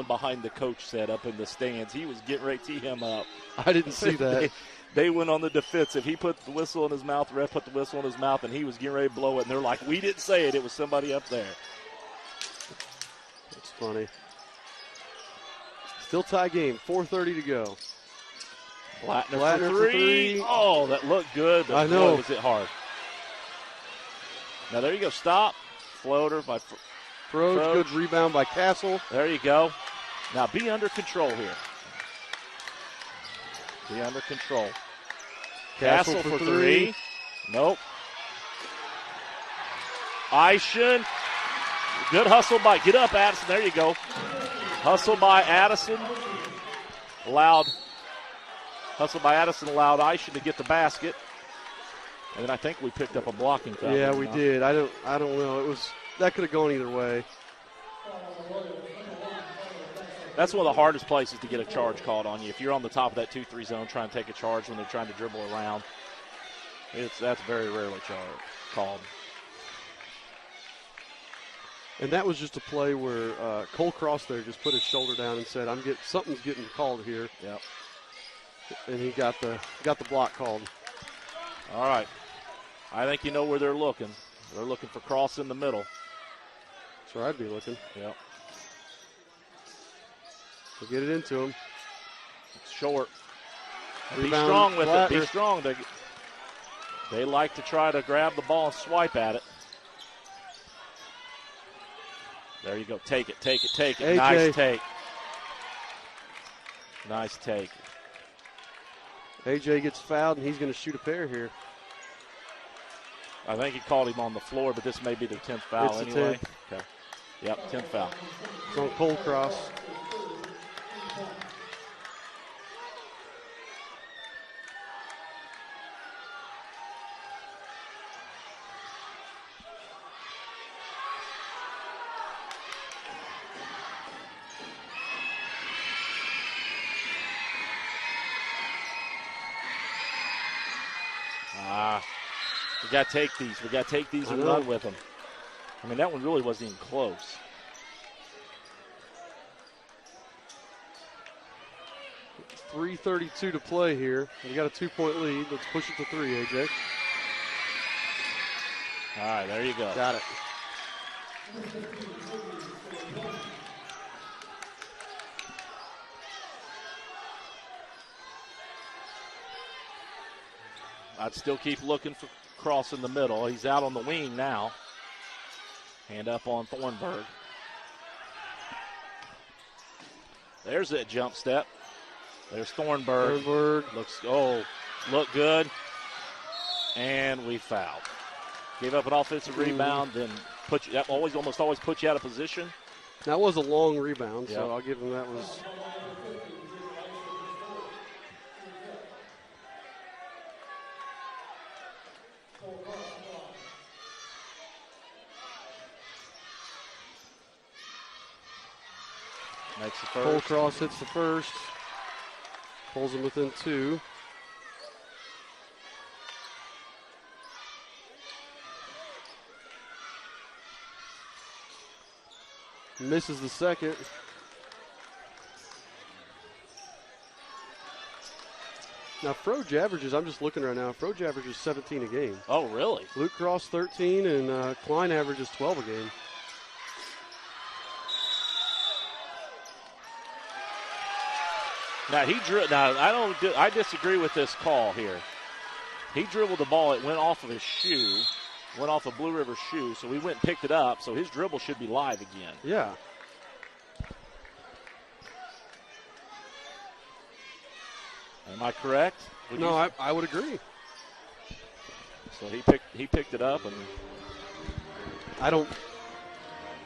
behind the coach said up in the stands. He was getting ready to tee him up. I didn't see that. They went on the defensive. He put the whistle in his mouth, the ref put the whistle in his mouth, and he was getting ready to blow it. And they're like, we didn't say it. It was somebody up there. That's funny. Still tie game, 4:30 to go. Blattner for three. Oh, that looked good. But I know. Boy, was it hard. Now there you go. Stop. Floater by Froge. Good rebound by Castle. There you go. Now be under control here. Be under control. Castle for three. Nope. Isham. Good hustle by, get up, Addison. There you go. Hustle by Addison. Hustle by Addison allowed Isham to get the basket. And then I think we picked up a blocking foul. Yeah, we did. I don't know. That could have gone either way. That's one of the hardest places to get a charge called on you. If you're on the top of that 2-3 zone trying to take a charge when they're trying to dribble around, that's very rarely called. And that was just a play where Cole Cross there just put his shoulder down and said, something's getting called here. Yep. And he got the block called. All right. I think you know where they're looking. They're looking for Cross in the middle. That's where I'd be looking. Yep. We'll get it into him. It's short. Rebound, be strong with flatter. it. Be strong. They like to try to grab the ball and swipe at it. There you go. Take it. AJ. Nice take. Nice take. AJ gets fouled, and he's going to shoot a pair here. I think he called him on the floor, but this may be the 10th foul anyway. 10th. Okay. Yep, 10th foul. It's on Cole Cross. We got to take these. We got to take these and run with them. I mean, that one really wasn't even close. It's 3:32 to play here. We got a 2-point lead. Let's push it to 3, AJ. All right, there you go. Got it. I'd still keep looking for Cross in the middle. He's out on the wing now. Hand up on Thornburg. There's that jump step. There's Thornburg. Look good. And we fouled. Gave up an offensive rebound, then almost always put you out of position. That was a long rebound, so I'll give him that was. Makes the first. Cole Cross hits the first. Pulls him within 2. Misses the second. Now, Froge averages, I'm just looking right now, Froge averages 17 a game. Oh, really? Luke Cross 13, and Klein averages 12 a game. Now I disagree with this call here. He dribbled the ball, it went off of his shoe, went off of Blue River's shoe, so we went and picked it up, so his dribble should be live again. Yeah. Am I correct? I would agree. So he picked it up, and I don't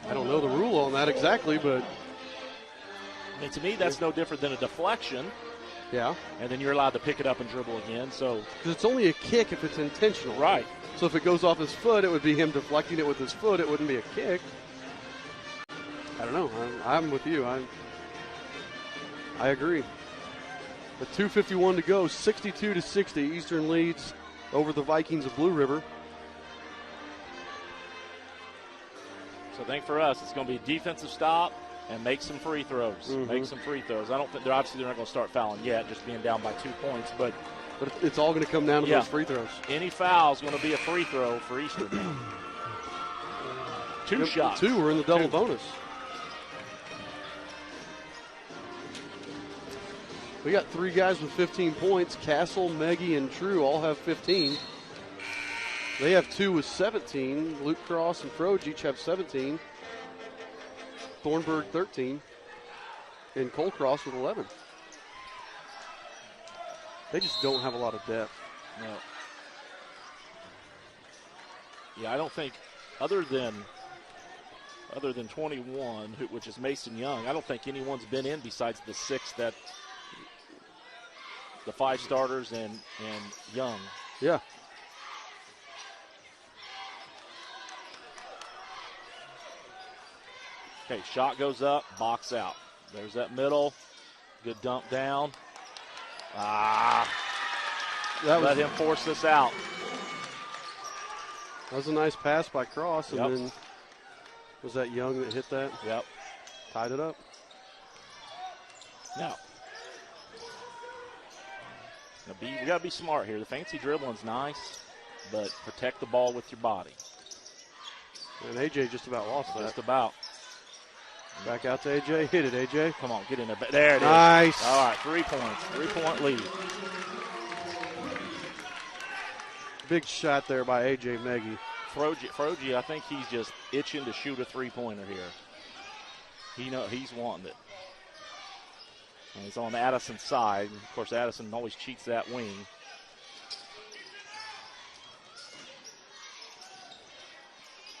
know the rule on that exactly, but I mean, to me, that's no different than a deflection. Yeah. And then you're allowed to pick it up and dribble again. So because it's only a kick if it's intentional. Right. So if it goes off his foot, it would be him deflecting it with his foot. It wouldn't be a kick. I don't know. I'm with you. I agree. With 2:51 to go, 62-60. Eastern leads over the Vikings of Blue River. So I think for us, it's going to be defensive stop and make some free throws. Mm-hmm. Make some free throws. I don't think they're not going to start fouling yet, just being down by 2 points. But it's all going to come down to those free throws. Any foul is going to be a free throw for Eastern. 2 shots. 2 were in the double bonus. We got 3 guys with 15 points. Castle, Meggie, and True all have 15. They have 2 with 17. Luke Cross and Froge each have 17. Thornburg 13. And Cole Cross with 11. They just don't have a lot of depth. No. Yeah, I don't think other than 21, which is Mason Young, I don't think anyone's been in besides the 6 that the 5 starters and Young. Yeah. Okay, shot goes up, box out. There's that middle. Good dump down. Let him force this out. That was a nice pass by Cross, and then was that Young that hit that? Yep. Tied it up. Now we got to be smart here. The fancy dribbling's nice, but protect the ball with your body. And AJ just about lost that. Just about. Back out to AJ. Hit it, AJ. Come on, get in there. There it is. Nice. All right, 3 points. 3-point lead. Big shot there by AJ Meggie. Frogie, I think he's just itching to shoot a 3-pointer here. He's wanting it. And he's on Addison's side. And of course, Addison always cheats that wing.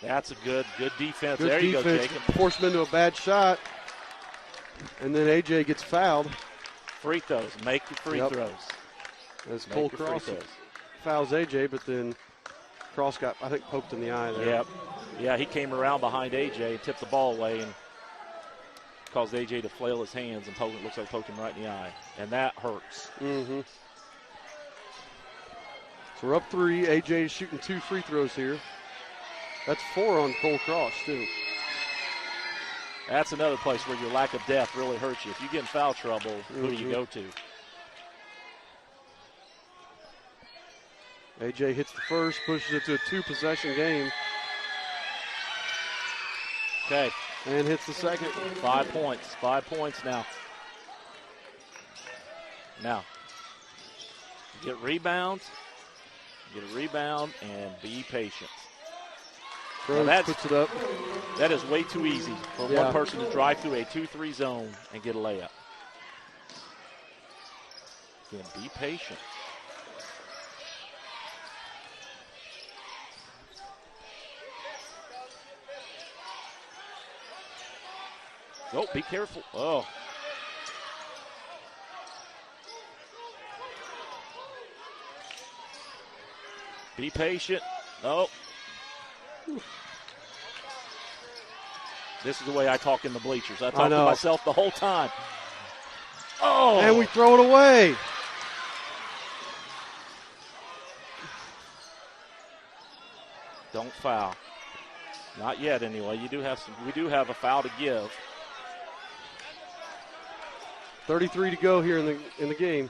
That's a good defense. Good there you defense. go, Jacob. Forced him into a bad shot. And then AJ gets fouled. Free throws. Make your free throws. As Cole Cross fouls AJ, but then Cross got, I think, poked in the eye there. Yep. Yeah, he came around behind AJ, tipped the ball away, and caused AJ to flail his hands and looks like poked him right in the eye. And that hurts. Mm-hmm. So we're up 3. AJ is shooting 2 free throws here. That's 4 on Cole Cross, too. That's another place where your lack of depth really hurts you. If you get in foul trouble, who do you go to? AJ hits the first, pushes it to a 2-possession game. Okay. And hits the second. 5 points. 5 points now. Now, get rebounds. Get a rebound and be patient. Puts it up. That is way too easy for one person to drive through a 2-3 zone and get a layup. Again, be patient. Oh, be careful. Oh. Be patient. Oh. This is the way I talk in the bleachers. I talk to myself the whole time. Oh! And we throw it away. Don't foul. Not yet, anyway. We do have a foul to give. 33 to go here in the game.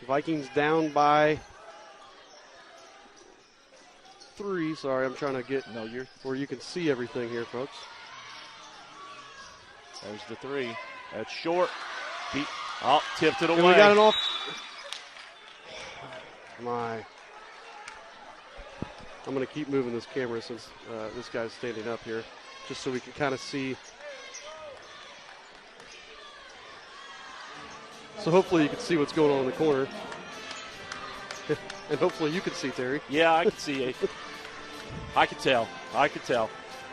Vikings down by 3. Sorry, I'm trying to get where you can see everything here, folks. There's the 3. That's short. Tipped it away. And we got it off. I'm going to keep moving this camera since this guy's standing up here, just so we can kind of see. So hopefully you can see what's going on in the corner. And hopefully you can see, Terry. Yeah, I can see it. I can tell.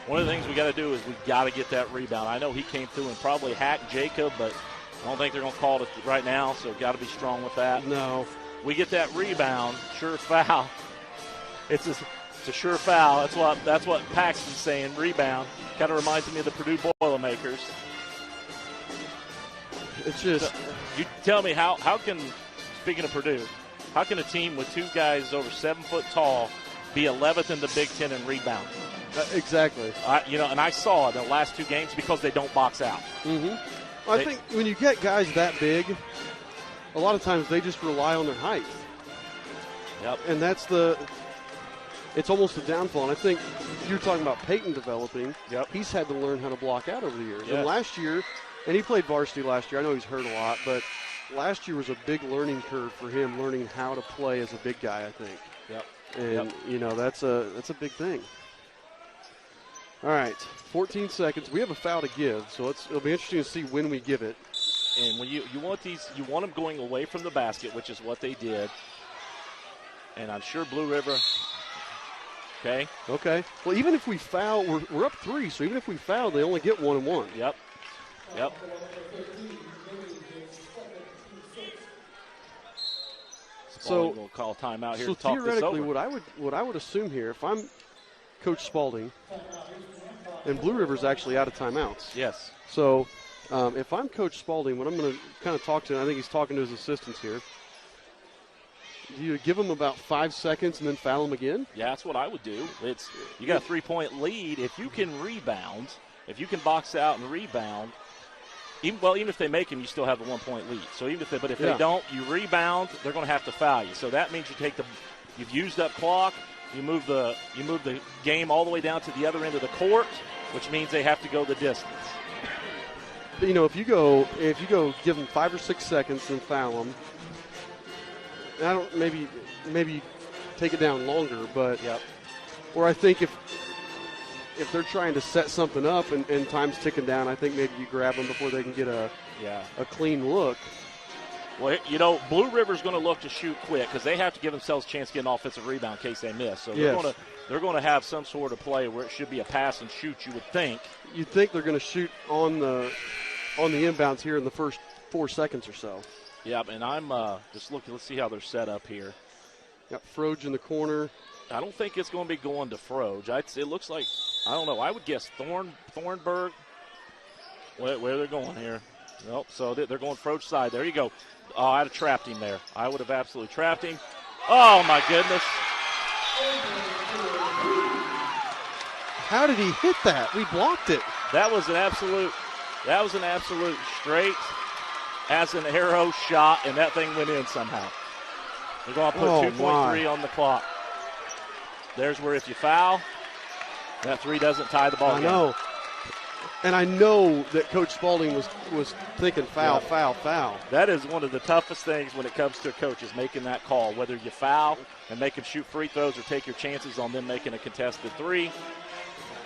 One of the things we got to do is we got to get that rebound. I know he came through and probably hacked Jacob, but I don't think they're going to call it right now, so got to be strong with that. No. We get that rebound, sure foul. It's a sure foul. That's what Paxton's saying, rebound. Kind of reminds me of the Purdue Boilermakers. It's just. So, you tell me how can, speaking of Purdue, how can a team with 2 guys over 7 foot tall be 11th in the Big Ten in rebound? Exactly. And I saw it in the last 2 games because they don't box out. Mm-hmm. Well, I think when you get guys that big, a lot of times they just rely on their height. Yep. And it's almost a downfall. And I think you're talking about Peyton developing. Yep. He's had to learn how to block out over the years. Yes. And last year, and he played varsity last year. I know he's hurt a lot, but last year was a big learning curve for him, learning how to play as a big guy, I think. Yep. And, that's a big thing. All right, 14 seconds. We have a foul to give, so it'll be interesting to see when we give it. And when you want these, you want them going away from the basket, which is what they did. And I'm sure Blue River. Okay. Okay. Well, even if we foul, we're up 3. So even if we foul, they only get 1 and 1. Yep. So we'll call timeout here. So to talk theoretically, this over. what I would assume here, if I'm Coach Spalding, and Blue River's actually out of timeouts. Yes. So if I'm Coach Spalding, what I'm going to kind of talk to, and I think he's talking to his assistants here. Do you give them about 5 seconds and then foul them again? Yeah, that's what I would do. You got a 3-point lead. If you can rebound, if you can box out and rebound, even if they make them, you still have a 1-point lead. So even if they don't, you rebound, they're going to have to foul you. So that means you've used up clock. You move the game all the way down to the other end of the court, which means they have to go the distance. But, if you go give them 5 or 6 seconds and foul them. I don't maybe take it down longer, but or I think if they're trying to set something up and time's ticking down, I think maybe you grab them before they can get a clean look. Well, Blue River's going to look to shoot quick because they have to give themselves a chance to get an offensive rebound in case they miss. So they're going to have some sort of play where it should be a pass and shoot. You would think. You'd think they're going to shoot on the inbounds here in the first 4 seconds or so. Yeah, and I'm just looking. Let's see how they're set up here. Got Froge in the corner. I don't think it's going to be going to Froge. It looks like, I don't know, I would guess Thornburg. Where they're going here. Nope, so they're going Froge side. There you go. Oh, I'd have trapped him there. I would have absolutely trapped him. Oh, my goodness. How did he hit that? We blocked it. That was an absolute straight as an arrow shot, and that thing went in somehow. They're going to put 2.3 on the clock. There's where if you foul, that 3 doesn't tie the ball game. I know. And I know that Coach Spalding was thinking foul. That is one of the toughest things when it comes to a coach is making that call, whether you foul and make them shoot free throws or take your chances on them making a contested 3.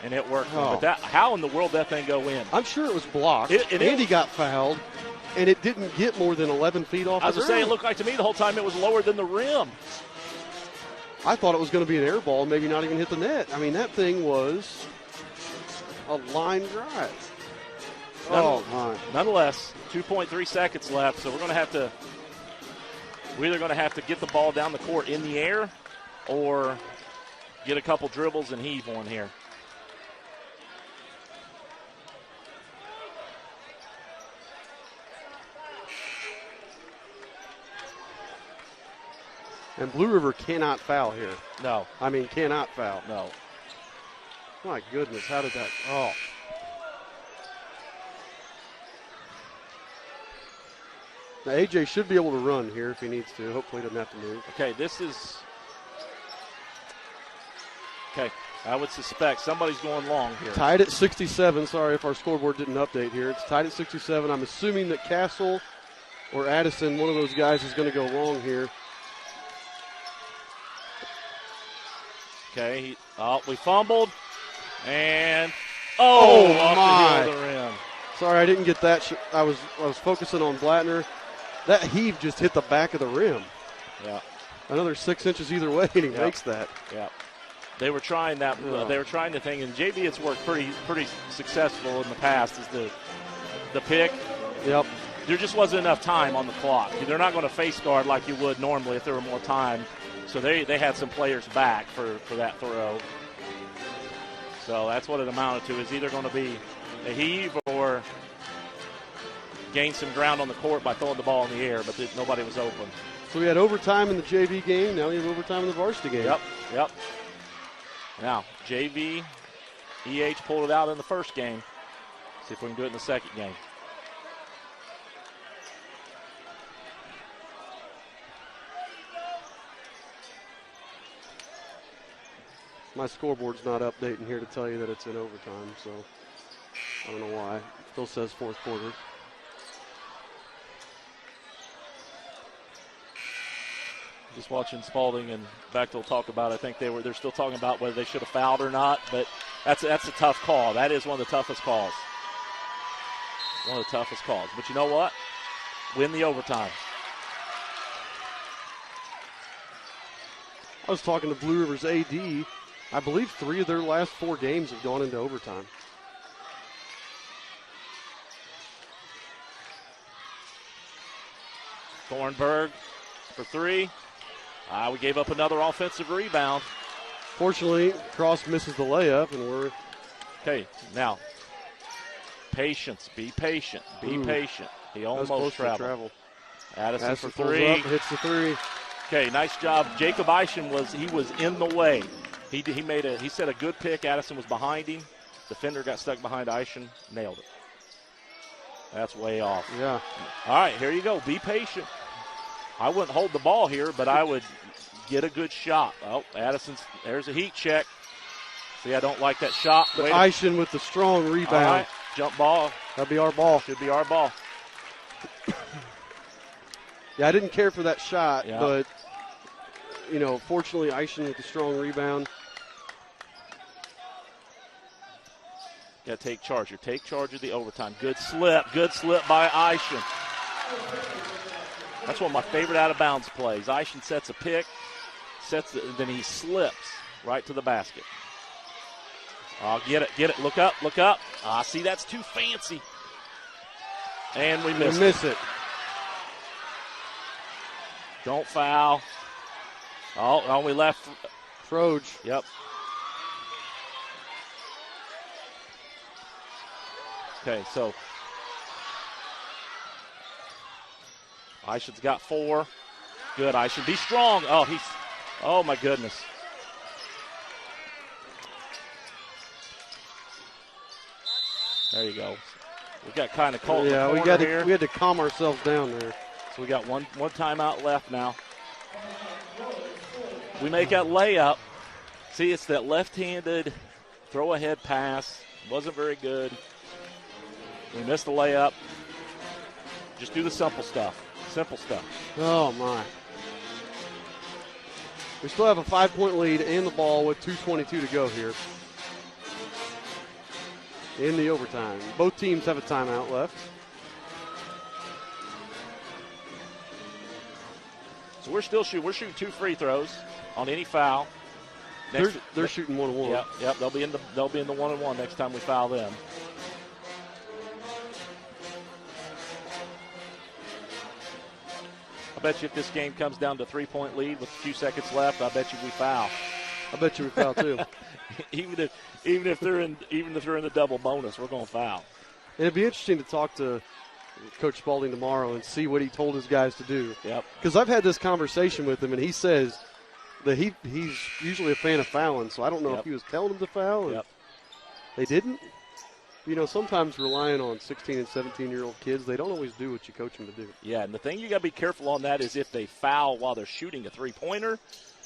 And it worked. Oh. But how in the world that thing go in? I'm sure it was blocked. Andy got fouled, and it didn't get more than 11 feet off the rim. I was saying, it looked like to me the whole time it was lower than the rim. I thought it was going to be an air ball, maybe not even hit the net. I mean, that thing was a line drive. My. Nonetheless, 2.3 seconds left, so we're either going to have to get the ball down the court in the air or get a couple dribbles and heave one here. And Blue River cannot foul here. No. I mean, cannot foul. No. My goodness, how did that? Oh. Now, AJ should be able to run here if he needs to. Hopefully he doesn't have to move. Okay, I would suspect somebody's going long here. Tied at 67. Sorry if our scoreboard didn't update here. It's tied at 67. I'm assuming that Castle or Addison, one of those guys, is going to go long here. Okay, we fumbled, and off the heel of the rim. Sorry, I didn't get that. I was focusing on Blattner. That heave just hit the back of the rim. Yeah, another 6 inches either way, and he makes that. Yeah, they were trying that. They were trying the thing, and JV it's worked pretty successful in the past. Is the pick? Yep. There just wasn't enough time on the clock. They're not going to face guard like you would normally if there were more time. So they had some players back for that throw. So that's what it amounted to, is either going to be a heave or gain some ground on the court by throwing the ball in the air, but nobody was open. So we had overtime in the JV game. Now we have overtime in the varsity game. Yep. Now, JV, EH pulled it out in the first game. See if we can do it in the second game. My scoreboard's not updating here to tell you that it's in overtime, so I don't know why. It still says fourth quarter. Just watching Spalding and Bechtel talk about it. I think they're still talking about whether they should have fouled or not, but that's a tough call. That is one of the toughest calls. One of the toughest calls. But you know what? win the overtime. I was talking to Blue River's AD. I believe 3 of their last 4 games have gone into overtime. Thornburg for 3. We gave up another offensive rebound. Fortunately, Cross misses the layup, and we're... Okay, now, patience. Be patient. Be patient. He almost traveled. Addison for 3. Up, hits the 3. Okay, nice job. Jacob Eischen was in the way. He set a good pick. Addison was behind him. Defender got stuck behind Eischen. Nailed it. That's way off. Yeah. All right, here you go. Be patient. I wouldn't hold the ball here, but I would get a good shot. Oh, there's a heat check. See, I don't like that shot. But Eischen with the strong rebound. All right, jump ball. That'd be our ball. Should be our ball. Yeah, I didn't care for that shot, but, fortunately, Eischen with the strong rebound. Got to take charge here. Take charge of the overtime. Good slip by Eischen. That's one of my favorite out-of-bounds plays. Eischen sets a pick, then he slips right to the basket. Get it. Look up. See, that's too fancy. And we miss it. Don't foul. Oh, we left. Troge. Yep. Okay, so Eichen's got 4. Good, Eischen. Be strong. Oh, my goodness. There you go. We got kind of caught in the corner here. We had to calm ourselves down there. So we got one timeout left now. We make that layup. See, it's that left-handed throw-ahead pass. Wasn't very good. We missed the layup. Just do the simple stuff. Oh, my. We still have a 5-point lead and the ball with 2:22 to go here in the overtime. Both teams have a timeout left. So we're shooting 2 free throws on any foul. They're shooting 1-1. Yep. They'll be in the 1-1 next time we foul them. I bet you if this game comes down to 3-point lead with a few seconds left, I bet you we foul. I bet you we foul too. even if they're in the double bonus, we're going to foul. And it'd be interesting to talk to Coach Spalding tomorrow and see what he told his guys to do. Yep. Because I've had this conversation with him, and he says that he's usually a fan of fouling, so I don't know if he was telling them to foul. Yep. They didn't. Sometimes relying on 16 and 17-year-old kids, they don't always do what you coach them to do. Yeah, and the thing you got to be careful on that is if they foul while they're shooting a three-pointer.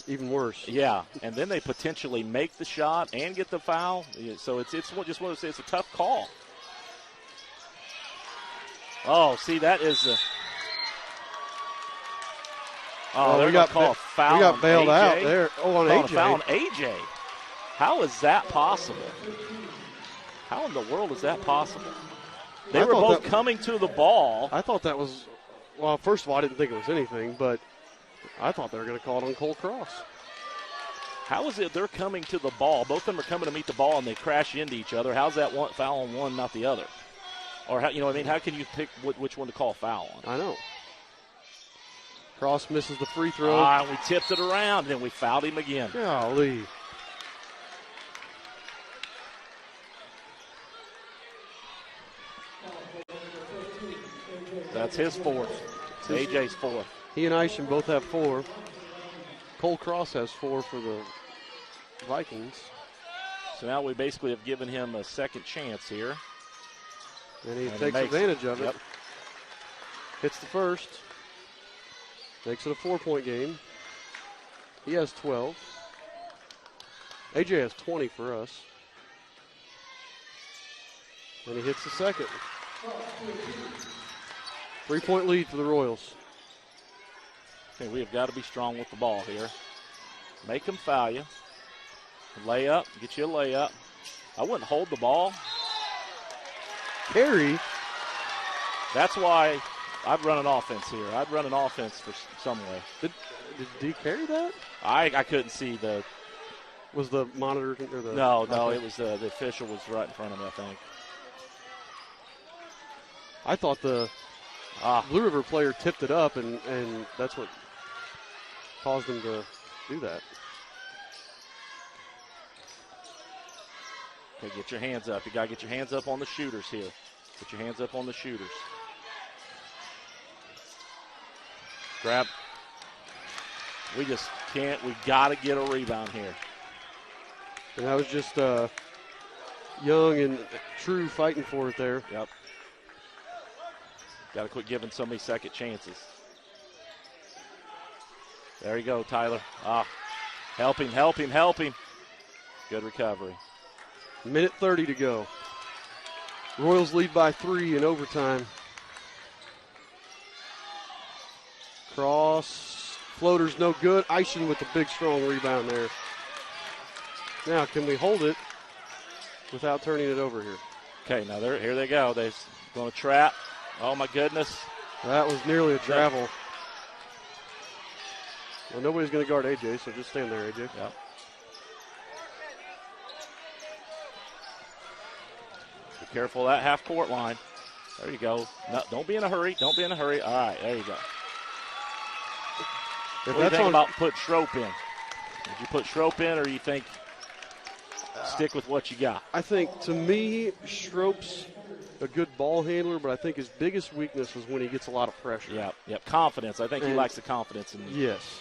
Even worse. Yeah, and then they potentially make the shot and get the foul. So it's just one to say it's a tough call. Oh, see, that is a. We got call a foul. We got bailed on out there. Oh, on AJ. A foul on AJ. How is that possible? How in the world is that possible? They were both coming to the ball. I thought that was, well, first of all, I didn't think it was anything, but I thought they were going to call it on Cole Cross. How is it they're coming to the ball? Both of them are coming to meet the ball, and they crash into each other. How's that one foul on one, not the other? Or, how can you pick which one to call foul on? I know. Cross misses the free throw. We tipped it around, and then we fouled him again. Golly. That's his 4th. It's AJ's 4th. He and Eischen both have 4. Cole Cross has 4 for the Vikings. So now we basically have given him a second chance here. And he takes advantage of it. Yep. Hits the first. Makes it a 4-point game. He has 12. AJ has 20 for us. And he hits the second. 3-point lead for the Royals. Okay, we have got to be strong with the ball here. Make them foul you. Layup, get you a layup. I wouldn't hold the ball. Carey. That's why I'd run an offense here. I'd run an offense for some way. Did he carry that? I couldn't see the. Was the monitor or the? No, it was the official was right in front of me, I think. I thought the Blue River player tipped it up, and that's what caused him to do that. Okay, get your hands up. You got to get your hands up on the shooters here. Put your hands up on the shooters. Grab. We just can't. We got to get a rebound here. And that was just Young and True fighting for it there. Yep. Got to quit giving so many second chances. There you go, Tyler. Help him. Good recovery. Minute 30 to go. Royals lead by 3 in overtime. Cross. Floater's no good. Eischen with the big, strong rebound there. Now, can we hold it without turning it over here? Okay, now here they go. They're going to trap. Oh, my goodness. That was nearly a travel. Well, nobody's going to guard AJ, so just stand there, AJ. Yep. Be careful of that half-court line. There you go. No, don't be in a hurry. All right, there you go. What do you think about putting Schroep in? Did you put Schroep in, or you think stick with what you got? I think, to me, Schroep's a good ball handler, but I think his biggest weakness was when he gets a lot of pressure. Yep. Confidence. I think he lacks the confidence. Yes.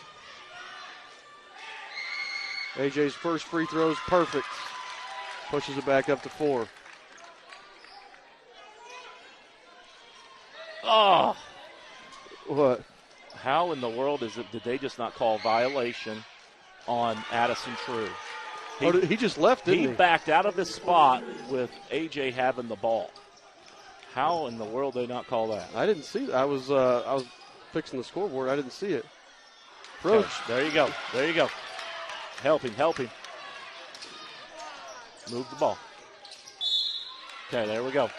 AJ's first free throw is perfect. Pushes it back up to 4. Oh. What? How in the world did they just not call violation on Addison True? He just left, didn't he? He backed out of his spot with AJ having the ball. How in the world did they not call that? I didn't see that. I was fixing the scoreboard. I didn't see it. Approach. Okay, there you go. Help him. Move the ball. Okay, there we go.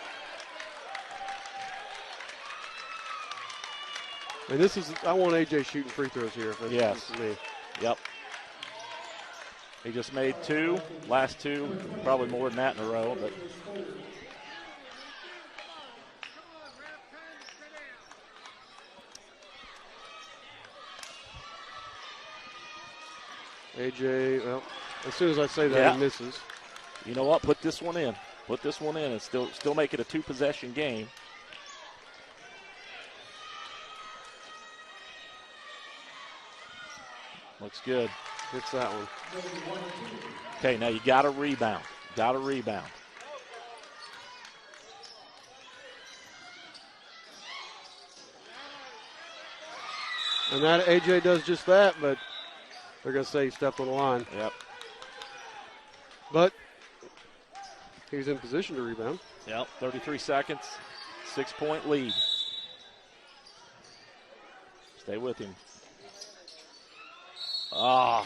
And I want AJ shooting free throws here. Yes. Me. Yep. He just made 2. Last 2, probably more than that in a row. But AJ, well, as soon as I say that, he misses. You know what? Put this one in and still make it a 2-possession game. Looks good. Hits that one. Okay, now you got to rebound. And that AJ does just that, but they're going to say he stepped on the line. Yep. But he's in position to rebound. Yep, 33 seconds, 6-point lead. Stay with him. At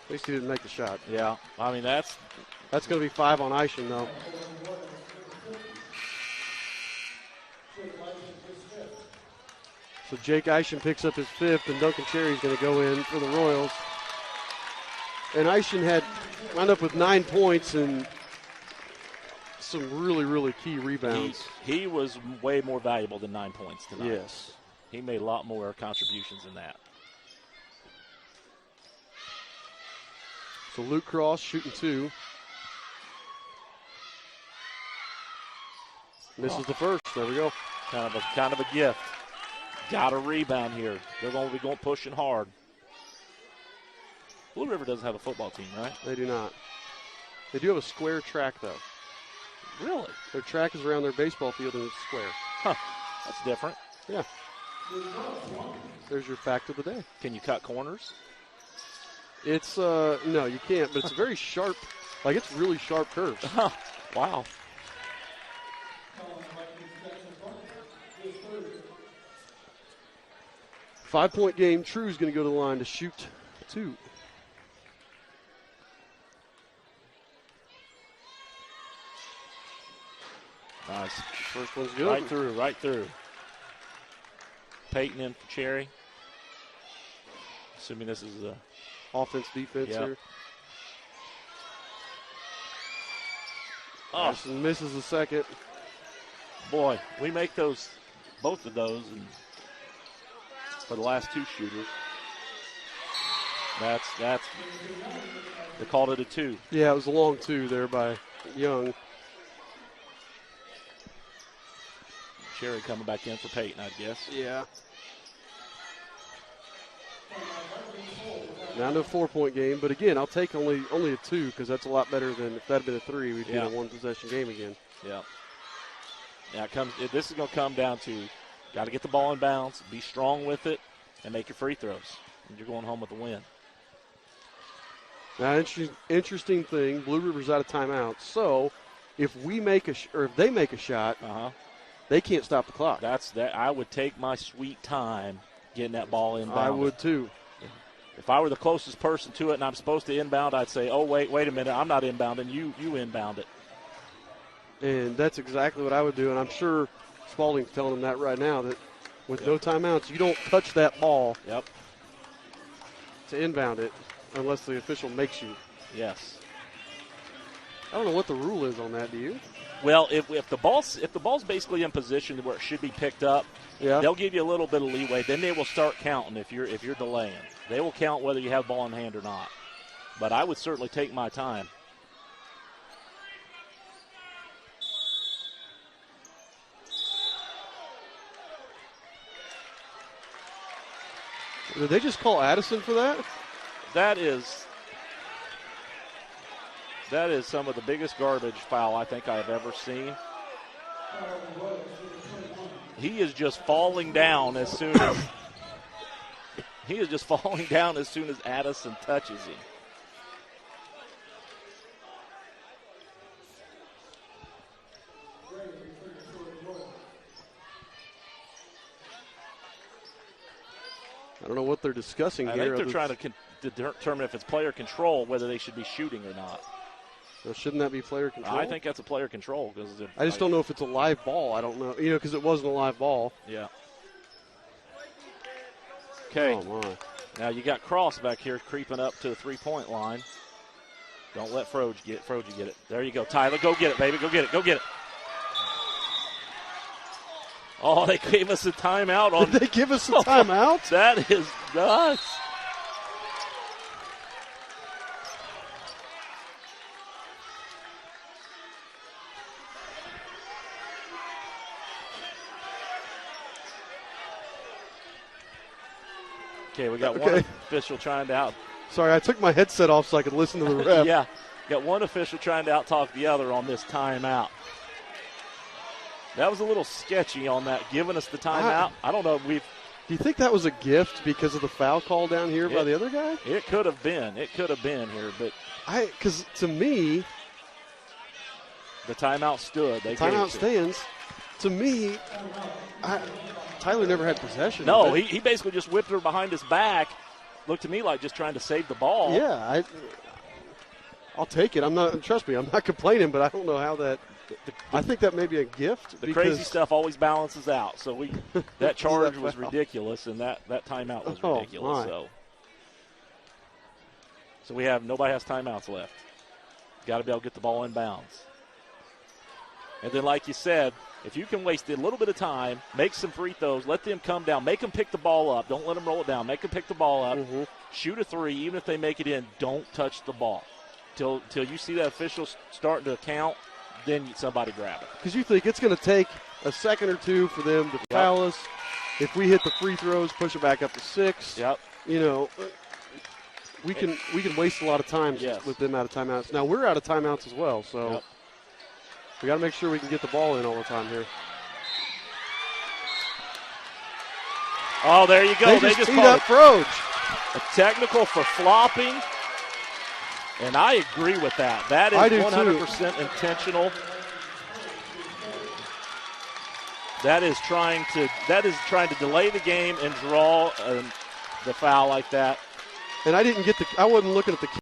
least he didn't make the shot. Yeah, I mean, that's going to be 5 on Eischen, though. So Jake Eischen picks up his 5th, and Duncan Cherry's going to go in for the Royals. And Eischen had wound up with 9 points and some really, really key rebounds. He was way more valuable than 9 points tonight. Yes. He made a lot more contributions than that. So Luke Cross shooting 2. Misses the first. There we go. Kind of a gift. Got a rebound here. They're going to be pushing hard. Blue River doesn't have a football team, right? They do not. They do have a square track, though. Really? Their track is around their baseball field and it's square. Huh. That's different. Yeah. There's your fact of the day. Can you cut corners? It's, no, you can't, but it's very sharp. Like, it's really sharp curves. Wow. Five-point game. True's going to go to the line to shoot 2. Nice. First one's good. Right through. Peyton in for Cherry. Assuming this is a offense, defense here. Oh, misses the second. Boy, we make both of those, and for the last two shooters. That's they called it a 2. Yeah, it was a long 2 there by Young. Cherry coming back in for Peyton, I guess. Yeah. Now no 4-point game, but again, I'll take only a 2 because that's a lot better than if that had been a 3, we'd be in a 1-possession game again. Yeah. Now this is going to come down to got to get the ball in bounds, be strong with it, and make your free throws. And you're going home with a win. Now, interesting thing, Blue River's out of timeout. So, if we make or if they make a shot, they can't stop the clock. I would take my sweet time getting that ball inbound. I would too. If I were the closest person to it and I'm supposed to inbound, I'd say, "Oh wait a minute, I'm not inbounding. You inbound it." And that's exactly what I would do. And I'm sure Spalding's telling them that right now, that with no timeouts, you don't touch that ball. Yep. To inbound it. Unless the official makes you. Yes. I don't know what the rule is on that, do you? Well, if the ball's basically in position where it should be picked up, they'll give you a little bit of leeway. Then they will start counting if you're delaying. They will count whether you have the ball in hand or not. But I would certainly take my time. Did they just call Addison for that? That is some of the biggest garbage foul I think I've ever seen. He is just falling down as soon as Addison touches him. I don't know what they're discussing here. I think they're trying to determine if it's player control, whether they should be shooting or not. So shouldn't that be player control? I think that's a player control. I just don't know if it's a live ball. I don't know, because it wasn't a live ball. Yeah. Okay. Oh, my. Now you got Cross back here creeping up to the three-point line. Don't let Froge get it. There you go, Tyler. Go get it, baby. Go get it. Oh, they gave us a timeout. Did they give us a timeout? That is nuts. Okay, we got one official trying to out. Sorry, I took my headset off so I could listen to the ref. Yeah, got one official trying to out-talk the other on this timeout. That was a little sketchy on that, giving us the timeout. I don't know. Do you think that was a gift because of the foul call down here by the other guy? It could have been. here, but because to me, the timeout stood. The timeout stands. To me, Tyler never had possession. No, he basically just whipped her behind his back. Looked to me like just trying to save the ball. Yeah, I'll take it. Trust me, I'm not complaining, but I don't know how that. I think that may be a gift. The crazy stuff always balances out. So that charge was ridiculous, and that timeout was ridiculous. So nobody has timeouts left. Got to be able to get the ball in bounds. And then, like you said, if you can waste a little bit of time, make some free throws, let them come down, make them pick the ball up. Don't let them roll it down. Make them pick the ball up. Mm-hmm. Shoot a three, even if they make it in. Don't touch the ball till you see that official starting to count. Then somebody grab it. Because you think it's going to take a second or two for them to foul us. If we hit the free throws, push it back up to 6. Yep. We can waste a lot of time with them out of timeouts. Now we're out of timeouts as well, so we got to make sure we can get the ball in all the time here. Oh, there you go. They just called Froge. A technical for flopping. And I agree with that. That is 100% intentional. That is trying to delay the game and draw the foul like that. And I wasn't looking at the